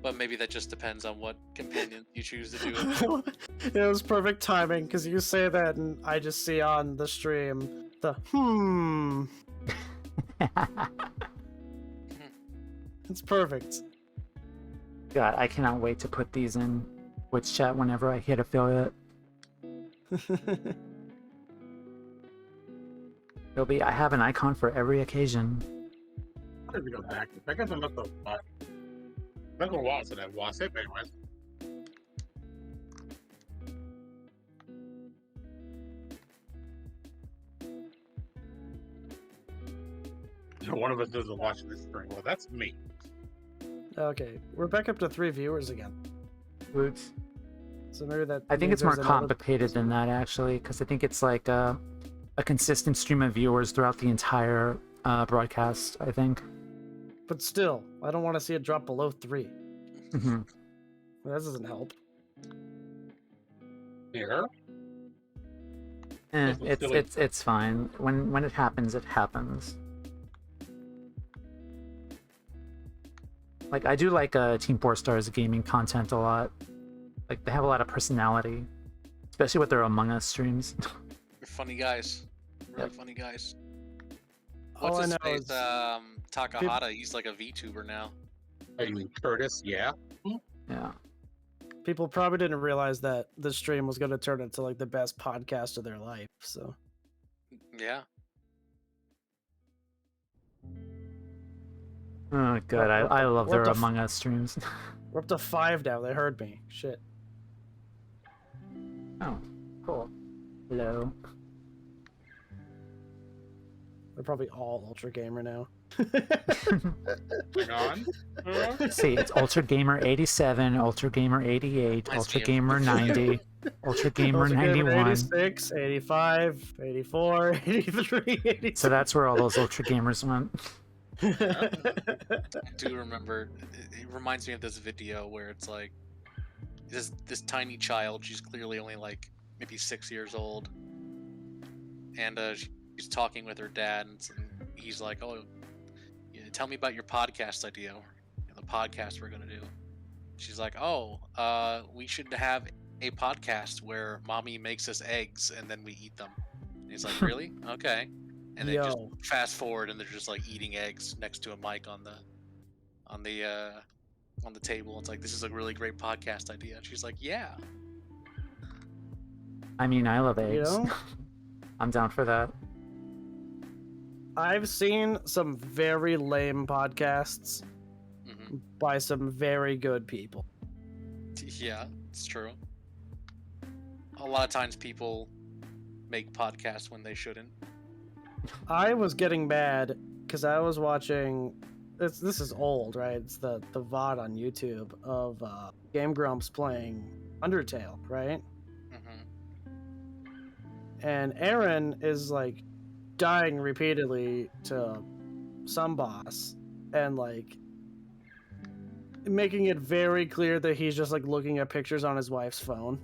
But maybe that just depends on what companion you choose to do. It was perfect timing because you say that, and I just see on the stream the It's perfect. God, I cannot wait to put these in Twitch chat whenever I hit affiliate. It'll be, I have an icon for every occasion. How did we go back? I guess I must have watched. That's a while since I watched it, but anyways. So one of us doesn't watch this stream. Well, that's me. Okay, we're back up to 3 viewers again. Oops. So maybe that. I think means it's more there's another- complicated than that, actually, because I think it's like a consistent stream of viewers throughout the entire broadcast, I think. But still, I don't want to see it drop below 3. Mm-hmm. That doesn't help. Here. It's fine. When it happens, it happens. Like, I do like Team 4-Star's gaming content a lot. Like, they have a lot of personality, especially with their Among Us streams. They're funny guys. Really Yep. funny guys. All What's I his know face? is Takahata. He's like a VTuber now. Oh, you mean Curtis? Yeah. Yeah. people probably didn't realize that the stream was going to turn into like the best podcast of their life. So Yeah. Oh, good. I love what their the f- Among Us streams. we're up to 5 now. They heard me. Shit. Oh, cool. Hello. They're probably all Ultra Gamer now. Hang on. See, it's Ultra Gamer 87, Ultra Gamer 88, Nice Ultra view. Gamer 90, Ultra Gamer Ultra Gamer 91. 86, 85, 84, 83, 82. So that's where all those Ultra Gamers went. I do remember. It reminds me of this video where it's like this tiny child. She's clearly only like maybe 6 years old, and she's talking with her dad, and he's like, "Oh, tell me about your podcast idea, the podcast we're gonna do. She's like, oh, we should have a podcast where mommy makes us eggs and then we eat them. And he's like, really? Okay. And then just Yo. fast forward, and they're just like eating eggs next to a mic on the table. It's like, this is a really great podcast idea. And she's like, yeah. I mean, I love eggs. You know? I'm down for that. I've seen some very lame podcasts Hmm. by some very good people. Yeah, it's true. A lot of times people make podcasts when they shouldn't. I was getting mad because I was watching. This is old, right? It's the VOD on YouTube of Game Grumps playing Undertale, right? Hmm. And Aaron is like dying repeatedly to some boss and like making it very clear that he's just like looking at pictures on his wife's phone.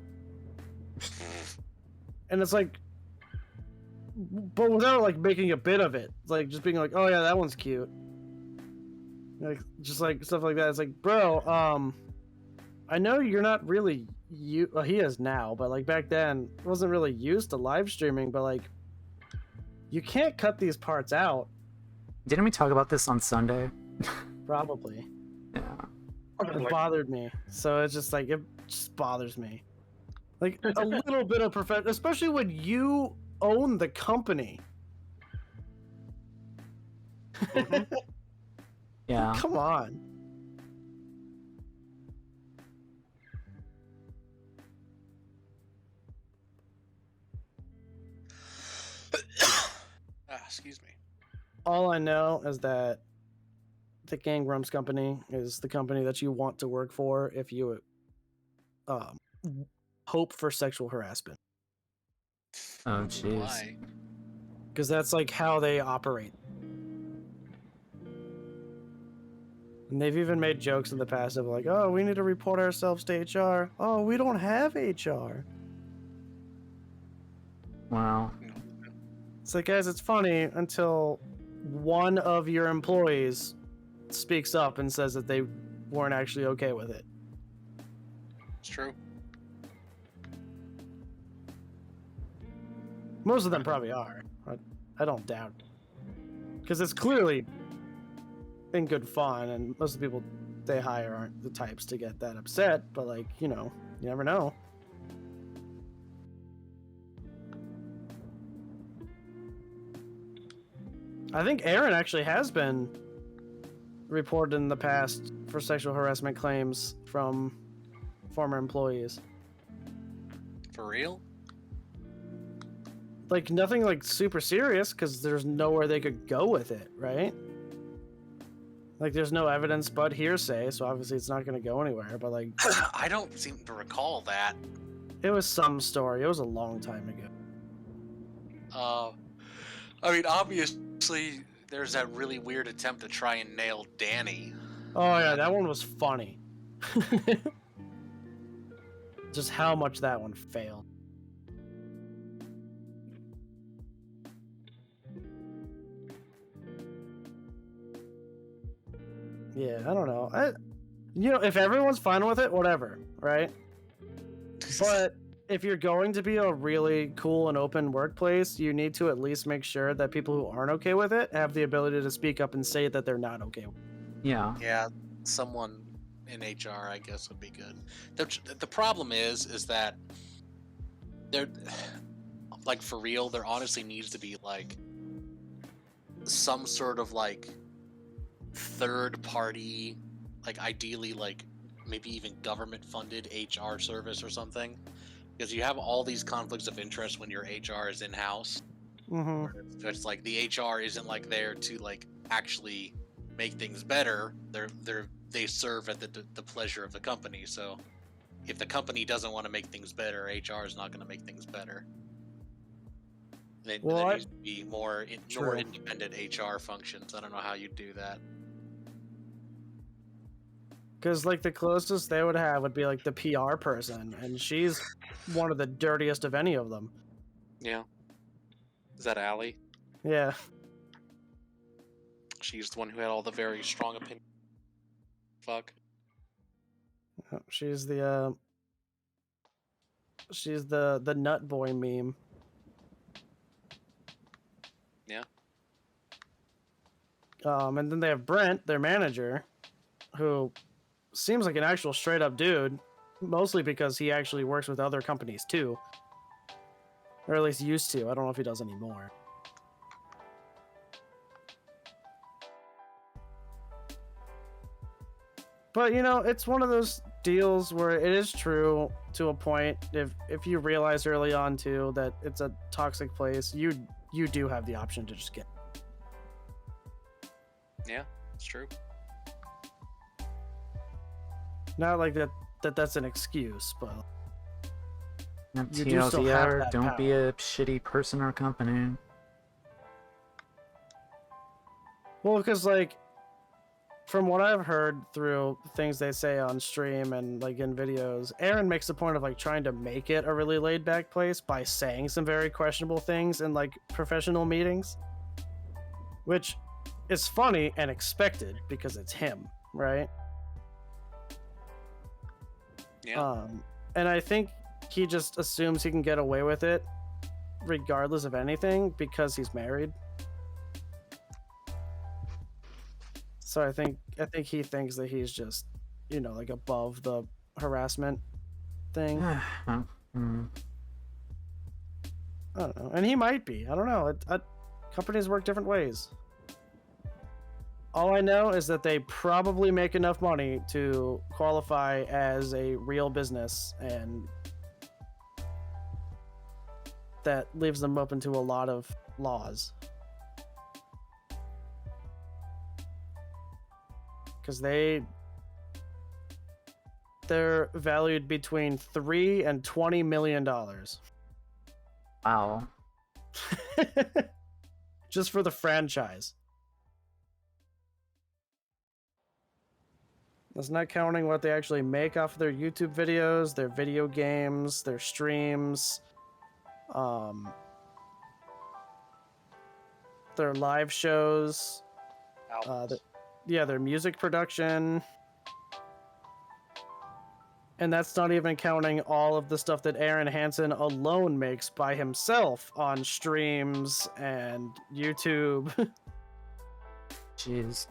And it's like, but without like making a bit of it, like just being like, oh yeah, that one's cute, like just like stuff like that. It's like, bro, I know you're not really well, he is now, but like back then wasn't really used to live streaming, but like you can't cut these parts out. Didn't we talk about this on Sunday? Probably. Yeah. It bothered me, so it's just like it just bothers me, like a little bit of perfect, especially when you own the company. Yeah. Come on. Excuse me. All I know is that the Gang Grumps company is the company that you want to work for if you hope for sexual harassment, Oh, jeez. Why? because that's like how they operate. And they've even made jokes in the past of like, oh, we need to report ourselves to HR. Oh, we don't have HR. Wow. It's like, guys, it's funny until one of your employees speaks up and says that they weren't actually okay with it. It's true. Most of them probably are. I don't doubt. Because it's clearly in good fun, and most of the people they hire aren't the types to get that upset, but like, you know, you never know. I think Aaron actually has been reported in the past for sexual harassment claims from former employees. For real? Like nothing like super serious because there's nowhere they could go with it, right? Like there's no evidence but hearsay, so obviously it's not going to go anywhere, but like I don't seem to recall that. it was some story. It was a long time ago. I mean, obviously, there's that really weird attempt to try and nail Danny. Oh yeah, that one was funny. Just how much that one failed. Yeah, I don't know. You know, if everyone's fine with it, whatever, right? But if you're going to be a really cool and open workplace, you need to at least make sure that people who aren't okay with it have the ability to speak up and say that they're not okay with it. Yeah. Yeah, someone in HR, I guess, would be good. The problem is that there, like, for real, there honestly needs to be like some sort of like third party, like ideally like maybe even government funded HR service or something, because you have all these conflicts of interest when your HR is in house. Mm-hmm. It's like the HR isn't like there to like actually make things better. They serve at the pleasure of the company. So if the company doesn't want to make things better, HR is not going to make things better. There needs to be more independent HR functions. I don't know how you do that. Because like the closest they would have would be like the PR person, and she's one of the dirtiest of any of them. Yeah. Is that Allie? Yeah. She's the one who had all the very strong opinions. Fuck. She's the nut boy meme. Yeah. And then they have Brent, their manager, who seems like an actual straight up dude, mostly because he actually works with other companies too. Or at least used to. I don't know if he does anymore. But you know, it's one of those deals where it is true to a point. If you realize early on too that it's a toxic place, you do have the option to just get. Yeah, it's true. Not like that's an excuse, but you do still have TLDR, that don't be power. a shitty person or company. Well, because like from what I've heard through things they say on stream and like in videos, Aaron makes the point of like trying to make it a really laid back place by saying some very questionable things in like professional meetings, which is funny and expected because it's him, right? Yeah. And I think he just assumes he can get away with it regardless of anything because he's married. So I think he thinks that he's just, you know, like above the harassment thing. I don't know, and he might be. I don't know. Companies work different ways. All I know is that they probably make enough money to qualify as a real business, and that leaves them open to a lot of laws. Because they're valued between $3 and $20 million. Wow. Just for the franchise. That's not counting what they actually make off of their YouTube videos, their video games, their streams, their live shows, their music production. And that's not even counting all of the stuff that Aaron Hansen alone makes by himself on streams and YouTube. Jeez.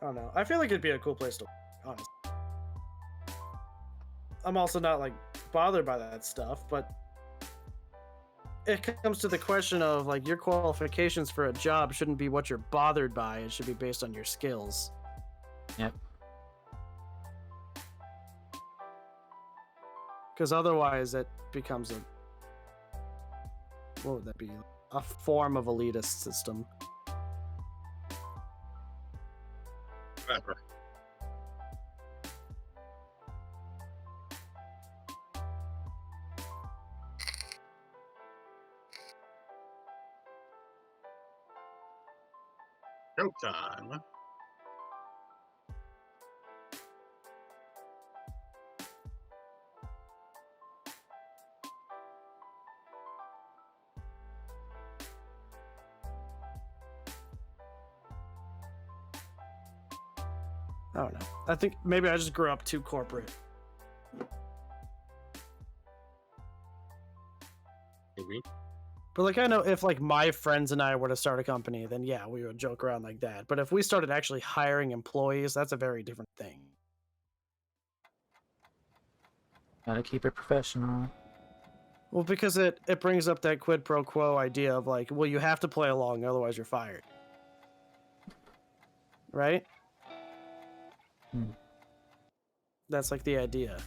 I don't know. I feel like it'd be a cool place to work, honestly. I'm also not like bothered by that stuff, but it comes to the question of like your qualifications for a job shouldn't be what you're bothered by. It should be based on your skills. Yep. Because otherwise it becomes what would that be? A form of elitist system. Whatever. Showtime. I don't know. I think maybe I just grew up too corporate. Maybe. But like I know if like my friends and I were to start a company, then yeah, we would joke around like that. But if we started actually hiring employees, that's a very different thing. Gotta keep it professional. Well, because it brings up that quid pro quo idea of like, well, you have to play along, otherwise you're fired. Right? That's like the idea.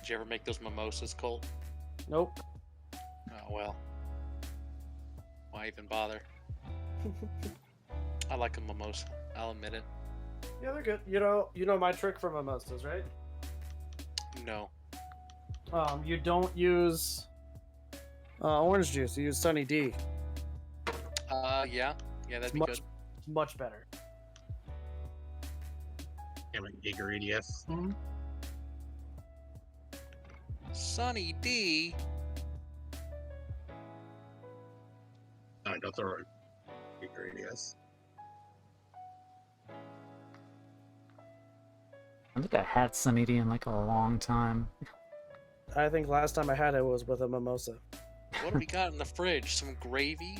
Did you ever make those mimosas, Colt? Nope. Oh well. Why even bother? I like a mimosa. I'll admit it. Yeah, they're good. You know my trick for mimosas, right? No. You don't use orange juice. You use Sunny D. Yeah, that'd be good. Much better. Damn it, Giga-EDS. Sunny D. No, don't throw it. Giga-EDS. I think I had Sunny D in like a long time. I think last time I had it was with a mimosa. What do we got in the fridge? Some gravy?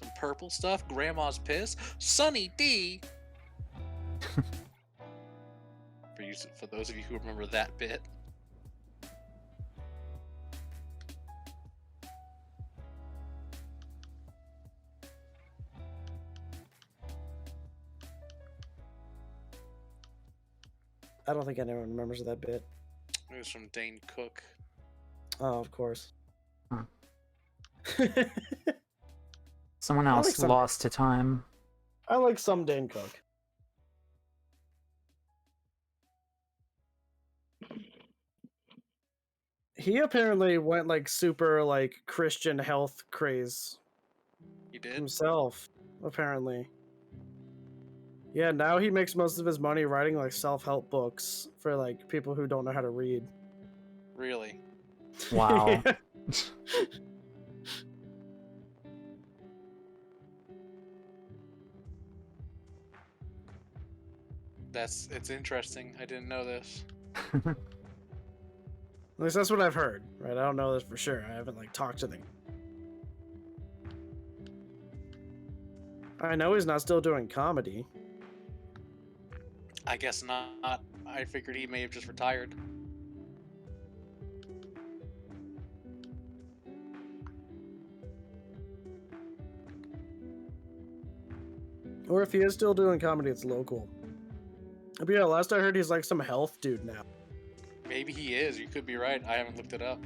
Some purple stuff? Grandma's piss? Sunny D! For those of you who remember that bit. I don't think anyone remembers that bit. It was from Dane Cook. Oh, of course. Huh. Someone I like else some- lost to time. I like some Dane Cook. He apparently went like super like Christian health craze You did? himself, apparently. Yeah, now he makes most of his money writing like self-help books for like people who don't know how to read. Really? Wow. Yeah. It's interesting. I didn't know this. At least that's what I've heard, right? I don't know this for sure. I haven't like talked to them. I know he's not still doing comedy. I guess not. I figured he may have just retired. Or if he is still doing comedy, it's local. But yeah, last I heard he's like some health dude now. Maybe he is. You could be right. I haven't looked it up.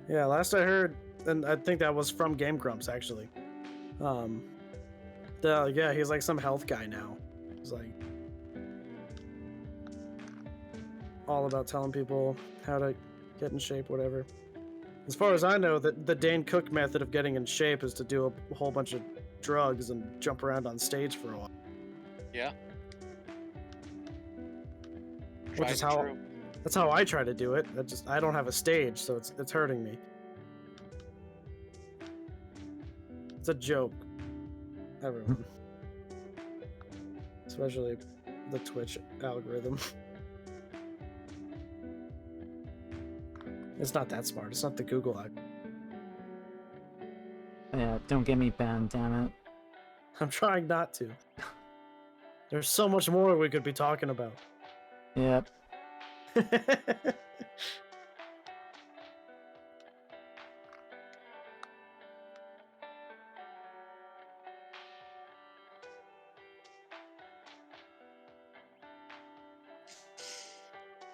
Yeah, last I heard, and I think that was from Game Grumps actually. Yeah, he's like some health guy now. He's like all about telling people how to get in shape, whatever. As far as I know, the Dane Cook method of getting in shape is to do a whole bunch of drugs and jump around on stage for a while. Yeah. Which is Tried and how true. that's how I try to do it. I don't have a stage, so it's hurting me. It's a joke, everyone. Especially the Twitch algorithm. It's not that smart. It's not the Google algorithm. Yeah, don't get me banned, damn it. I'm trying not to. There's so much more we could be talking about. Yep.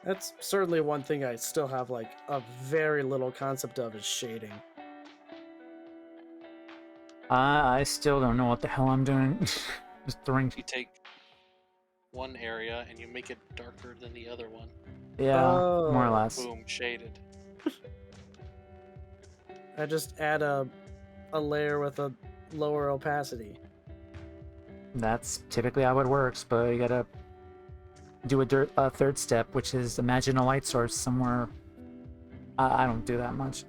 That's certainly one thing I still have like a very little concept of is shading. I still don't know what the hell I'm doing. Just throwing. You take one area and you make it darker than the other one. Yeah, more or Oh. less. Boom, shaded. I just add a layer with a lower opacity. That's typically how it works, but you gotta do a third step, which is imagine a light source somewhere. I don't do that much.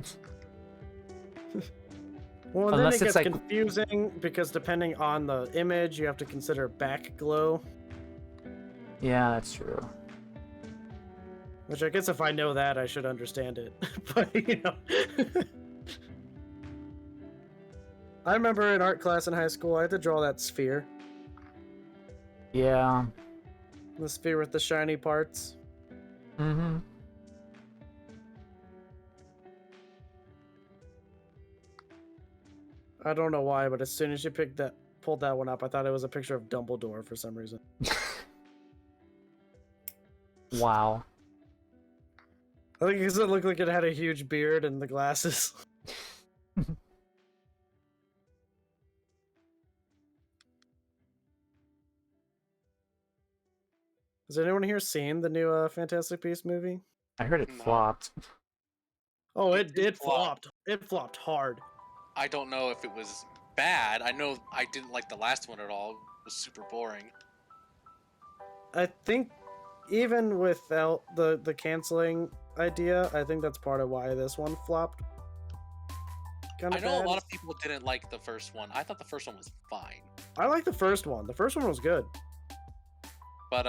Well, and Unless then it it's gets like- confusing because depending on the image, you have to consider back glow, Yeah, that's true. which I guess if I know that, I should understand it. But, you know. I remember in art class in high school, I had to draw that sphere. Yeah. The sphere with the shiny parts. Mm-hmm. I don't know why, but as soon as you pulled that one up, I thought it was a picture of Dumbledore for some reason. Wow. I think because it looked like it had a huge beard and the glasses. Has anyone here seen the new Fantastic Beasts movie? I heard it No. flopped. Oh, It it did did flop. flopped. It flopped hard. I don't know if it was bad. I know I didn't like the last one at all. It was super boring. I think even without the canceling idea, I think that's part of why this one flopped. Kind I of know bad. a lot of people didn't like the first one. I thought the first one was fine. I like the first one. The first one was good. But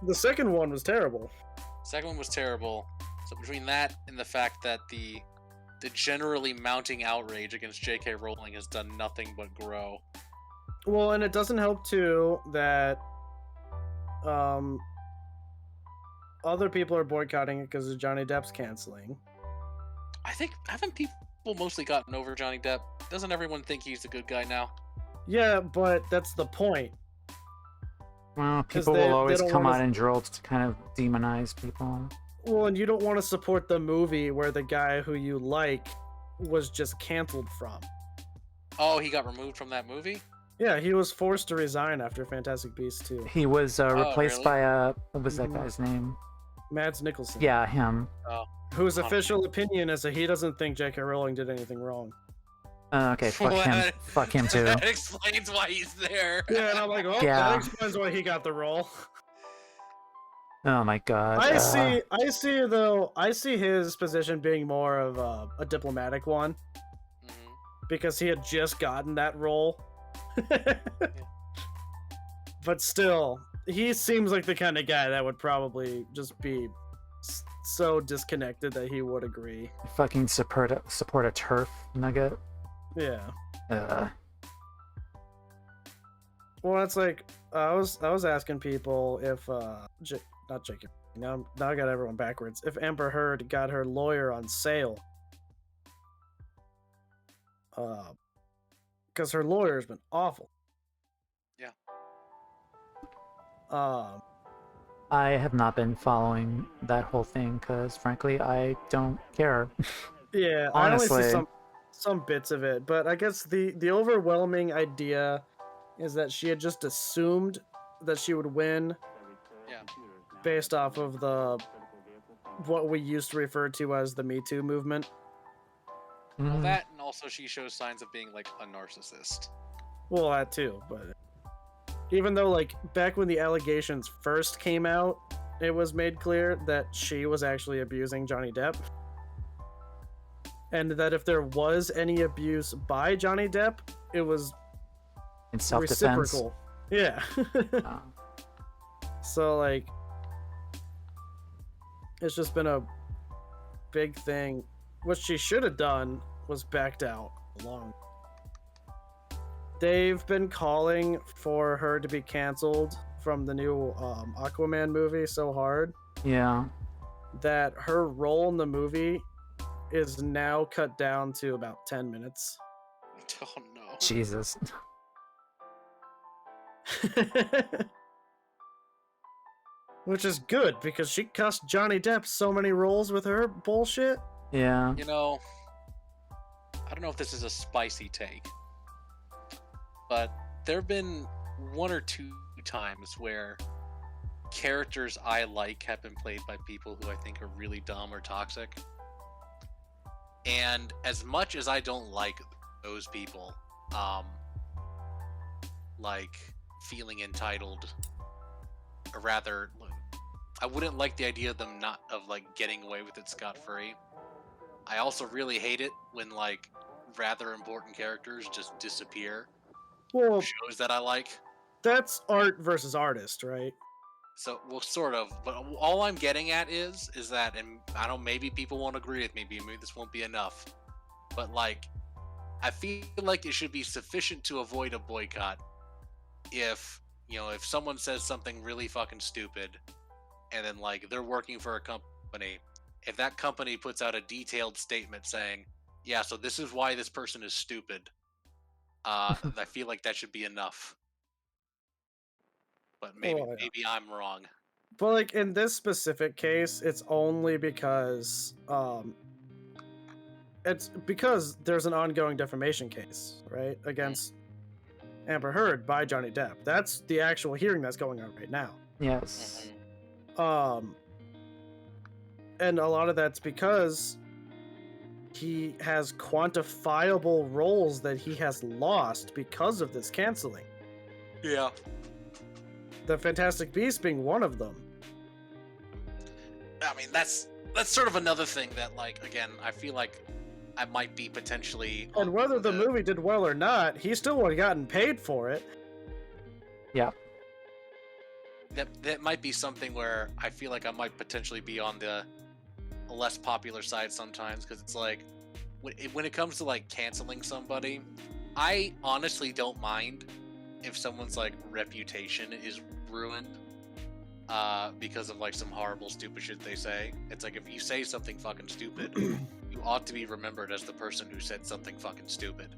The second one was terrible. second one was terrible. So between that and the fact that the generally mounting outrage against J.K. Rowling has done nothing but grow. Well, and it doesn't help too that other people are boycotting it because of Johnny Depp's canceling. I think haven't people mostly gotten over Johnny Depp? Doesn't everyone think he's a good guy now? Yeah, but that's the point. Well, 'Cause people they will always don't come wanna- out in droves to kind of demonize people. Well, and you don't want to support the movie where the guy who you like was just canceled from. Oh, he got removed from that movie? Yeah, he was forced to resign after Fantastic Beasts 2. He was replaced really? by what was that Mhm. guy's name? Mads Mikkelsen. Yeah, him. Whose Okay. official opinion is that he doesn't think J.K. Rowling did anything wrong. Okay, fuck him. What? Fuck him too. That explains why he's there. Yeah, and I'm like, oh, Yeah. that explains why he got the role. Oh my god. I see his position being more of a diplomatic one Mhm. because he had just gotten that role. But still, he seems like the kind of guy that would probably just be so disconnected that he would agree. Fucking support a turf nugget. Yeah. Well, it's like I was asking people if not Jacob. Now I got everyone backwards. If Amber Heard got her lawyer on sale, because her lawyer's been awful. Yeah. I have not been following that whole thing because, frankly, I don't care. Yeah, I only Honestly. see some bits of it, but I guess the overwhelming idea is that she had just assumed that she would win. Yeah. Based off of what we used to refer to as the Me Too movement. Well, Mhm. that and also she shows signs of being like a narcissist. Well, that too, but even though like back when the allegations first came out, it was made clear that she was actually abusing Johnny Depp. And that if there was any abuse by Johnny Depp, it was In self-defense. reciprocal. Yeah. Uh, So like it's just been a big thing. What she should have done was backed out long. They've been calling for her to be canceled from the new Aquaman movie so hard yeah. that her role in the movie is now cut down to about 10 minutes. Oh no. Jesus. Which is good because she cussed Johnny Depp so many roles with her bullshit. Yeah. You know, I don't know if this is a spicy take, but there have been one or two times where characters I like have been played by people who I think are really dumb or toxic. And as much as I don't like those people, like feeling entitled, or rather, I wouldn't like the idea of them not of like getting away with it scot-free. I also really hate it when like rather important characters just disappear. Well, Shows that I like. that's art versus artist, right? So, well, sort of. But all I'm getting at is that, and I don't. Maybe people won't agree with me. Maybe this won't be enough. But like, I feel like it should be sufficient to avoid a boycott if if someone says something really fucking stupid, and then like they're working for a company. If that company puts out a detailed statement saying, "Yeah, so this is why this person is stupid," I feel like that should be enough. But maybe Oh, yeah. maybe I'm wrong. But like in this specific case, it's only because there's an ongoing defamation case, right, against Amber Heard by Johnny Depp. That's the actual hearing that's going on right now. Yes. And a lot of that's because he has quantifiable roles that he has lost because of this canceling. Yeah. The Fantastic Beasts being one of them. I mean, that's sort of another thing that, like, again, I feel like I might be potentially. And whether the movie did well or not, he still would have gotten paid for it. Yeah. That might be something where I feel like I might potentially be on the less popular side sometimes, because it's like when it comes to like canceling somebody, I honestly don't mind if someone's like reputation is ruined because of like some horrible stupid shit they say. It's like, if you say something fucking stupid, you ought to be remembered as the person who said something fucking stupid.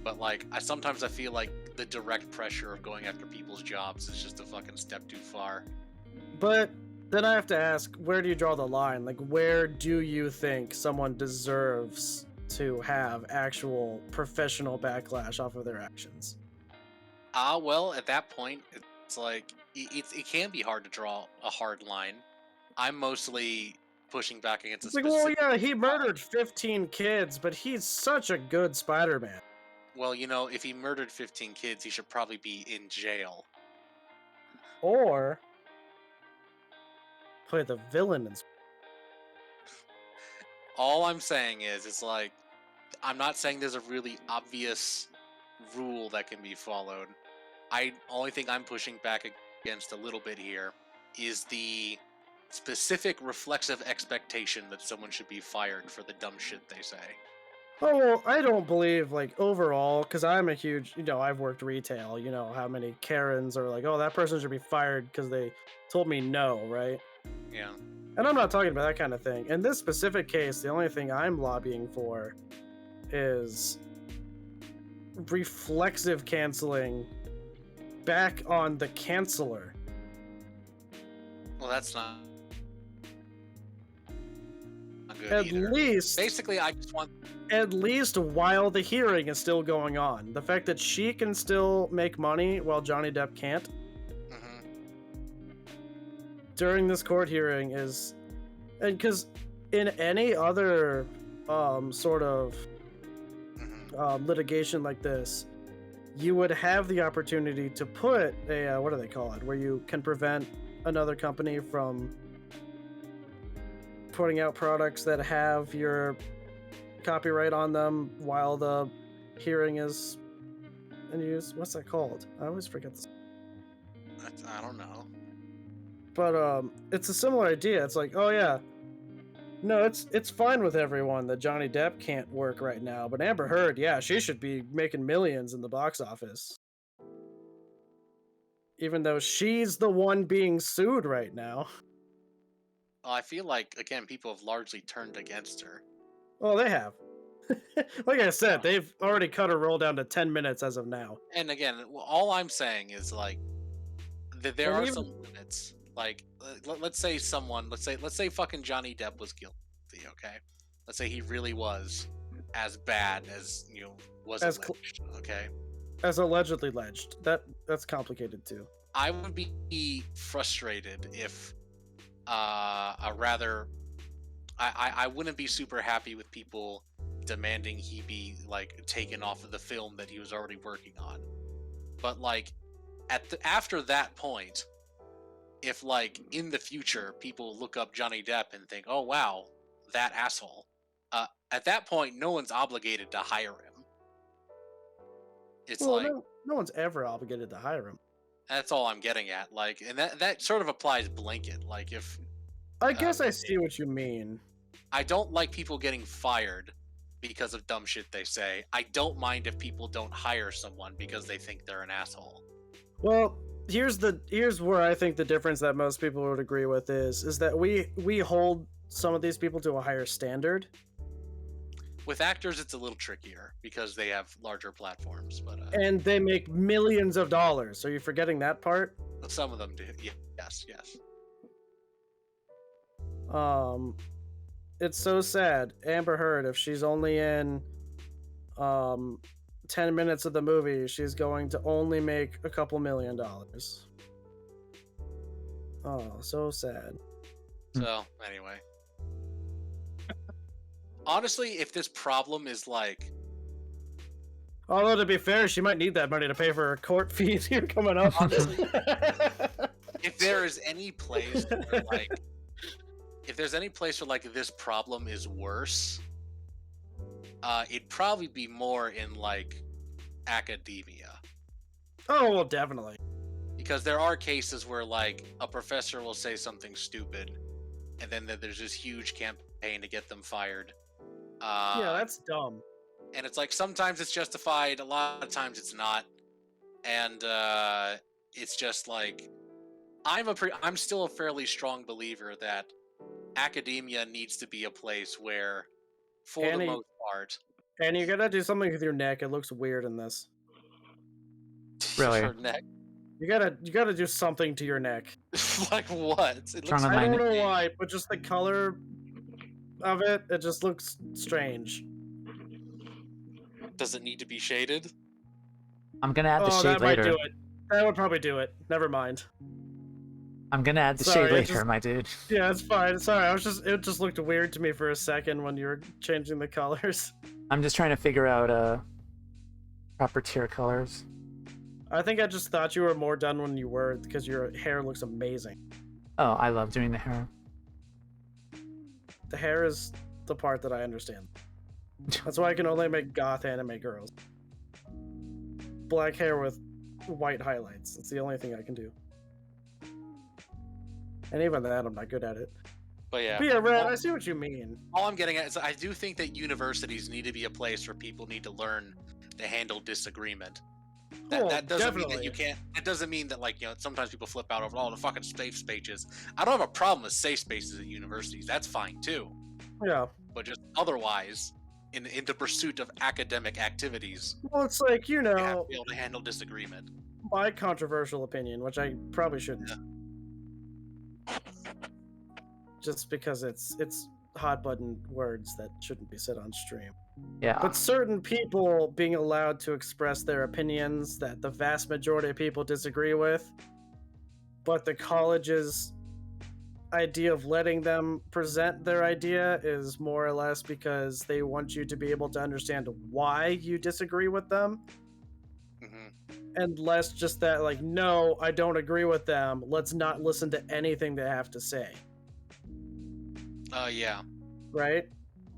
But like, sometimes I feel like the direct pressure of going after people's jobs is just a fucking step too far. But then I have to ask, where do you draw the line? Like, where do you think someone deserves to have actual professional backlash off of their actions? Well, at that point, it's like, it can be hard to draw a hard line. I'm mostly pushing back against a It's like, specific... well, yeah, he murdered 15 kids, but he's such a good Spider-Man. Well, you know, if he murdered 15 kids, he should probably be in jail. Or play the villain in... All I'm saying is, it's like, I'm not saying there's a really obvious rule that can be followed. Only thing I'm pushing back against a little bit here is the specific reflexive expectation that someone should be fired for the dumb shit they say. Oh, well, I don't believe, like, overall, because I'm a huge, I've worked retail, how many Karens are like, oh, that person should be fired because they told me no, right? Yeah. And I'm not talking about that kind of thing. In this specific case, the only thing I'm lobbying for is reflexive canceling back on the canceller. Well, that's not good At either. least, Basically, I just want... At least while the hearing is still going on. The fact that she can still make money while Johnny Depp can't during this court hearing is... And because in any other sort of litigation like this, you would have the opportunity to put a, what do they call it, where you can prevent another company from putting out products that have your copyright on them while the hearing is in use. What's that called? I always forget this. I don't know. But it's a similar idea. It's like, oh yeah, no, it's fine with everyone that Johnny Depp can't work right now, but Amber Heard, yeah, she should be making millions in the box office. Even though she's the one being sued right now. Well, I feel like, again, people have largely turned against her. Well, they have. Like I said, they've already cut her roll down to 10 minutes as of now. And again, all I'm saying is, like, that there are some limits. Like, let's say fucking Johnny Depp was guilty, okay? Let's say he really was as bad as, was alleged, okay? As allegedly alleged. That's complicated too. I would be frustrated if I wouldn't be super happy with people demanding he be, like, taken off of the film that he was already working on. But, like, after that point, if, like, in the future people look up Johnny Depp and think, oh wow, that asshole, at that point no one's obligated to hire him. It's no one's ever obligated to hire him. That's all I'm getting at. Like, and that sort of applies blanket. Like, if I guess I see what you mean. I don't like people getting fired because of dumb shit they say. I don't mind if people don't hire someone because they think they're an asshole. Well, here's where I think the difference that most people would agree with is that we hold some of these people to a higher standard. With actors, it's a little trickier because they have larger platforms, but and they make millions of dollars. Are you forgetting that part? some of them do. Yeah, Yes, yes. It's so sad. Amber Heard, if she's only in 10 minutes of the movie, she's going to only make a couple $1 million. Oh, so sad. So, anyway. Honestly, if this problem is like... Although, to be fair, she might need that money to pay for her court fees here coming up. Honestly, if there is any place where, like... If there's any place where, like, this problem is worse, it'd probably be more in, like, academia. Oh, well, definitely. Because there are cases where, like, a professor will say something stupid, and then there's this huge campaign to get them fired. Yeah, that's dumb. And it's like, sometimes it's justified, a lot of times it's not. And it's just like, I'm still a fairly strong believer that academia needs to be a place where, for the most part... And you gotta do something with your neck. It looks weird in this. Really? Her neck. You gotta do something to your neck. Like what? It looks... I don't know why, but just the color of it, it just looks strange. Does it need to be shaded? I'm gonna add the shade that later. might do it. That would probably do it. Never mind. I'm gonna add the Sorry, shade it later, just- my dude. Yeah, it's fine. Sorry, it just looked weird to me for a second when you were changing the colors. I'm just trying to figure out proper tier colors. I think I just thought you were more done when you were, because your hair looks amazing. Oh, I love doing the hair. The hair is the part that I understand. That's why I can only make goth anime girls. Black hair with white highlights. It's the only thing I can do. And even that, I'm not good at it. But yeah. But yeah, Red, I see what you mean. All I'm getting at is I do think that universities need to be a place where people need to learn to handle disagreement. That doesn't mean that you can't. It doesn't mean that, like, you know, sometimes people flip out over all the fucking safe spaces. I don't have a problem with safe spaces at universities. That's fine too. Yeah. But just otherwise, in the pursuit of academic activities, Well, it's like, you you have to know, be able to handle disagreement. my controversial opinion, which I probably shouldn't. Just because it's hot button words that shouldn't be said on stream. Yeah. But certain people being allowed to express their opinions that the vast majority of people disagree with, but the college's idea of letting them present their idea is more or less because they want you to be able to understand why you disagree with them, and less just that, like, no, I don't agree with them, let's not listen to anything they have to say. Yeah, Right?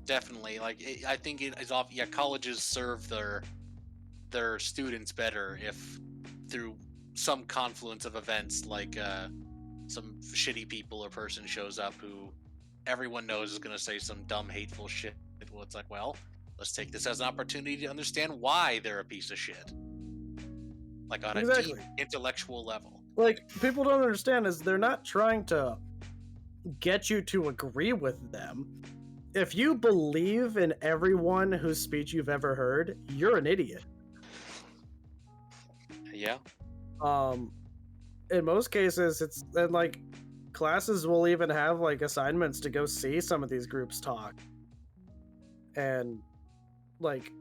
definitely. Like, I think it is off. Yeah, colleges serve their students better if through some confluence of events, like some shitty people or person shows up who everyone knows is going to say some dumb, hateful shit. Well, it's like, well, let's take this as an opportunity to understand why they're a piece of shit. Like, on a deep intellectual level. Like, people don't understand is they're not trying to get you to agree with them. If you believe in everyone whose speech you've ever heard, you're an idiot. Yeah. In most cases, it's, and like, classes will even have like assignments to go see some of these groups talk and like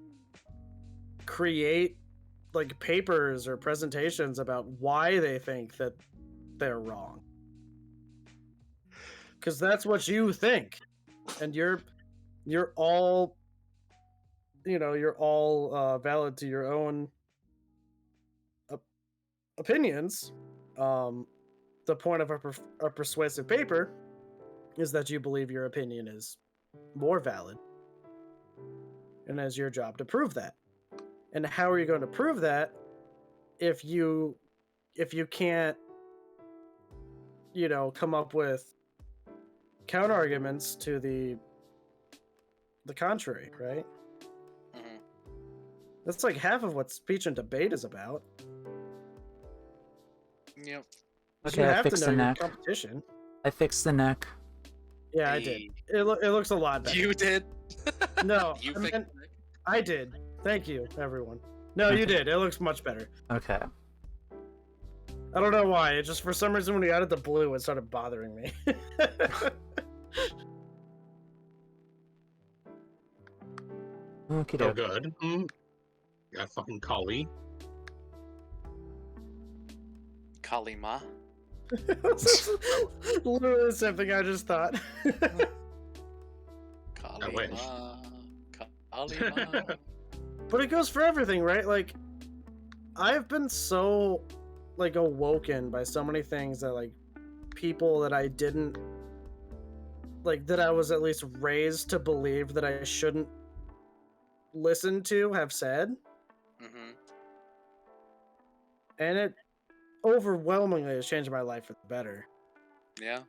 create like papers or presentations about why they think that they're wrong. Because that's what you think, and you're all, you know, you're all valid to your own opinions. The point of a persuasive paper is that you believe your opinion is more valid, and it's your job to prove that. And how are you going to prove that if you can't, you know, come up with counter arguments to the contrary, right? Mm-hmm. That's like half of what speech and debate is about. Yep. Okay, You I have to fixed know the your neck. competition. I fixed the neck. Yeah, I did. It looks a lot better. You did? No, You I fixed meant- it? I did. Thank you, everyone. No, you did. It looks much better. Okay. I don't know why. It just for some reason when he added the blue, it started bothering me. Okay, So good. Yeah, fucking Kali. Kalima. Literally the same thing I just thought. wish. Kalima. But it goes for everything, right? Like, I've been so, like, awoken by so many things that, like, people that I didn't, like, that I was at least raised to believe that I shouldn't listen to have said. Mm-hmm. And it overwhelmingly has changed my life for the better. Yeah.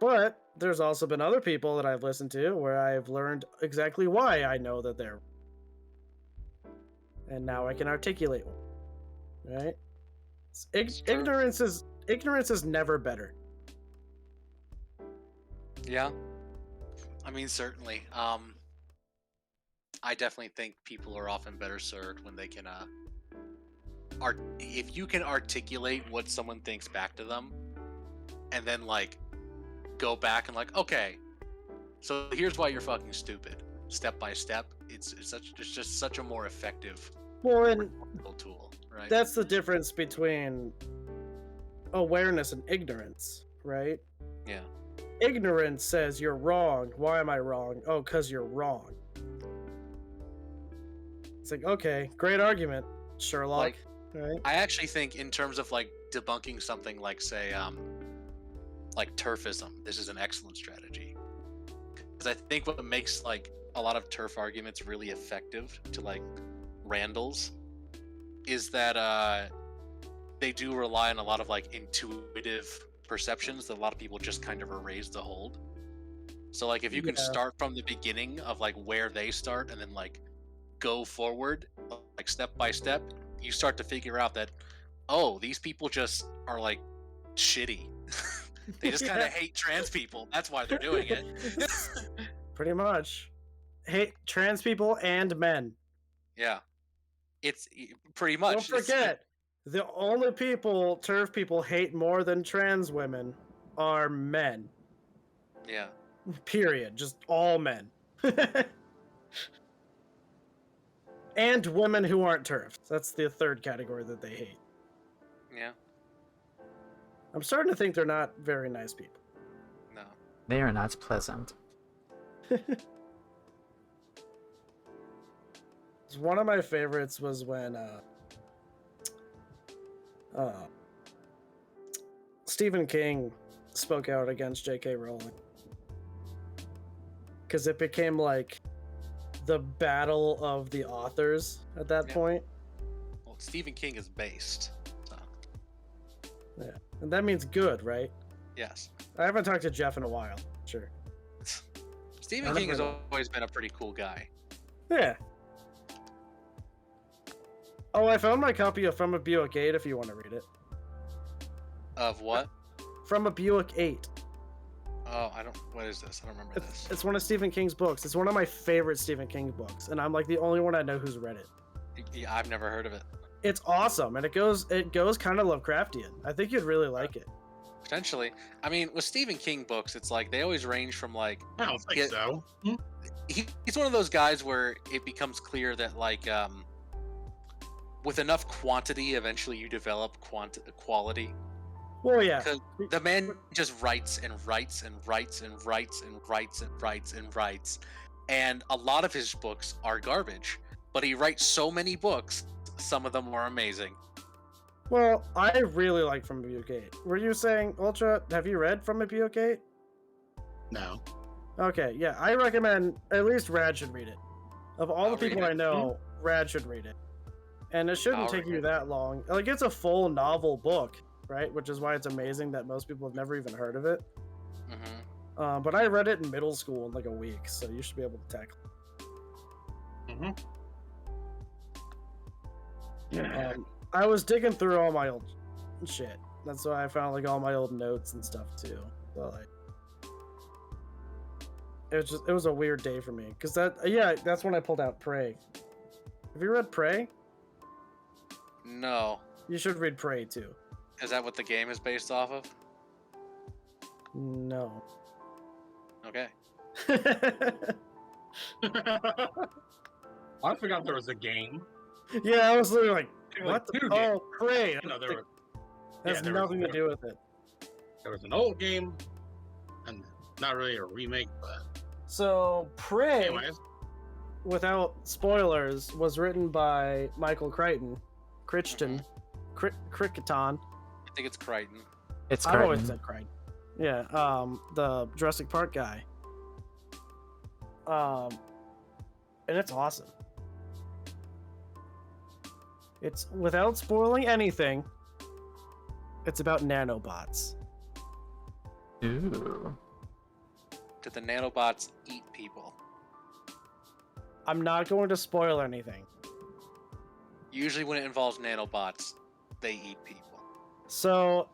But there's also been other people that I've listened to where I've learned exactly why I know that they're, and now I can articulate one, right? Ignorance is never better. Yeah. I mean, certainly. I definitely think people are often better served when they can, if you can articulate what someone thinks back to them, and then like go back and like, okay, so here's why you're fucking stupid, step by step. It's just such a more effective and tool, right? That's the difference between awareness and ignorance, right? Yeah. Ignorance says you're wrong. Why am I wrong? Oh, because you're wrong. It's like, okay, great argument, Sherlock. Like, right? I actually think in terms of like debunking something like, say, like turfism, this is an excellent strategy. Because I think what makes like a lot of turf arguments really effective to like Randalls is that they do rely on a lot of like intuitive perceptions that a lot of people just kind of erase to hold. So like if you can start from the beginning of like where they start and then like go forward like step by step, you start to figure out that, oh, these people just are like shitty. They just kind of hate trans people. That's why they're doing it. Pretty much. Hate trans people and men. Yeah. It's pretty much. Don't forget, the only people turf people hate more than trans women are men. Yeah. Period. Just all men. And women who aren't turfs. That's the third category that they hate. Yeah. I'm starting to think they're not very nice people. No. They are not pleasant. One of my favorites was when Stephen King spoke out against J.K. Rowling. Because it became like the battle of the authors at that point. Well, Stephen King is based. So. Yeah. And that means good, right? Yes. I haven't talked to Jeff in a while. Sure. Stephen King has always been a pretty cool guy. Yeah. Oh, I found my copy of From a Buick 8 if you want to read it. Of what? From a Buick 8. Oh, what is this? I don't remember this. It's one of Stephen King's books. It's one of my favorite Stephen King books, and I'm like the only one I know who's read it. Yeah, I've never heard of it. It's awesome, and it goes kind of Lovecraftian. I think you'd really like it. Potentially. I mean, with Stephen King books, it's like they always range from like. I don't think so. He's one of those guys where it becomes clear that like with enough quantity, eventually you develop quality. Well, yeah. Because the man just writes and writes and writes and writes and writes and writes and writes, and a lot of his books are garbage. But he writes so many books, some of them are amazing. Well, I really like From a Buick 8. Were you saying, Ultra, have you read From a Buick 8? No. Okay, yeah, I recommend at least Rad should read it. Of all the people I know, Rad should read it. And it shouldn't take you that long. Like, it's a full novel book, right? Which is why it's amazing that most people have never even heard of it. Mm-hmm. But I read it in middle school in like a week, so you should be able to tackle it. Mm-hmm. I was digging through all my old shit. That's why I found like all my old notes and stuff too. So like, it was a weird day for me because that's when I pulled out Prey. Have you read Prey? No. You should read Prey too. Is that what the game is based off of? No. Okay. I forgot there was a game. Yeah, I was literally like, There were what? two Oh, Prey. You know, there Has there nothing to do with it. was an old game, and not really a remake, but So, Prey, anyways. without spoilers, was written by Michael Crichton. Crichton. Crichton. I think it's Crichton. It's I've always Crichton. said Crichton. Yeah, the Jurassic Park guy. And it's awesome. It's, without spoiling anything, it's about nanobots. Ooh. Did the nanobots eat people? I'm not going to spoil anything. Usually when it involves nanobots, they eat people. So,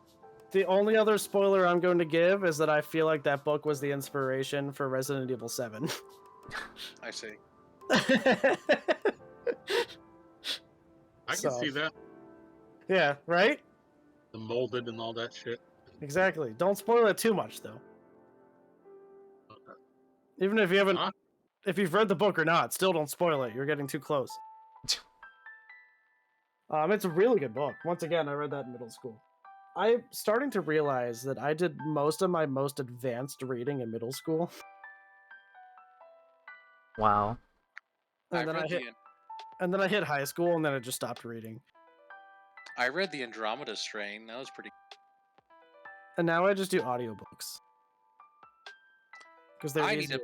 the only other spoiler I'm going to give is that I feel like that book was the inspiration for Resident Evil 7. I see. I can So- see that. Yeah, right? The molded and all that shit. Exactly. Don't spoil it too much, though. Even if you haven't, Huh? if you've read the book or not, still don't spoil it. You're getting too close. It's a really good book. Once again, I read that in middle school. I'm starting to realize that I did most of my most advanced reading in middle school, Wow. and then I hit high school, and then I just stopped reading. I read the Andromeda Strain. That was pretty. And now I just do audiobooks because they're I need easier. to.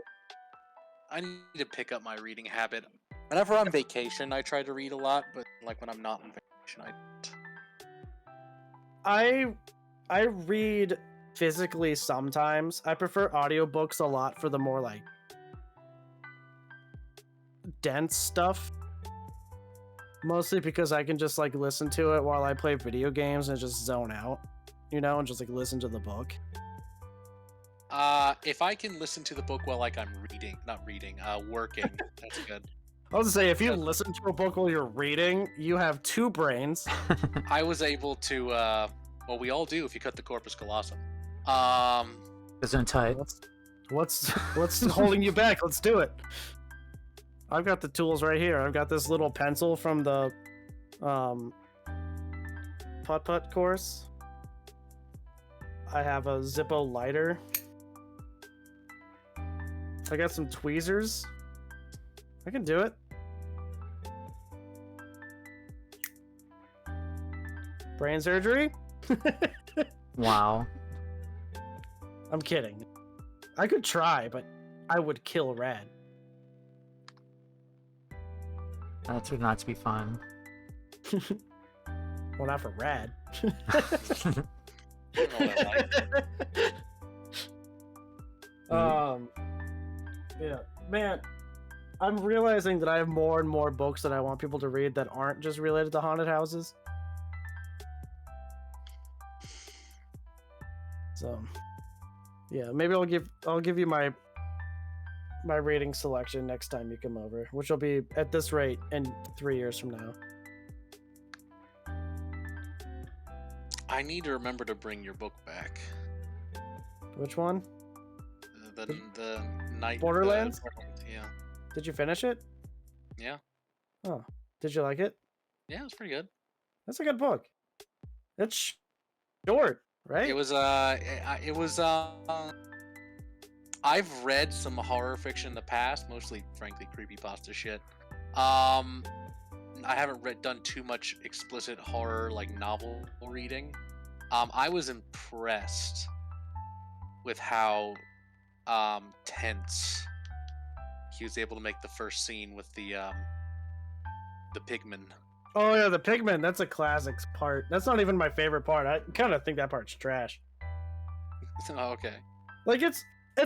I need to pick up my reading habit. Whenever I'm on vacation, I try to read a lot, but like when I'm not on vacation, I don't. I read physically sometimes. I prefer audiobooks a lot for the more like dense stuff. Mostly because I can just like listen to it while I play video games and just zone out, you know, and just like listen to the book. If I can listen to the book while like I'm working, that's good. I was gonna say, if you listen to a book while you're reading, you have two brains. I was able to. Well, we all do if you cut the corpus callosum. Isn't tight. What's holding you back? Let's do it. I've got the tools right here. I've got this little pencil from the putt-putt course. I have a Zippo lighter. I got some tweezers. I can do it. Brain surgery? Wow. I'm kidding. I could try, but I would kill Rad. That turned out to be fun. Well, not for Rad. I don't know what I like. Yeah, man, I'm realizing that I have more and more books that I want people to read that aren't just related to haunted houses. So, yeah, maybe I'll give you my reading selection next time you come over, which will be at this rate in 3 years from now. I need to remember to bring your book back. Which one? The night. Borderlands? Yeah. Did you finish it? Yeah. Oh, did you like it? Yeah, it was pretty good. That's a good book. It's short, right? It was. I've read some horror fiction in the past, mostly, frankly, creepypasta shit. I haven't done too much explicit horror, like novel reading. I was impressed with how tense he was able to make the first scene with the pigman. Oh yeah, the pigment. That's a classic part. That's not even my favorite part. I kind of think that part's trash. Oh, okay. Like it's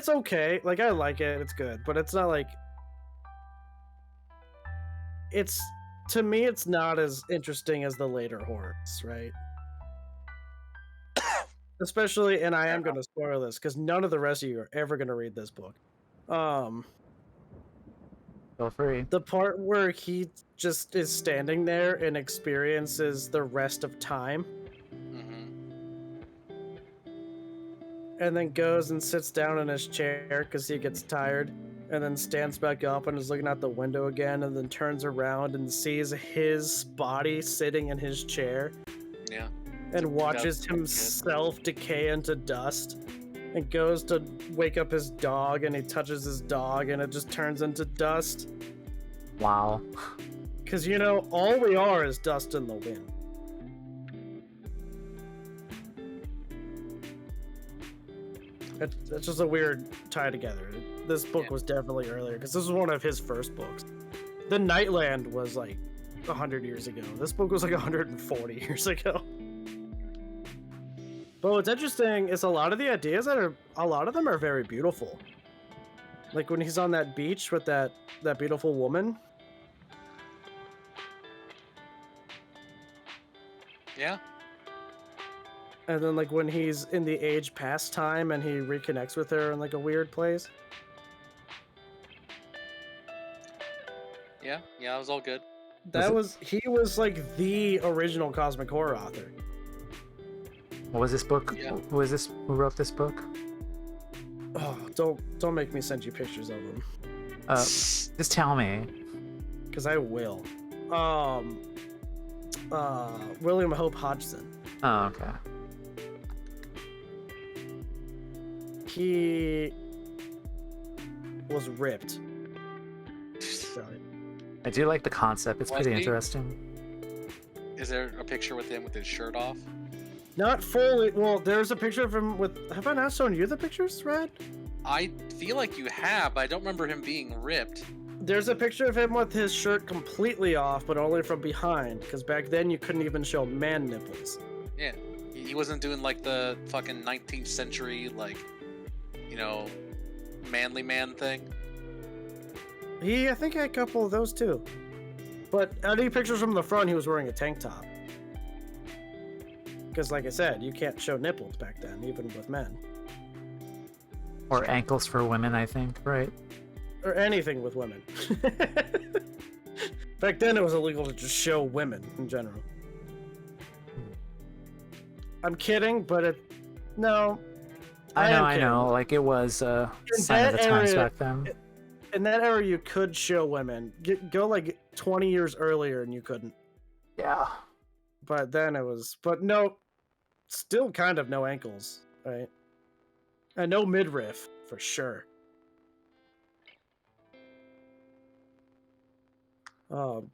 okay. Like I like it. It's good, but it's not like it's to me. It's not as interesting as the later horrors, right? Especially, and I am going to spoil this because none of the rest of you are ever going to read this book. Feel free. The part where he just is standing there and experiences the rest of time, and then goes and sits down in his chair because he gets tired, and then stands back up and is looking out the window again, and then turns around and sees his body sitting in his chair. Yeah. And watches himself decay into dust, and goes to wake up his dog, and he touches his dog, and it just turns into dust. Wow. Because, you know, all we are is dust in the wind. It's just a weird tie together. This book was definitely earlier, because this was one of his first books. The Nightland was like 100 years ago. This book was like 140 years ago. But what's interesting is a lot of the ideas a lot of them are very beautiful. Like when he's on that beach with that beautiful woman. Yeah. And then like when he's in the age past time and he reconnects with her in like a weird place. Yeah, that was all good. He was like the original cosmic horror author. What was this book? Yeah. Who is this? Who wrote this book? Oh, don't make me send you pictures of him. Just tell me. Because I will. William Hope Hodgson. Oh, okay. He was ripped. Sorry. I do like the concept. It's Was pretty he? interesting. Is there a picture with him with his shirt off? Not fully. Well, there's a picture of him with. Have I not shown you the pictures, Rad? I feel like you have, but I don't remember him being ripped. There's a picture of him with his shirt completely off, but only from behind, because back then you couldn't even show man nipples. Yeah. He wasn't doing like the fucking 19th century, like, you know, manly man thing. I think had a couple of those too. But any pictures from the front, he was wearing a tank top. Because, like I said, you can't show nipples back then, even with men. Or ankles for women, I think, right? Or anything with women. Back then, it was illegal to just show women in general. I'm kidding, but no. I know. Like, it was a sign of the times back then. In that era, you could show women. Go like 20 years earlier, and you couldn't. Yeah. But then it was. But no, still kind of no ankles, right? And no midriff, for sure.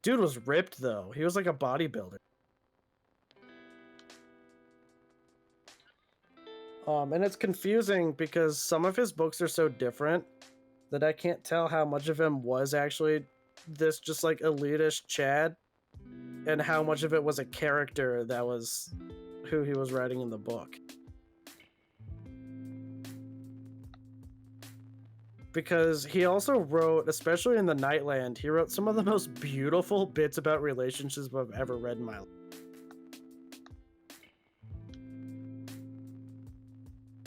Dude was ripped, though. He was like a bodybuilder. And it's confusing because some of his books are so different that I can't tell how much of him was actually this just like elitist Chad and how much of it was a character that was who he was writing in the book. Because he also wrote, especially in the Nightland, he wrote some of the most beautiful bits about relationships I've ever read in my life.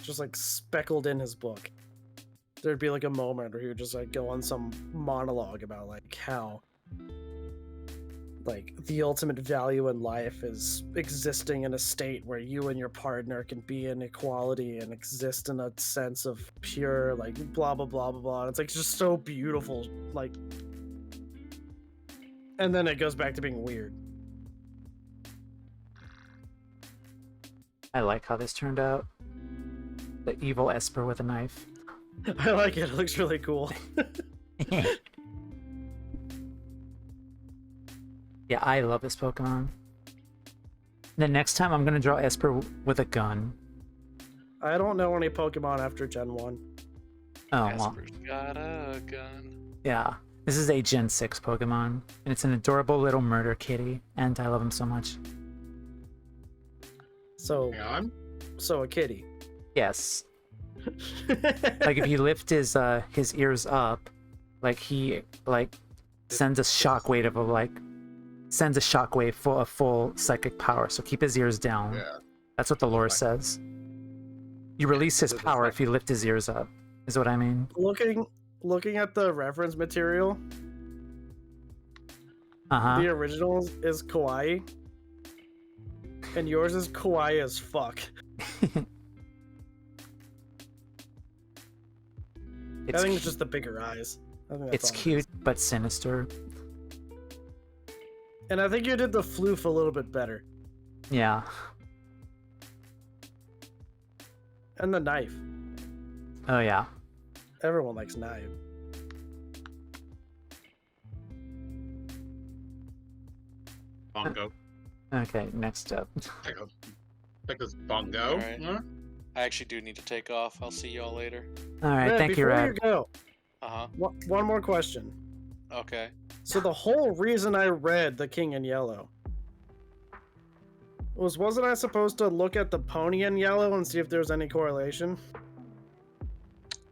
Just like speckled in his book. There'd be like a moment where he would just like go on some monologue about like how like the ultimate value in life is existing in a state where you and your partner can be in equality and exist in a sense of pure like blah blah blah blah blah. And it's like just so beautiful, like, and then it goes back to being weird. I like how this turned out. The evil Esper with a knife. I like it. It looks really cool. Yeah, I love this Pokemon. The next time I'm gonna draw Esper with a gun. I don't know any Pokemon after Gen 1. Oh, well. Esper's got a gun. Yeah. This is a Gen 6 Pokemon, and it's an adorable little murder kitty, and I love him so much. So a kitty. Yes. Like if you lift his ears up, like he sends a shockwave for a full psychic power. So keep his ears down. Yeah. That's what the lore says. You release his power if you lift his ears up, is what I mean. Looking at the reference material, Uh-huh. The original is kawaii, and yours is kawaii as fuck. I think it's just the bigger eyes. I think that's it's all it cute is. but sinister. And I think you did the floof a little bit better. Yeah. And the knife. Oh yeah. Everyone likes knife. Bongo. Okay, next up. Take this bongo. Alright. Huh? I actually do need to take off. I'll see y'all later. All right, Yeah, thank you, before Rad. you go, Uh-huh. one more question. Okay. So the whole reason I read The King in Yellow wasn't I supposed to look at the pony in yellow and see if there's any correlation?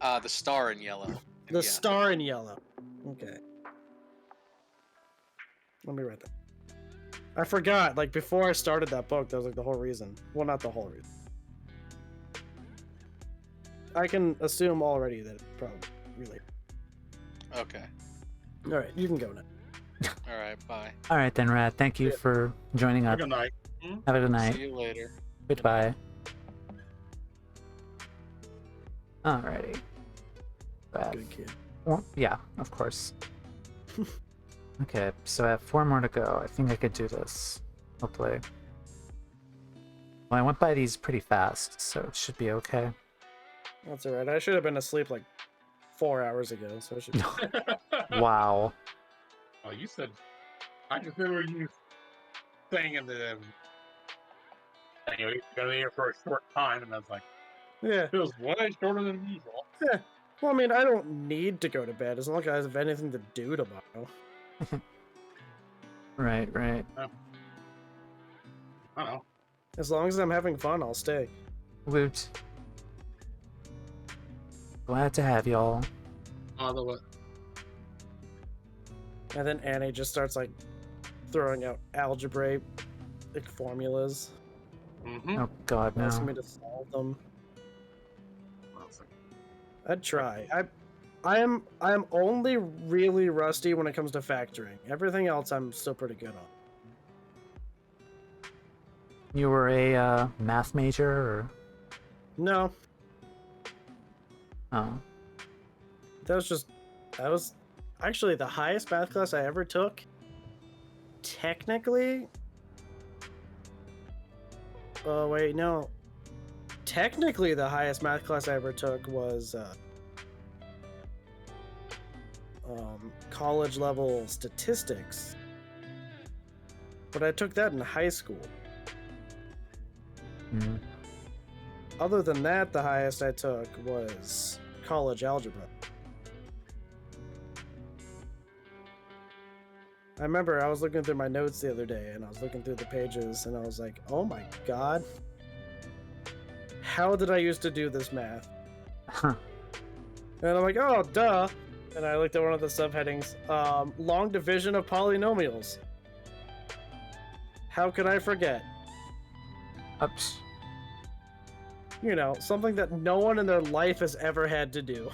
The star in yellow. The Yeah. star in yellow. Okay. Let me write that. I forgot, like before I started that book, that was like the whole reason. Well, not the whole reason. I can assume already that it's probably related. Okay. Alright, you can go now. Alright, bye. All right then, Rad. Thank you Yeah. for joining up. Good night. Have a good night. See you later. Goodbye. Alrighty. Rad. Good kid. Well, yeah, of course. Okay, so I have 4 more to go. I think I could do this. Hopefully. Well, I went by these pretty fast, so it should be okay. That's alright. I should have been asleep like 4 hours ago, so it should be... Wow. Oh, you said. I just remember you saying in the. Anyway, you're gonna be here for a short time, and I was like, Yeah. feels way shorter than usual. Yeah. Well, I mean, I don't need to go to bed as long as I have anything to do tomorrow. Right, right. I don't know. As long as I'm having fun, I'll stay. Woot. Glad to have y'all. Although, And then Annie just starts like throwing out algebraic formulas, Oh god, asking no. me to solve them. I'd try. I am only really rusty when it comes to factoring. Everything else I'm still pretty good on. You were a math major, or? No, Oh. that was actually the highest math class I ever took. Technically, oh wait, no. Technically, the highest math class I ever took was college level statistics, but I took that in high school. Mm. Other than that, the highest I took was college algebra. I remember I was looking through my notes the other day, and I was looking through the pages, and I was like, oh my god, how did I used to do this math? Huh. And I'm like, oh, duh. And I looked at one of the subheadings, long division of polynomials. How could I forget? Oops. You know, something that no one in their life has ever had to do.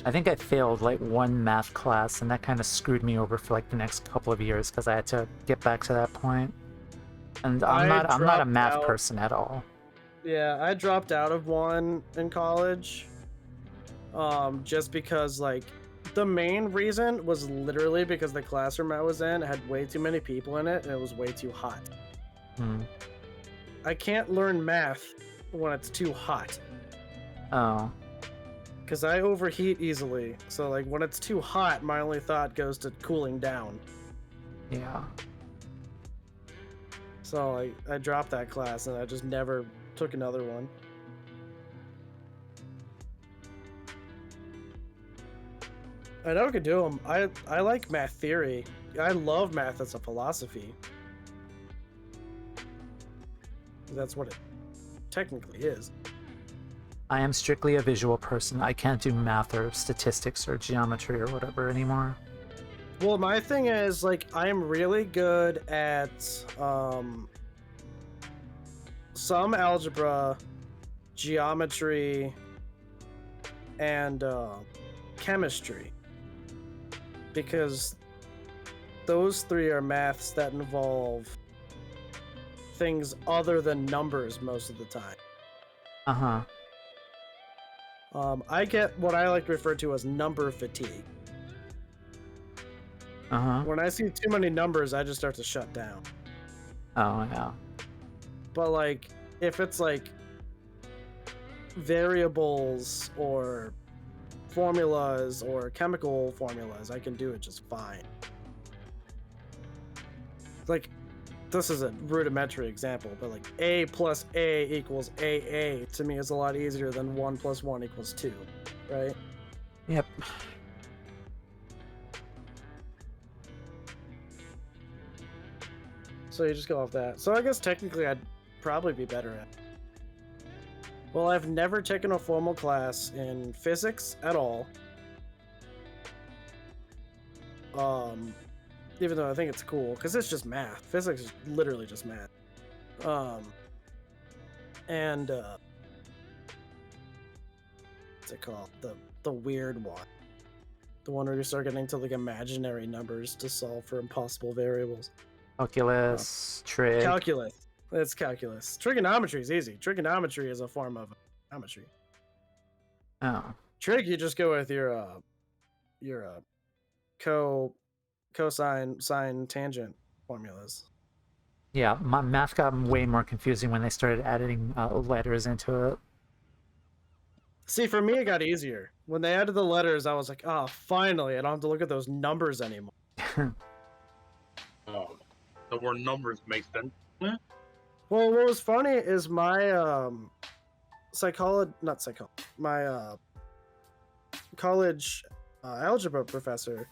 I think I failed like 1 math class, and that kind of screwed me over for like the next couple of years because I had to get back to that point. And I'm not a dropped math out. person at all. Yeah, I dropped out of one in college. Just because, like, the main reason was literally because the classroom I was in had way too many people in it and it was way too hot. Hmm. I can't learn math when it's too hot Oh. because I overheat easily. So, like, when it's too hot, my only thought goes to cooling down. Yeah. So, like, I dropped that class and I just never took another one. I know I could do them. I like math theory. I love math as a philosophy. That's what it technically is. I am strictly a visual person. I can't do math or statistics or geometry or whatever anymore. Well, my thing is, like, I'm really good at some algebra, geometry, and chemistry. Because those three are maths that involve things other than numbers most of the time. Uh-huh. I get what I like to refer to as number fatigue. Uh-huh. When I see too many numbers, I just start to shut down. Oh, yeah. But like, if it's like variables or formulas or chemical formulas, I can do it just fine. Like, this is a rudimentary example, but like A plus A equals AA to me is a lot easier than 1 plus 1 equals 2, right? Yep. So you just go off that. So I guess technically I'd probably be better at it. Well, I've never taken a formal class in physics at all. Even though I think it's cool, because it's just math. Physics is literally just math. What's it called? The weird one. The one where you start getting to like imaginary numbers to solve for impossible variables. Calculus, trig. Calculus. It's calculus. Trigonometry is easy. Trigonometry is a form of geometry. Oh. Trig, you just go with your cosine, sine, tangent formulas. Yeah, my math got way more confusing when they started adding letters into it. See, for me, it got easier. When they added the letters, I was like, oh, finally, I don't have to look at those numbers anymore. The word numbers make sense. Well, what was funny is my college algebra professor,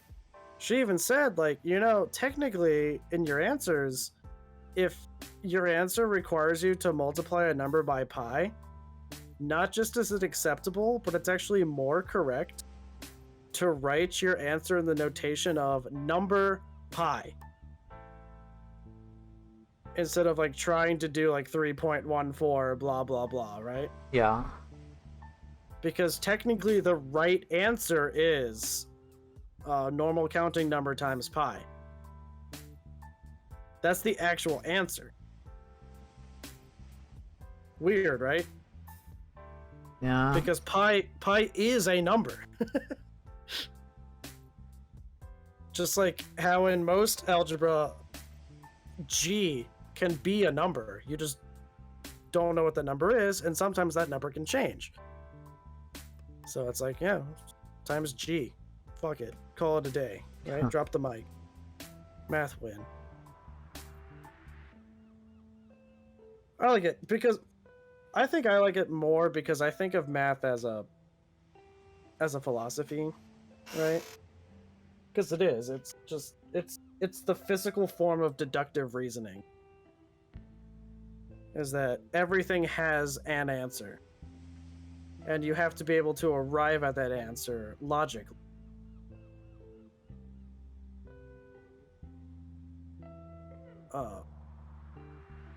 she even said, like, technically in your answers, if your answer requires you to multiply a number by pi, not just is it acceptable, but it's actually more correct to write your answer in the notation of number pi, instead of like trying to do like 3.14 blah blah blah, right? Yeah. Because technically the right answer is normal counting number times pi. That's the actual answer. Weird, right? Yeah. Because pi is a number. Just like how in most algebra, G can be a number. You just don't know what the number is, and sometimes that number can change. So it's like, yeah, times G. Fuck it. Call it a day. Right? Drop the mic. Math win. I like it because I think I like it more because I think of math as a philosophy, right? Because it is. It's just it's the physical form of deductive reasoning. Is that everything has an answer. And you have to be able to arrive at that answer logically.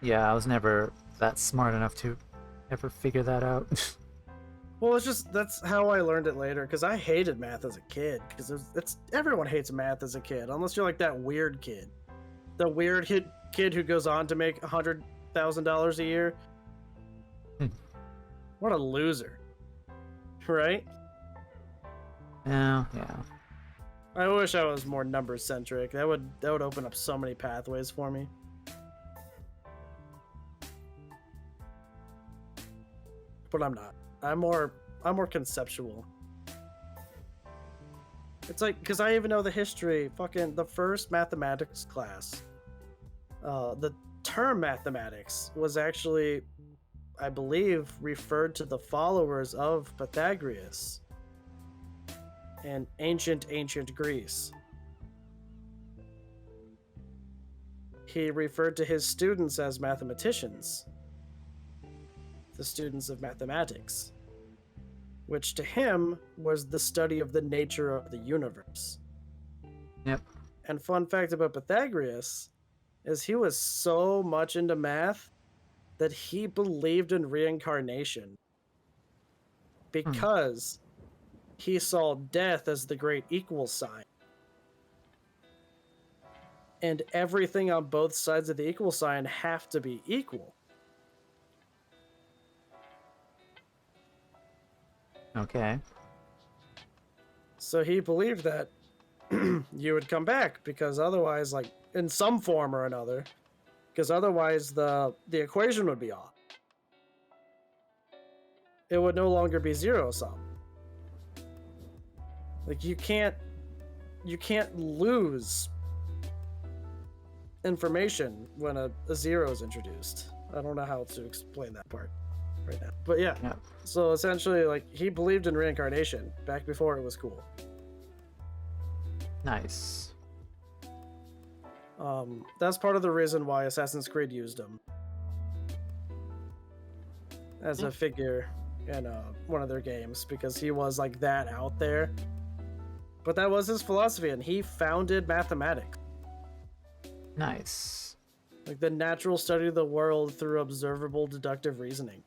Yeah, I was never that smart enough to ever figure that out. Well, that's how I learned it later, because I hated math as a kid. Because everyone hates math as a kid, unless you're like that weird kid, the weird kid who goes on to make $100,000 a year. What a loser, right? Yeah. I wish I was more number centric. That would open up so many pathways for me. But I'm not. I'm more conceptual. It's like, because I even know the history. Fucking the first mathematics class, the term mathematics was actually, I believe, referred to the followers of Pythagoras in ancient Greece. He referred to his students as mathematicians, the students of mathematics, which to him was the study of the nature of the universe. Yep. And fun fact about Pythagoras is he was so much into math that he believed in reincarnation because he saw death as the great equal sign. and everything on both sides of the equal sign have to be equal. Okay. So he believed that you would come back because otherwise, like in some form or another, because otherwise the equation would be off. It would no longer be zero sum. Like you can't lose information when a zero is introduced. I don't know how to explain that part right now. But yeah. Yeah. So essentially, like, he believed in reincarnation back before it was cool. Nice. That's part of the reason why Assassin's Creed used him as a figure in one of their games, because he was like that out there. But that was his philosophy, and he founded mathematics. Nice. Like the natural study of the world through observable deductive reasoning.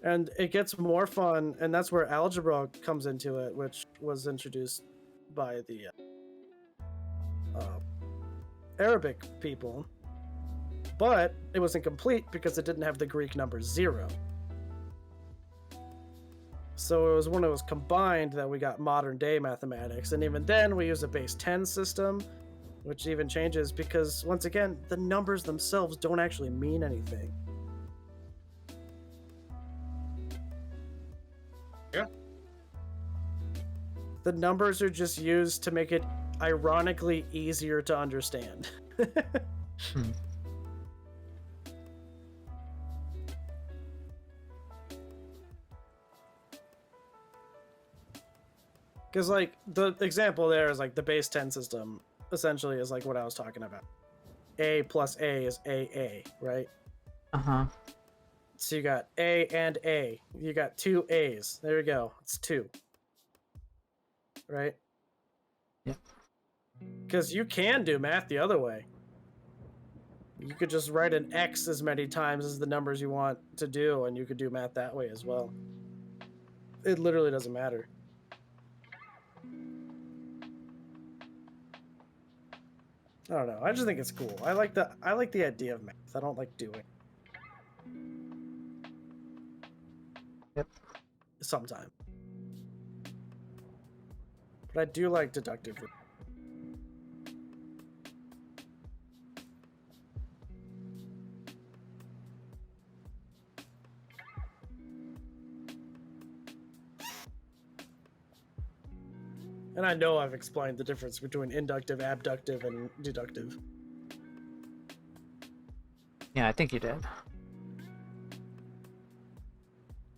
And it gets more fun, and that's where algebra comes into it, which was introduced by the Arabic people. But it was incomplete because it didn't have the Greek number 0. So it was when it was combined that we got modern day mathematics. And even then, we use a base 10 system, which even changes because, once again, the numbers themselves don't actually mean anything. Yeah. The numbers are just used to make it ironically easier to understand. Because, like, the example there is, like, the base 10 system essentially is, like, what I was talking about. A plus A is AA, right? Uh-huh. So you got A and A. You got 2 A's. There you go. It's 2. Right? Yep. Because you can do math the other way. You could just write an X as many times as the numbers you want to do, and you could do math that way as well. It literally doesn't matter. I don't know. I just think it's cool. I like the idea of math. I don't like doing. Yep. Sometimes. But I do like deductive. And I know I've explained the difference between inductive, abductive, and deductive. Yeah, I think you did.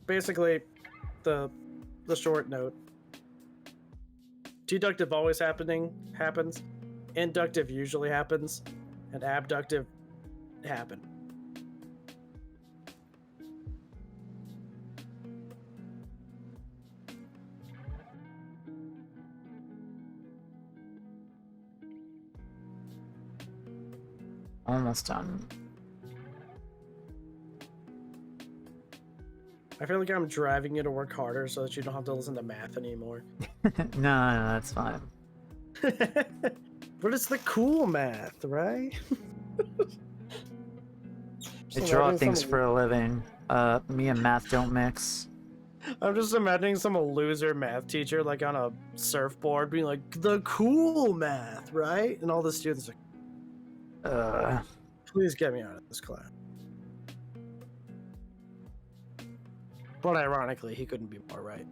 Basically, the short note. Deductive always happens. Inductive usually happens. And abductive happen. Almost done. I feel like I'm driving you to work harder so that you don't have to listen to math anymore. No, that's fine. But it's the cool math, right? I draw things for a living. Me and math don't mix. I'm just imagining some loser math teacher like on a surfboard being like, the cool math, right? And all the students are, please get me out of this class. But ironically, he couldn't be more right.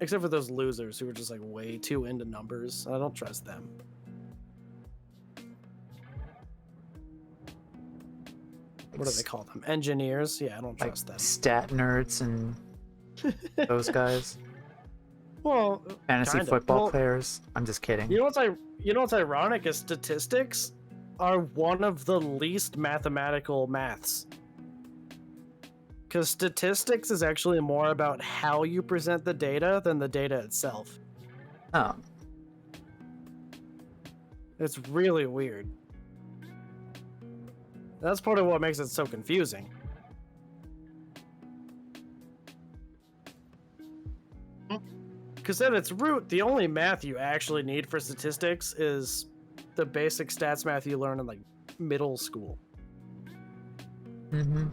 Except for those losers who were just like way too into numbers. I don't trust them. What do they call them? Engineers? Yeah, I don't Like trust them. stat nerds and those guys. Well, Fantasy kinda. football Well, players. I'm just kidding. You know what's ironic is statistics are one of the least mathematical maths. Because statistics is actually more about how you present the data than the data itself. Oh, It's really weird. That's part of what makes it so confusing. Because at its root, the only math you actually need for statistics is the basic stats math you learn in like middle school. Mm-hmm.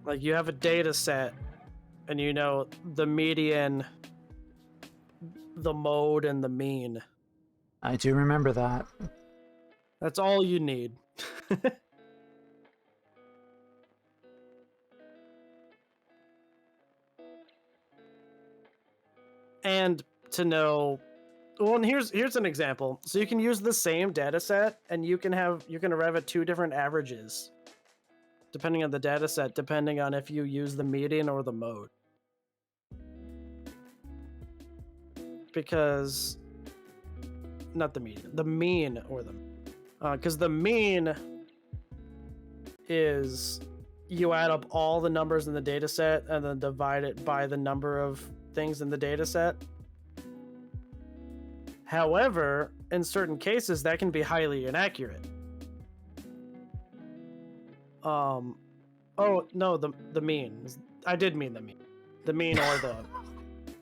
Like you have a data set and you know the median, the mode, and the mean. I do remember that. That's all you need. And to know, well, and here's an example. So you can use the same data set and you can arrive at two different averages depending on the data set, depending on if you use the median or the mode. Because not the median, the mean or the because the mean is you add up all the numbers in the data set and then divide it by the number of things in the data set. However, in certain cases, that can be highly inaccurate. Oh no, the mean. I did mean the mean. The mean or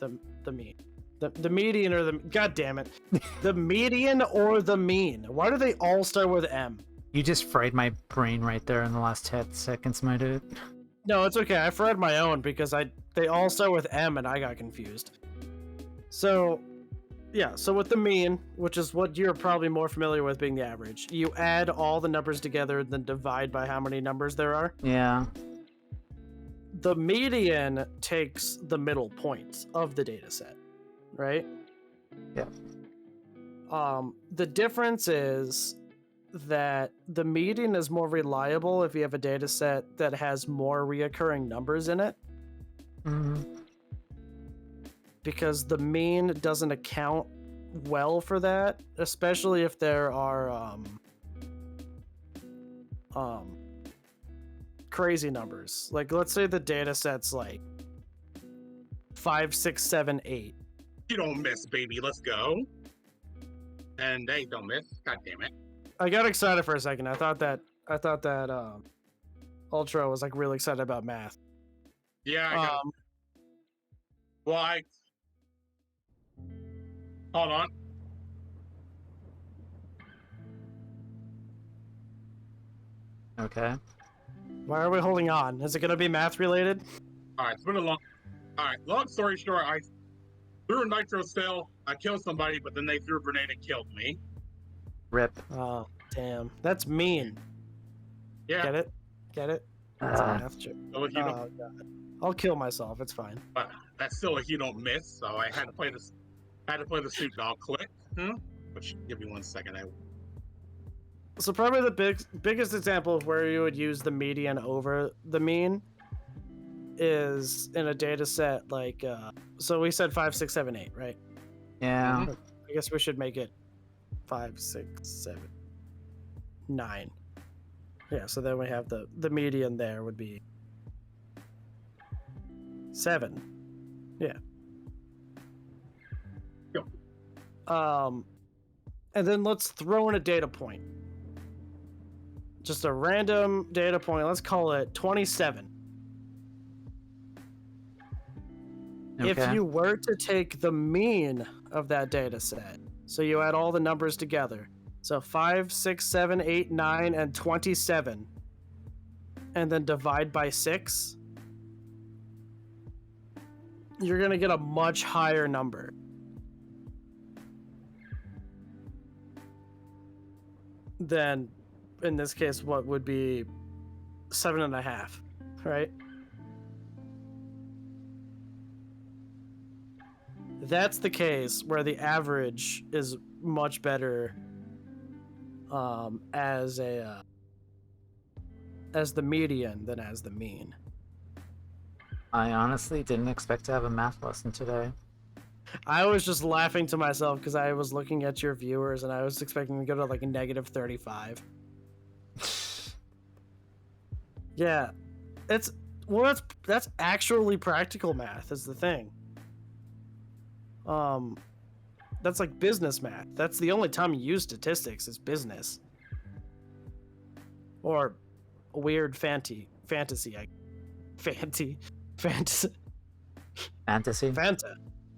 the mean. The median or the, god damn it. The median or the mean. Why do they all start with M? You just fried my brain right there in the last 10 seconds, my dude. No, it's okay. I fried my own because they all start with M and I got confused. So, yeah, so with the mean, which is what you're probably more familiar with being the average, you add all the numbers together and then divide by how many numbers there are. Yeah. The median takes the middle point of the data set, right? Yeah. The difference is that the median is more reliable if you have a data set that has more reoccurring numbers in it. Mm-hmm. Because the mean doesn't account well for that, especially if there are crazy numbers. Like let's say the data set's like 5, 6, 7, 8. You don't miss, baby. Let's go. And they don't miss. God damn it. I got excited for a second. I thought that Ultra was like really excited about math. Yeah, I got Why? Hold on. Okay. Why are we holding on? Is it going to be math related? Alright, it's been a long... Alright, long story short, I threw a nitro cell, I killed somebody, but then they threw a grenade and killed me. Rip. Oh, damn. That's mean. Yeah. Get it? Get it? That's a math joke. So if you don't, Oh, God. I'll kill myself. It's fine. but that's still if you don't miss, so I had to play this. I had to play the suit dog click. Which, give me 1 second. So probably the biggest example of where you would use the median over the mean is in a data set like, so we said 5, 6, 7, 8, right? Yeah. I guess we should make it 5, 6, 7, 9. Yeah, so then we have the median there would be 7. Yeah. Go. And then let's throw in a data point. Just a random data point. Let's call it 27. Okay. If you were to take the mean of that data set, so you add all the numbers together, so 5, 6, 7, 8, 9, and 27, and then divide by 6, you're going to get a much higher number. Than, in this case, what would be 7.5, right? That's the case where the average is much better as the median than as the mean. I honestly didn't expect to have a math lesson today. I was just laughing to myself because I was looking at your viewers and I was expecting to go to like a -35. Yeah, that's actually practical math is the thing. That's like business math. That's the only time you use statistics is business. Or weird fantasy. Fanta.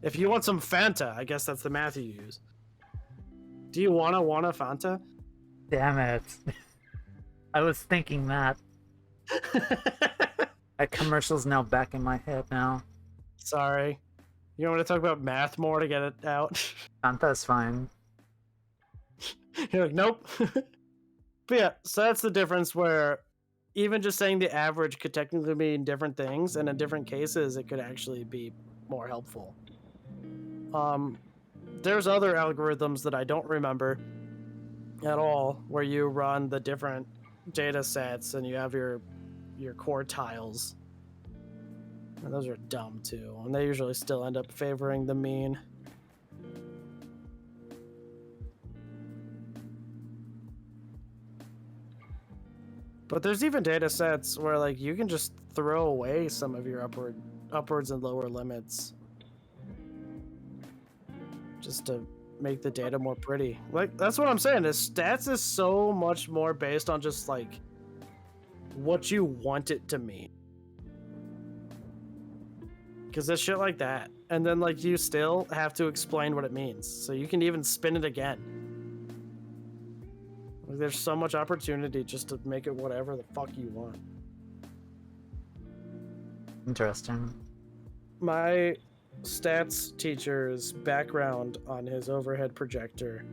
If you want some Fanta, I guess that's the math you use. Do you wanna Fanta? Damn it. I was thinking that. That commercial's now back in my head now. Sorry. You want me to talk about math more to get it out? That's fine. You're like, nope. But yeah, so that's the difference where even just saying the average could technically mean different things, and in different cases, it could actually be more helpful. There's other algorithms that I don't remember at all, where you run the different data sets and you have your quartiles. And those are dumb too, and they usually still end up favoring the mean. But there's even data sets where like you can just throw away some of your upwards and lower limits just to make the data more pretty. Like that's what I'm saying. Is stats is so much more based on just like what you want it to mean. Because it's shit like that. And then like you still have to explain what it means. So you can even spin it again. Like, there's so much opportunity just to make it whatever the fuck you want. Interesting. My stats teacher's background on his overhead projector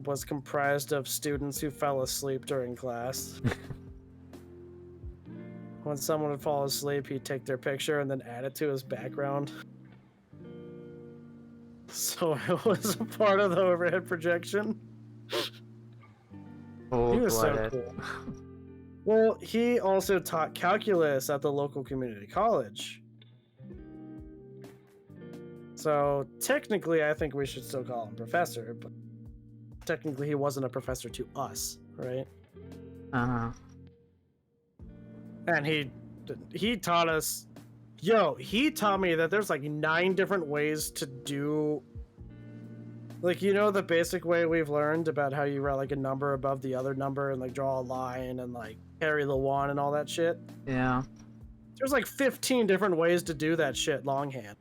was comprised of students who fell asleep during class. When someone would fall asleep, he'd take their picture and then add it to his background. So it was a part of the overhead projection. He was so cool. Well, he also taught calculus at the local community college. So technically, I think we should still call him professor, but technically he wasn't a professor to us, right? Uh-huh. And he taught us, he taught me that there's like 9 different ways to do, like, you know, the basic way we've learned about how you write like a number above the other number and like draw a line and like carry the 1 and all that shit. Yeah. There's like 15 different ways to do that shit longhand.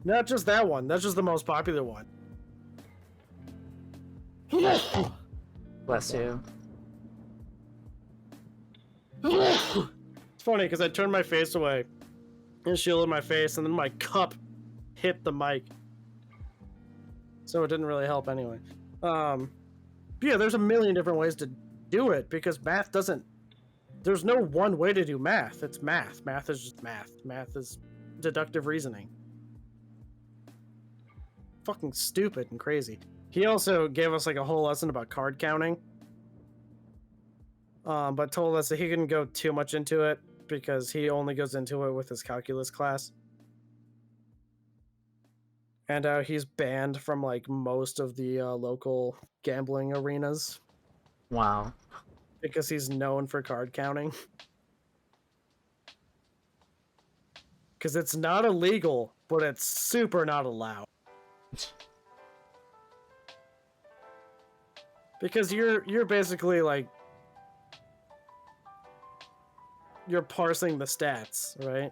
Not just that one. That's just the most popular one. Bless you. It's funny because I turned my face away and shielded my face, and then my cup hit the mic. So it didn't really help anyway. But yeah, there's a million different ways to do it because math doesn't... There's no one way to do math. It's math. Math is just math. Math is deductive reasoning. Fucking stupid and crazy. He also gave us like a whole lesson about card counting. But told us that he couldn't go too much into it because he only goes into it with his calculus class. And he's banned from like most of the local gambling arenas. Wow. Because he's known for card counting. Because it's not illegal, but it's super not allowed. Because you're basically like, you're parsing the stats, right?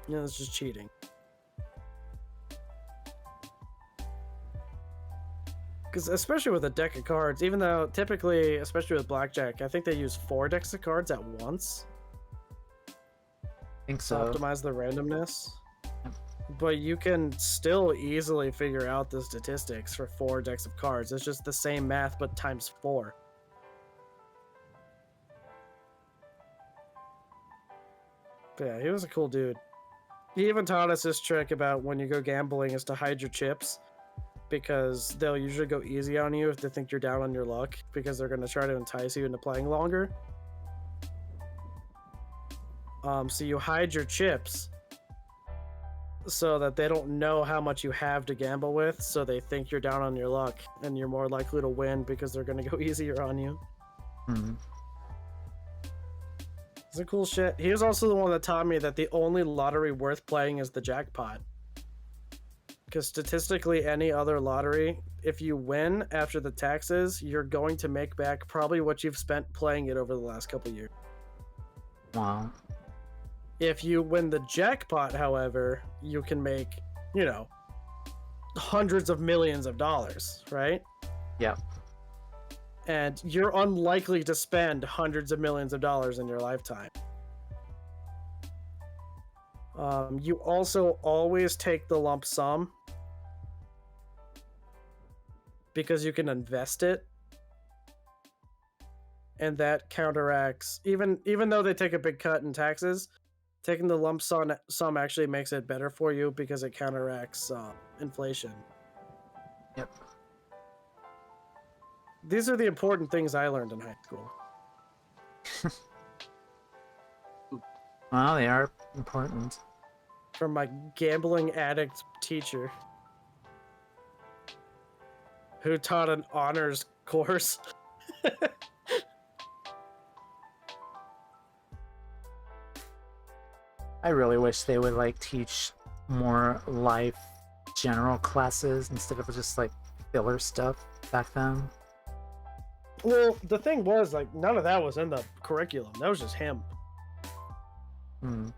You know, it's just cheating. Because especially with a deck of cards, even though typically, especially with blackjack, I think they use 4 decks of cards at once. I think To so. optimize the randomness. But you can still easily figure out the statistics for 4 decks of cards. It's just the same math, but times 4. But yeah, he was a cool dude. He even taught us this trick about when you go gambling is to hide your chips. Because they'll usually go easy on you if they think you're down on your luck. Because they're going to try to entice you into playing longer. So you hide your chips so that they don't know how much you have to gamble with, so they think you're down on your luck and you're more likely to win because they're going to go easier on you. Hmm. It's a cool shit. He was also the one that taught me that the only lottery worth playing is the jackpot. Because statistically, any other lottery, if you win after the taxes, you're going to make back probably what you've spent playing it over the last couple years. Wow. If you win the jackpot, however, you can make, you know, hundreds of millions of dollars, right? Yeah. And you're unlikely to spend hundreds of millions of dollars in your lifetime. You also always take the lump sum because you can invest it, and that counteracts, even though they take a big cut in taxes, taking the lump sum actually makes it better for you because it counteracts inflation. Yep. These are the important things I learned in high school. Well, they are important. From my gambling addict teacher who taught an honors course. I really wish they would like teach more life general classes instead of just like filler stuff back then. Well, the thing was, like, none of that was in the curriculum. That was just him. Hmm.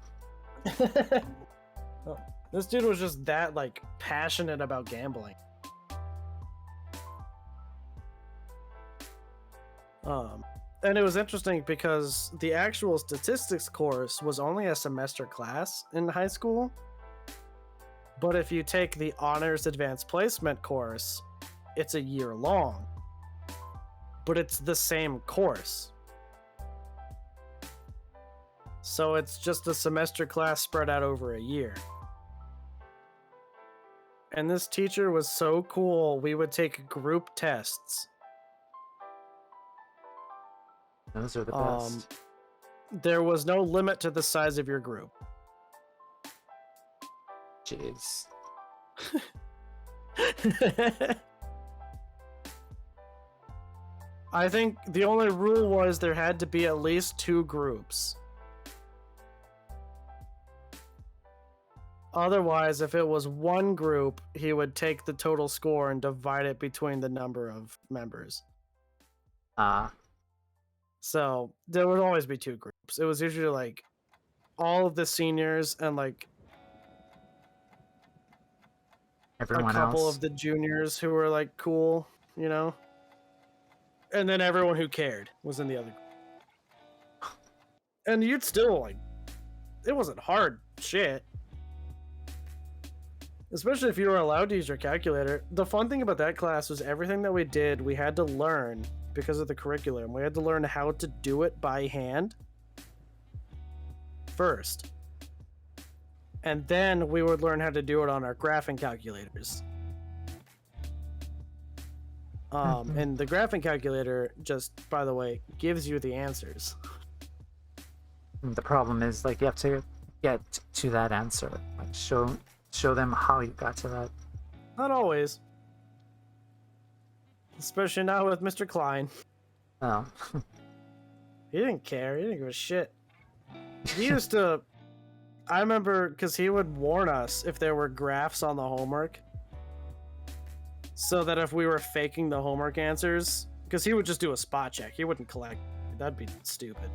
This dude was just that, like, passionate about gambling. And it was interesting because the actual statistics course was only a semester class in high school. But if you take the honors advanced placement course, it's a year long. But it's the same course. So it's just a semester class spread out over a year. And this teacher was so cool, we would take group tests. Those are the best. There was no limit to the size of your group. Jeez. I think the only rule was there had to be at least 2 groups. Otherwise, if it was one group, he would take the total score and divide it between the number of members. So there would always be 2 groups. It was usually like all of the seniors and like Everyone a couple else. of the juniors who were like cool, you know? And then everyone who cared was in the other group. And you'd still like, it wasn't hard shit. Especially if you were allowed to use your calculator. The fun thing about that class was everything that we did, we had to learn because of the curriculum. We had to learn how to do it by hand first. And then we would learn how to do it on our graphing calculators. And the graphing calculator, just by the way, gives you the answers. The problem is, like, you have to get to that answer. Like, show them how you got to that. Not always. Especially not with Mr. Klein. Oh. He didn't care. He didn't give a shit. He used to... I remember, because he would warn us if there were graphs on the homework. So that if we were faking the homework answers... Because he would just do a spot check. He wouldn't collect. That'd be stupid.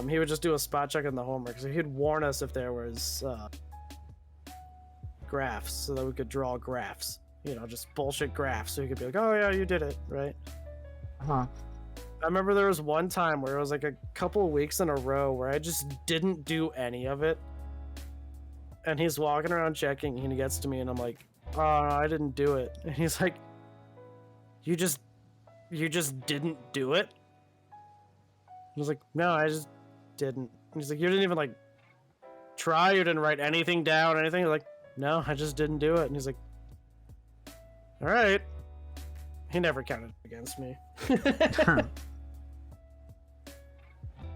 He would just do a spot check on the homework. So he'd warn us if there was graphs, so that we could draw graphs. You know, just bullshit graphs. So he could be like, oh yeah, you did it, right? Huh. I remember there was one time where it was like a couple of weeks in a row where I just didn't do any of it. And he's walking around checking, and he gets to me, and I'm like, oh, no, I didn't do it. And he's like, you just didn't do it? I was like, no, I just didn't. And he's like, you didn't even like try, you didn't write anything down, anything? I was like, no, I just didn't do it. And he's like, all right. He never counted against me. That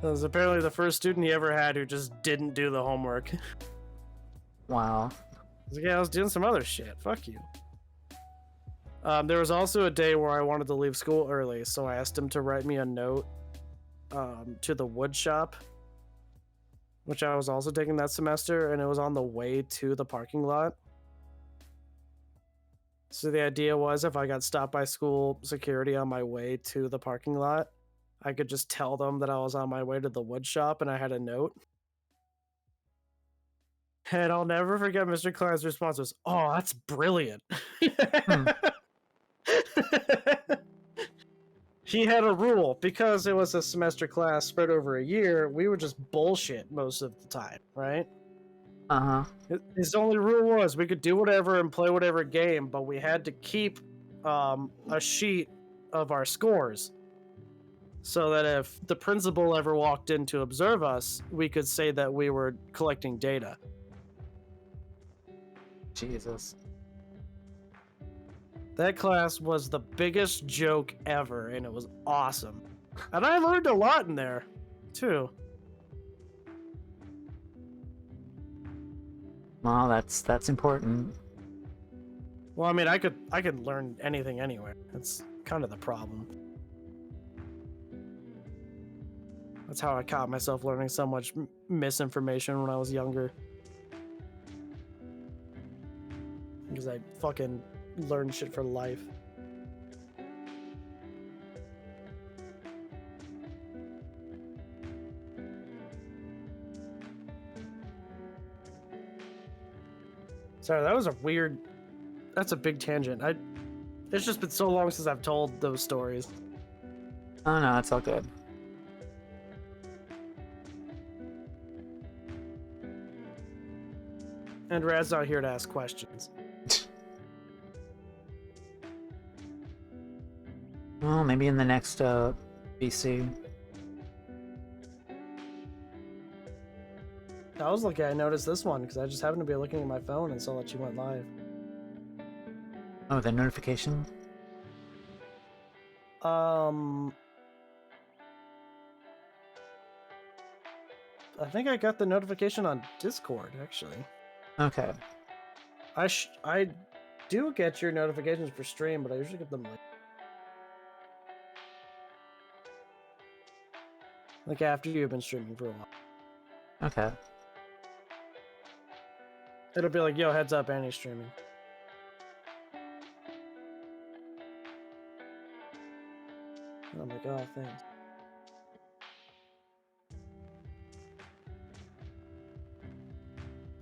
was apparently the first student he ever had who just didn't do the homework. Wow. I was like, yeah, I was doing some other shit. Fuck you. There was also a day where I wanted to leave school early, so I asked him to write me a note to the wood shop, which I was also taking that semester, and it was on the way to the parking lot. So the idea was if I got stopped by school security on my way to the parking lot, I could just tell them that I was on my way to the wood shop and I had a note. And I'll never forget Mr. Klein's response was, "Oh, that's brilliant." He had a rule because it was a semester class spread over a year. We would just bullshit most of the time, right? Uh-huh. His only rule was we could do whatever and play whatever game, but we had to keep a sheet of our scores so that if the principal ever walked in to observe us, we could say that we were collecting data. Jesus. That class was the biggest joke ever, and it was awesome. And I learned a lot in there, too. Well, that's important. Well, I mean, I could learn anything anywhere. That's kind of the problem. That's how I caught myself learning so much misinformation when I was younger. Because I fucking learned shit for life. Sorry, that was a weird... That's a big tangent. It's just been so long since I've told those stories. Oh no, it's all good. And Rad's not here to ask questions. Well, maybe in the next BC. I was lucky I noticed this one because I just happened to be looking at my phone and saw that you went live. Oh, the notification? I think I got the notification on Discord, actually. Okay. I do get your notifications for stream, but I usually get them like after you've been streaming for a while. Okay. It'll be like, yo, heads up, Annie's streaming. And I'm like, oh, thanks.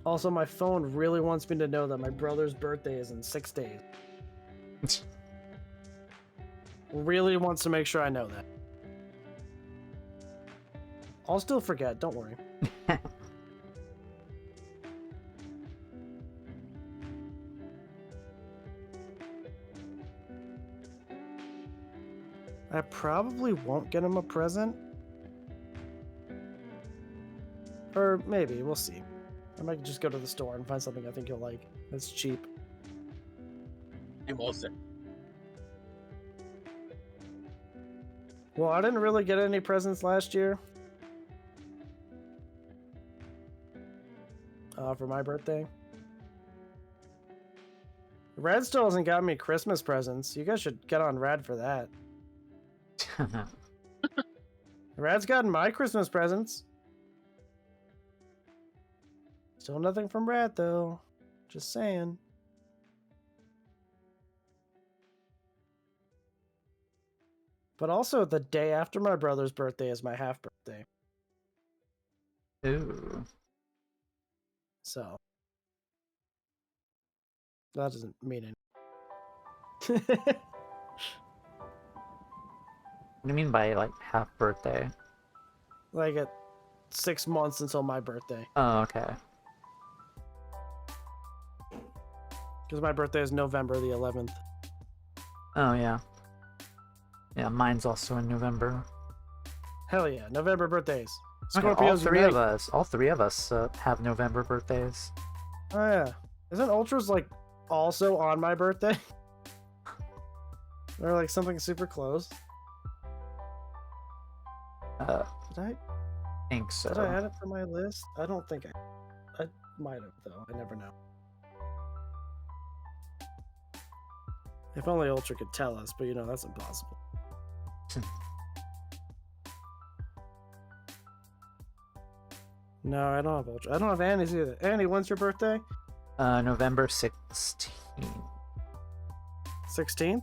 Also, my phone really wants me to know that my brother's birthday is in 6 days. Really wants to make sure I know that. I'll still forget, don't worry. I probably won't get him a present. Or maybe, we'll see. I might just go to the store and find something I think he'll like. That's cheap. Emotes. Well, I didn't really get any presents last year. For my birthday. Rad still hasn't got me Christmas presents. You guys should get on Rad for that. Rad's gotten my Christmas presents. Still nothing from Rad, though. Just saying. But also, the day after my brother's birthday is my half birthday. Ooh. So. That doesn't mean anything. What do you mean by, like, half birthday? Like, at 6 months until my birthday. Oh, okay. Because my birthday is November the 11th. Oh, yeah. Yeah, mine's also in November. Hell yeah, November birthdays. Okay, Scorpios unite. all three of us have November birthdays. Oh yeah. Isn't Ultra's like also on my birthday? Or like something super close? Did Think so. I add it for my list? I don't think I might have though. I never know. If only Ultra could tell us, but you know that's impossible. No, I don't have Ultra. I don't have Annie's either. Annie, when's your birthday? November 16th. 16th?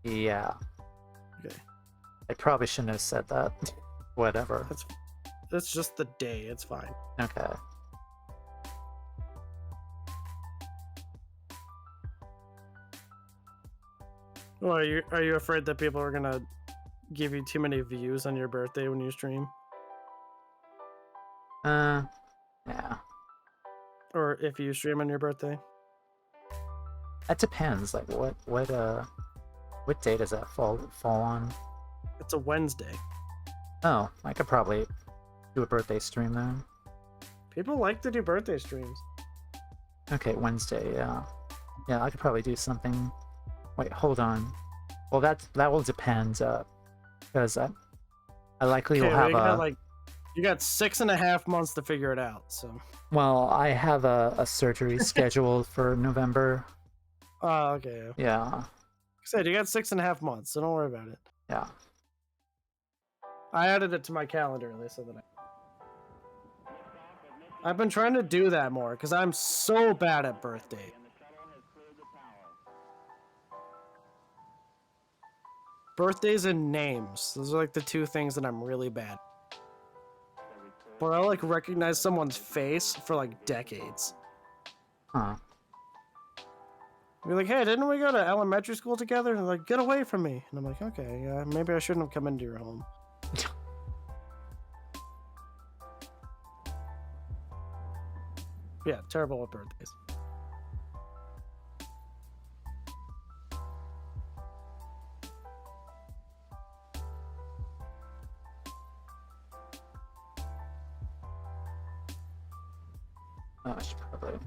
Yeah. Okay. I probably shouldn't have said that. Whatever. That's just the day. It's fine. Okay. Well, are you afraid that people are gonna give you too many views on your birthday when you stream? Yeah. Or if you stream on your birthday? That depends. Like, what day does that fall on? It's a Wednesday. Oh, I could probably do a birthday stream then. People like to do birthday streams. Okay, Wednesday. Yeah, yeah, I could probably do something. Wait, hold on. Well, that will depend. Because I likely will Okay, have well, a. like, you got 6.5 months to figure it out. So. Well, I have a surgery scheduled for November. Oh, okay. Yeah. Like I said, you got 6.5 months, so don't worry about it. Yeah. I added it to my calendar. They said that I've been trying to do that more because I'm so bad at birthday. Birthdays and names. Those are like the two things that I'm really bad. But I like recognize someone's face for like decades. Huh. You're like, hey, didn't we go to elementary school together? And they're like, get away from me. And I'm like, okay, yeah, maybe I shouldn't have come into your home. Yeah, terrible at birthdays. Oh, I should probably.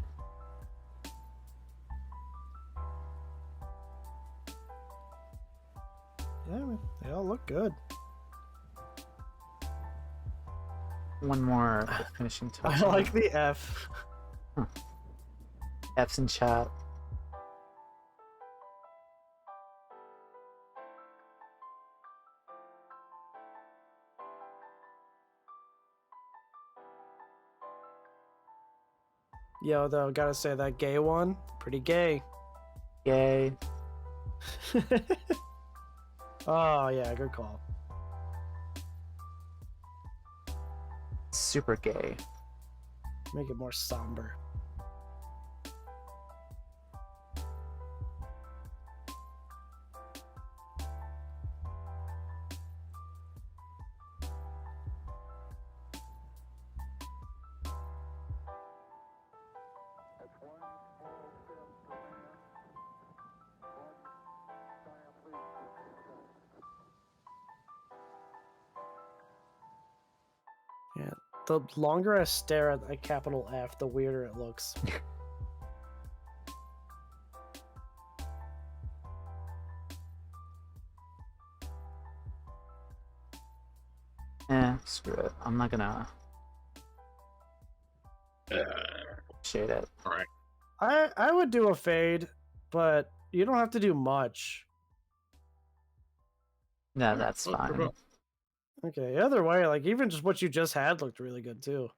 Yeah, man, they all look good. One more finishing touch. I like the F. F's in chat. Yo, though, gotta say that gay one, pretty gay. Yay. Oh, yeah, good call. Super gay. Make it more somber. Yeah, the longer I stare at a capital F, the weirder it looks. Screw it. I'm not gonna shade it. All right. I would do a fade, but you don't have to do much. No, that's Well, fine. Okay, either way, like even just what you just had looked really good too.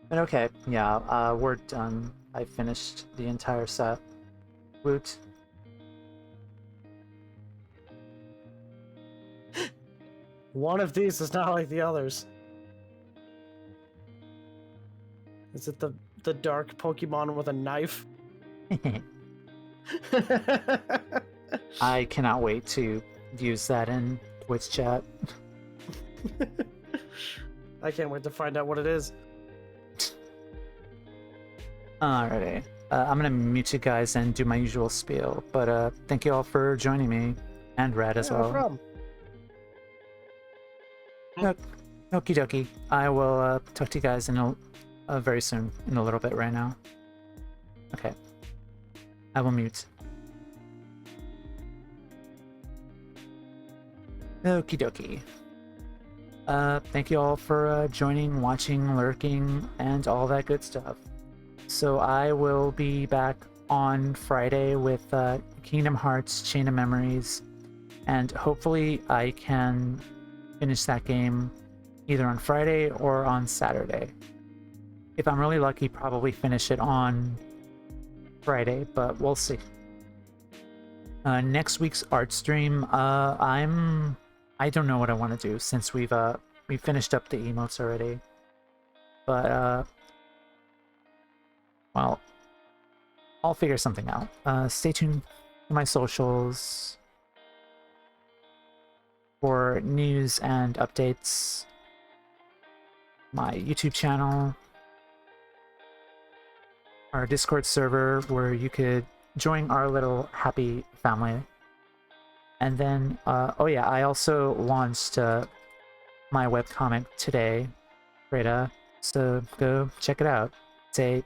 But okay, yeah, we're done. I finished the entire set. Woot. One of these is not like the others. Is it the dark Pokemon with a knife? I cannot wait to use that in Twitch chat. I can't wait to find out what it is. Alrighty. I'm gonna mute you guys and do my usual spiel, but thank you all for joining me, and Rad as Yeah, well. no problem. Okie dokie. I will talk to you guys in very soon, in a little bit right now. Okay. I will mute. Okie dokie. Thank you all for joining, watching, lurking, and all that good stuff. So I will be back on Friday with Kingdom Hearts Chain of Memories, and hopefully I can finish that game either on Friday or on Saturday. If I'm really lucky, probably finish it on Friday, but we'll see. Next week's art stream, I don't know what I want to do since we finished up the emotes already. But well, I'll figure something out. Stay tuned my socials for news and updates, my YouTube channel, our Discord server where you could join our little happy family. And then, oh yeah, I also launched my webcomic today, Rita, so go check it out. It's a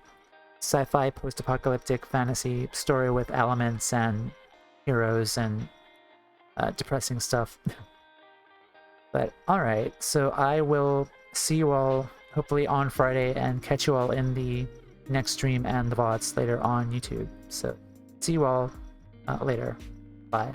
sci-fi post-apocalyptic fantasy story with elements and heroes and depressing stuff. But alright, so I will see you all hopefully on Friday and catch you all in the next stream and the VODs later on YouTube. So see you all later. Bye.